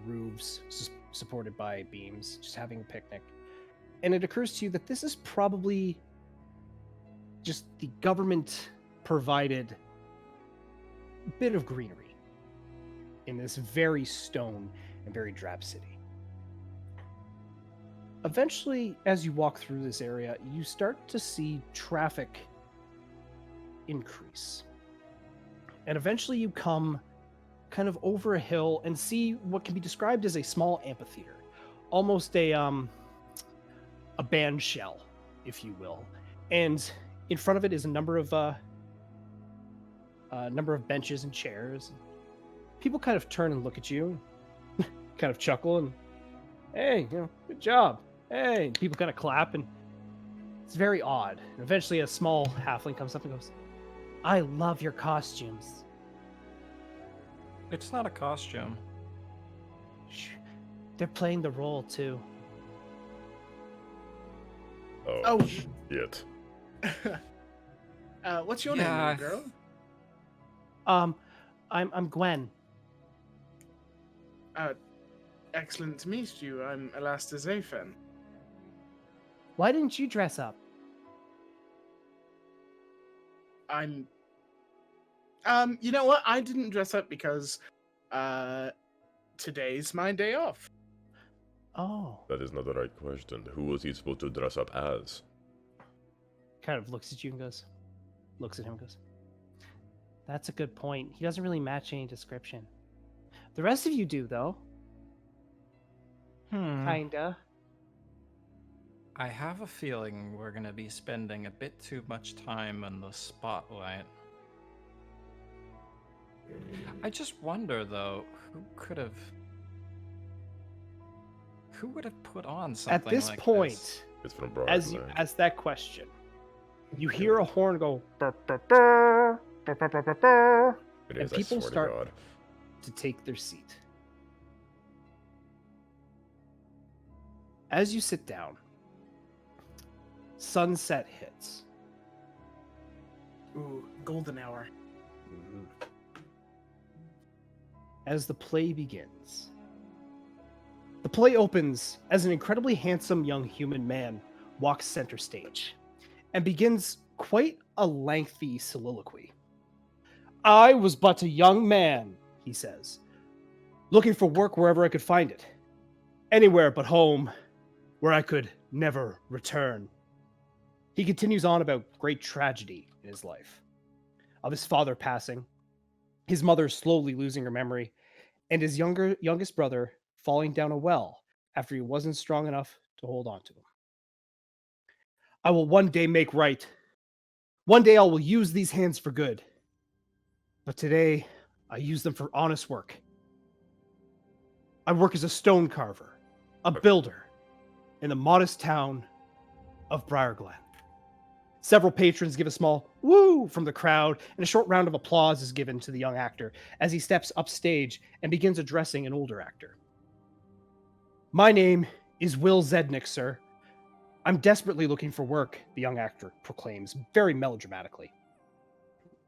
roofs supported by beams, just having a picnic. And it occurs to you that this is probably just the government provided bit of greenery in this very stone and very drab city. Eventually, as you walk through this area, you start to see traffic increase. And eventually you come kind of over a hill and see what can be described as a small amphitheater, almost a band shell, if you will. And in front of it is a number of benches and chairs. People kind of turn and look at you, kind of chuckle, and Hey, good job. Hey, and people kind of clap, and it's very odd. And eventually, a small halfling comes up and goes, "I love your costumes." It's not a costume. Shh. They're playing the role too. Oh, Oh. shit. What's your Yeah, name, little girl? I'm Gwen. Excellent to meet you. I'm Elasta Zafen. Why didn't you dress up? You know what? I didn't dress up because today's my day off. Oh, That is not the right question. Who was he supposed to dress up as? kind of looks at you and goes, looks at him and goes, "That's a good point. He doesn't really match any description. The rest of you do, though. Kinda." I have a feeling we're gonna be spending a bit too much time in the spotlight. I just wonder, though, who would have put on something At this like point, this? It's from as you Briarland. ask that question, you hear a horn go, "Burr, burr, burr, burr, burr, burr, burr, burr," It and is, I people swear start to God. to take their seat. As you sit down, sunset hits. Ooh, golden hour. As the play begins. The play opens as an incredibly handsome young human man walks center stage and begins quite a lengthy soliloquy. "I was but a young man," he says, "looking for work wherever I could find it. Anywhere but home, where I could never return." He continues on about great tragedy in his life, of his father passing, his mother slowly losing her memory, and his youngest brother falling down a well after he wasn't strong enough to hold on to him. "I will one day make right. One day I will use these hands for good. But today, I use them for honest work. I work as a stone carver, a builder, in the modest town of Briarglen." Several patrons give a small woo from the crowd, and a short round of applause is given to the young actor as he steps upstage and begins addressing an older actor. "My name is Will Zednick, sir. I'm desperately looking for work," the young actor proclaims very melodramatically.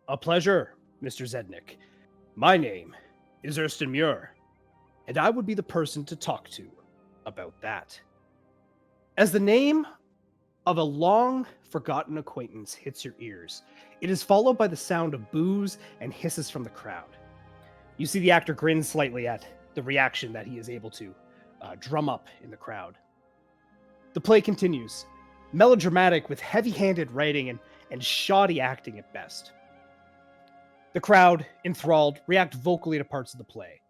"A pleasure, Mr. Zednick. My name is Ersten Muir, and I would be the person to talk to about that." As the name of a long forgotten acquaintance hits your ears, it is followed by the sound of boos and hisses from the crowd. You see the actor grin slightly at the reaction that he is able to drum up in the crowd. The play continues, melodramatic with heavy-handed writing and shoddy acting at best. The crowd, enthralled, react vocally to parts of the play,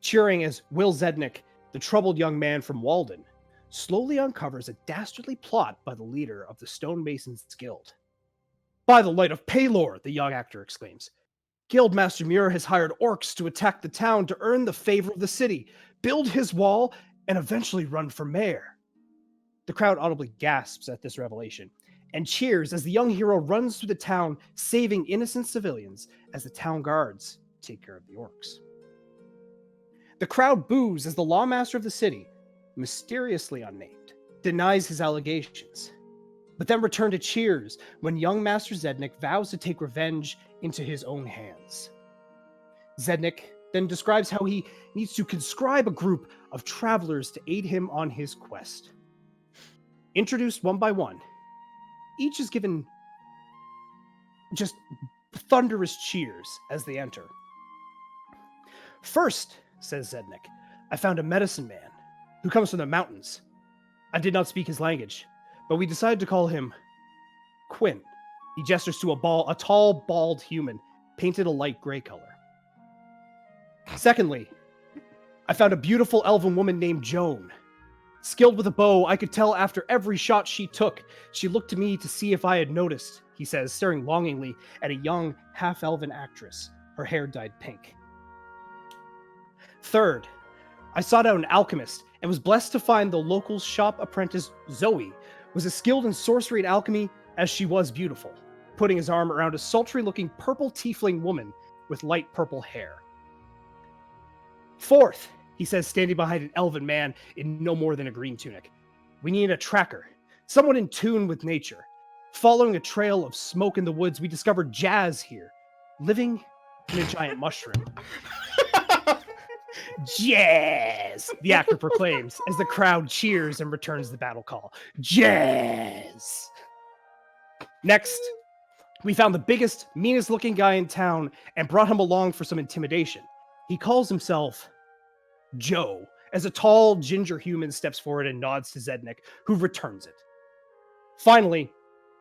cheering as Will Zednick, the troubled young man from Walden, slowly uncovers a dastardly plot by the leader of the Stonemasons Guild. "By the light of Paylor," the young actor exclaims, "Guildmaster Muir has hired orcs to attack the town to earn the favor of the city, build his wall, and eventually run for mayor." The crowd audibly gasps at this revelation and cheers as the young hero runs through the town, saving innocent civilians as the town guards take care of the orcs. The crowd boos as the lawmaster of the city, mysteriously unnamed, denies his allegations, but then return to cheers when young Master Zednick vows to take revenge into his own hands. Zednick then describes how he needs to conscribe a group of travelers to aid him on his quest. Introduced one by one, each is given just thunderous cheers as they enter. "First," says Zednick, "I found a medicine man who comes from the mountains. I did not speak his language, but we decided to call him Quinn." He gestures to a tall, bald human, painted a light gray color. "Secondly, I found a beautiful elven woman named Joan. Skilled with a bow, I could tell after every shot she took. She looked to me to see if I had noticed," he says, staring longingly at a young, half-elven actress, her hair dyed pink. "Third, I sought out an alchemist and was blessed to find the local shop apprentice Zoe was as skilled in sorcery and alchemy as she was beautiful, putting his arm around a sultry-looking purple tiefling woman with light purple hair. Fourth, he says, standing behind an elven man in no more than a green tunic, we need a tracker, someone in tune with nature. Following a trail of smoke in the woods, we discovered Jazz here, living in a giant mushroom. Jazz! The actor proclaims as the crowd cheers and returns the battle call. Jazz! Next, we found the biggest, meanest looking guy in town and brought him along for some intimidation. He calls himself Joe, as a tall ginger human steps forward and nods to Zednik, who returns it. Finally,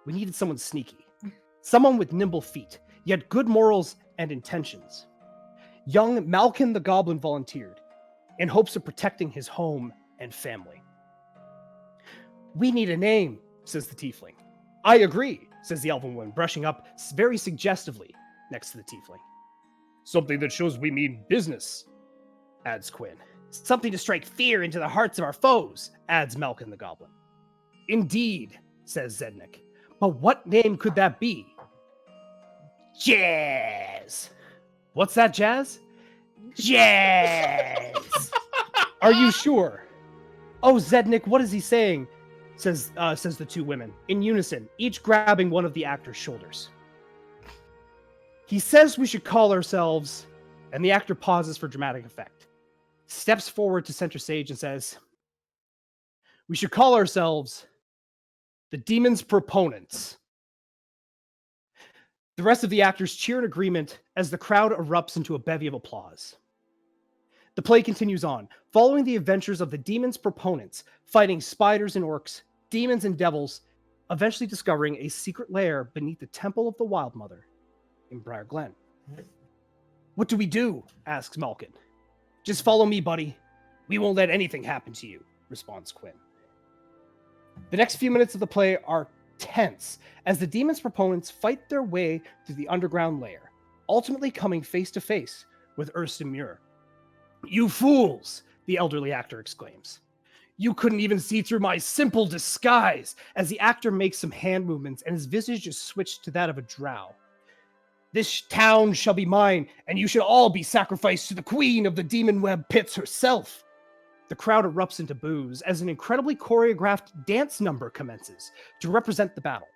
we needed someone sneaky. Someone with nimble feet, yet good morals and intentions. Young Malkin the Goblin volunteered, in hopes of protecting his home and family. We need a name, says the tiefling. I agree, says the elven woman, brushing up very suggestively next to the tiefling. Something that shows we mean business, adds Quinn. Something to strike fear into the hearts of our foes, adds Malkin the Goblin. Indeed, says Zednik. But what name could that be? Jazz. What's that, Jazz? Jazz. Are you sure? Oh, Zednik, what is he saying? Says the two women, in unison, each grabbing one of the actor's shoulders. He says we should call ourselves, and the actor pauses for dramatic effect, steps forward to center stage and says, we should call ourselves the Demon's Proponents. The rest of the actors cheer in agreement as the crowd erupts into a bevy of applause. The play continues on, following the adventures of the Demon's Proponents, fighting spiders and orcs, demons and devils, eventually discovering a secret lair beneath the Temple of the Wild Mother in Briar Glen. What do we do? Asks Malkin. Just follow me, buddy. We won't let anything happen to you, responds Quinn. The next few minutes of the play are tense as the Demon's Proponents fight their way through the underground lair, ultimately coming face to face with Ersten Muir. You fools! The elderly actor exclaims. You couldn't even see through my simple disguise, as the actor makes some hand movements and his visage is switched to that of a drow. This town shall be mine, and you should all be sacrificed to the queen of the demon web pits herself. The crowd erupts into boos as an incredibly choreographed dance number commences to represent the battle.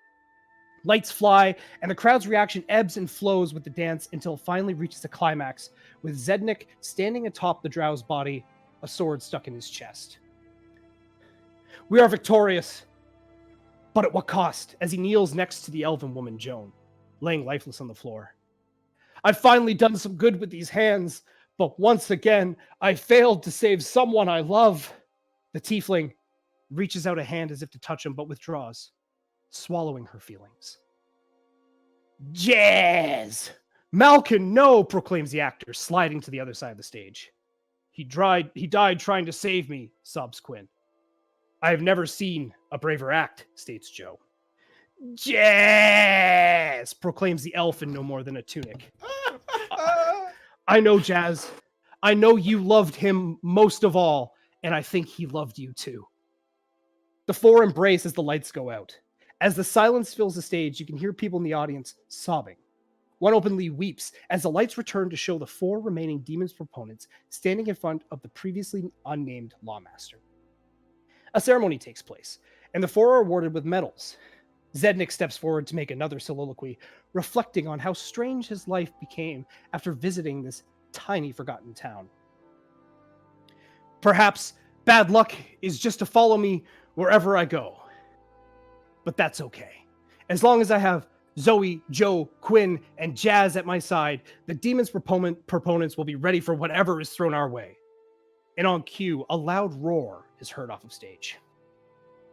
Lights fly, and the crowd's reaction ebbs and flows with the dance until it finally reaches a climax, with Zednik standing atop the drow's body, a sword stuck in his chest. We are victorious, but at what cost? As he kneels next to the elven woman, Joan, laying lifeless on the floor. I've finally done some good with these hands, but once again, I failed to save someone I love. The tiefling reaches out a hand as if to touch him, but withdraws, swallowing her feelings. Jazz! Malkin, no, proclaims the actor, sliding to the other side of the stage. He died trying to save me, sobs Quinn. I have never seen a braver act, states Joe. Jazz! Proclaims the elf in no more than a tunic. I know, Jazz. I know you loved him most of all, and I think he loved you too. The four embrace as the lights go out. As the silence fills the stage, you can hear people in the audience sobbing. One openly weeps as the lights return to show the four remaining Demon's Proponents standing in front of the previously unnamed Lawmaster. A ceremony takes place, and the four are awarded with medals. Zednik steps forward to make another soliloquy, reflecting on how strange his life became after visiting this tiny, forgotten town. Perhaps bad luck is just to follow me wherever I go. But that's okay. As long as I have Zoe, Joe, Quinn, and Jazz at my side, the Demon's Proponents will be ready for whatever is thrown our way. And on cue, a loud roar is heard off of stage.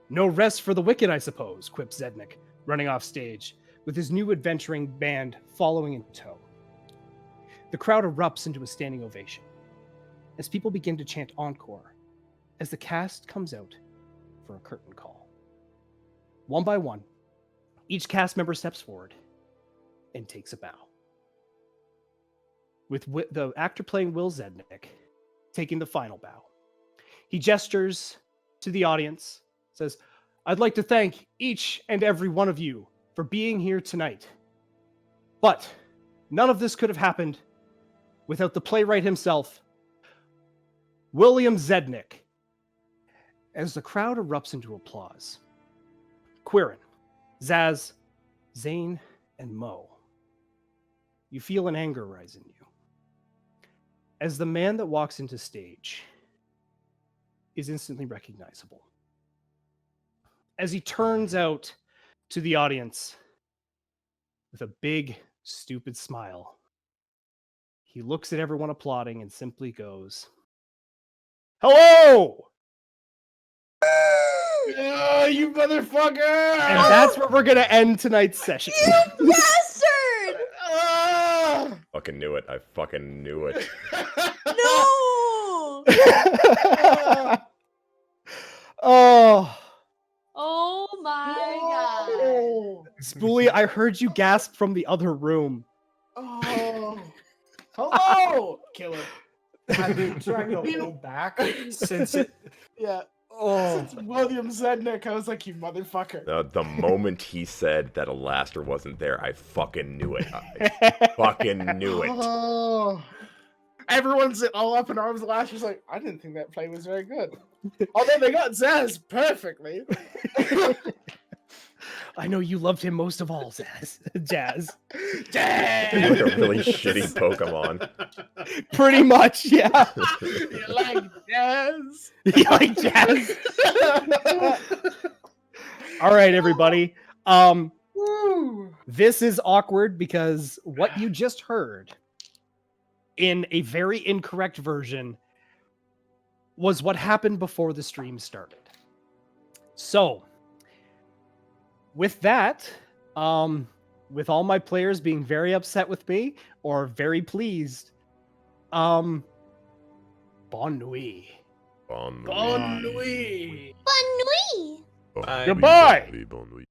No rest for the wicked, I suppose, quips Zednik, running off stage, with his new adventuring band following in tow. The crowd erupts into a standing ovation, as people begin to chant encore, as the cast comes out for a curtain call. One by one, each cast member steps forward and takes a bow. With the actor playing Will Zednik taking the final bow. He gestures to the audience, says, "I'd like to thank each and every one of you for being here tonight. But none of this could have happened without the playwright himself, William Zednick." As the crowd erupts into applause, Quirin, Zaz, Zane, and Mo, you feel an anger rise in you. As the man that walks into stage is instantly recognizable. As he turns out to the audience with a big, stupid smile, he looks at everyone applauding and simply goes, "Hello!" Oh, you motherfucker! And that's where we're going to end tonight's session. You bastard! Ah! Fucking knew it. I fucking knew it. No! Oh, Oh my god. Oh! Spoolie, I heard you gasp from the other room. Oh! Hello! Kill him. I've been trying to hold back. Since it, Yeah. oh, Since William Zednick, I was like, you motherfucker. The moment he said that Alastair wasn't there, I fucking knew it. I fucking knew it. Oh. Everyone's all up in arms. Last was like, I didn't think that play was very good. Although they got Zaz perfectly. I know you loved him most of all, Jazz. He's like a really shitty Pokemon. Pretty much, yeah. You like Jazz? You like Jazz? All right, everybody. Woo. This is awkward because what you just heard in a very incorrect version was what happened before the stream started. So, with that, with all my players being very upset with me or very pleased, bon nuit. Bon nuit. Bon nuit. Bonne nuit! Bon Bye. nuit, Goodbye. bon nuit, bon nuit.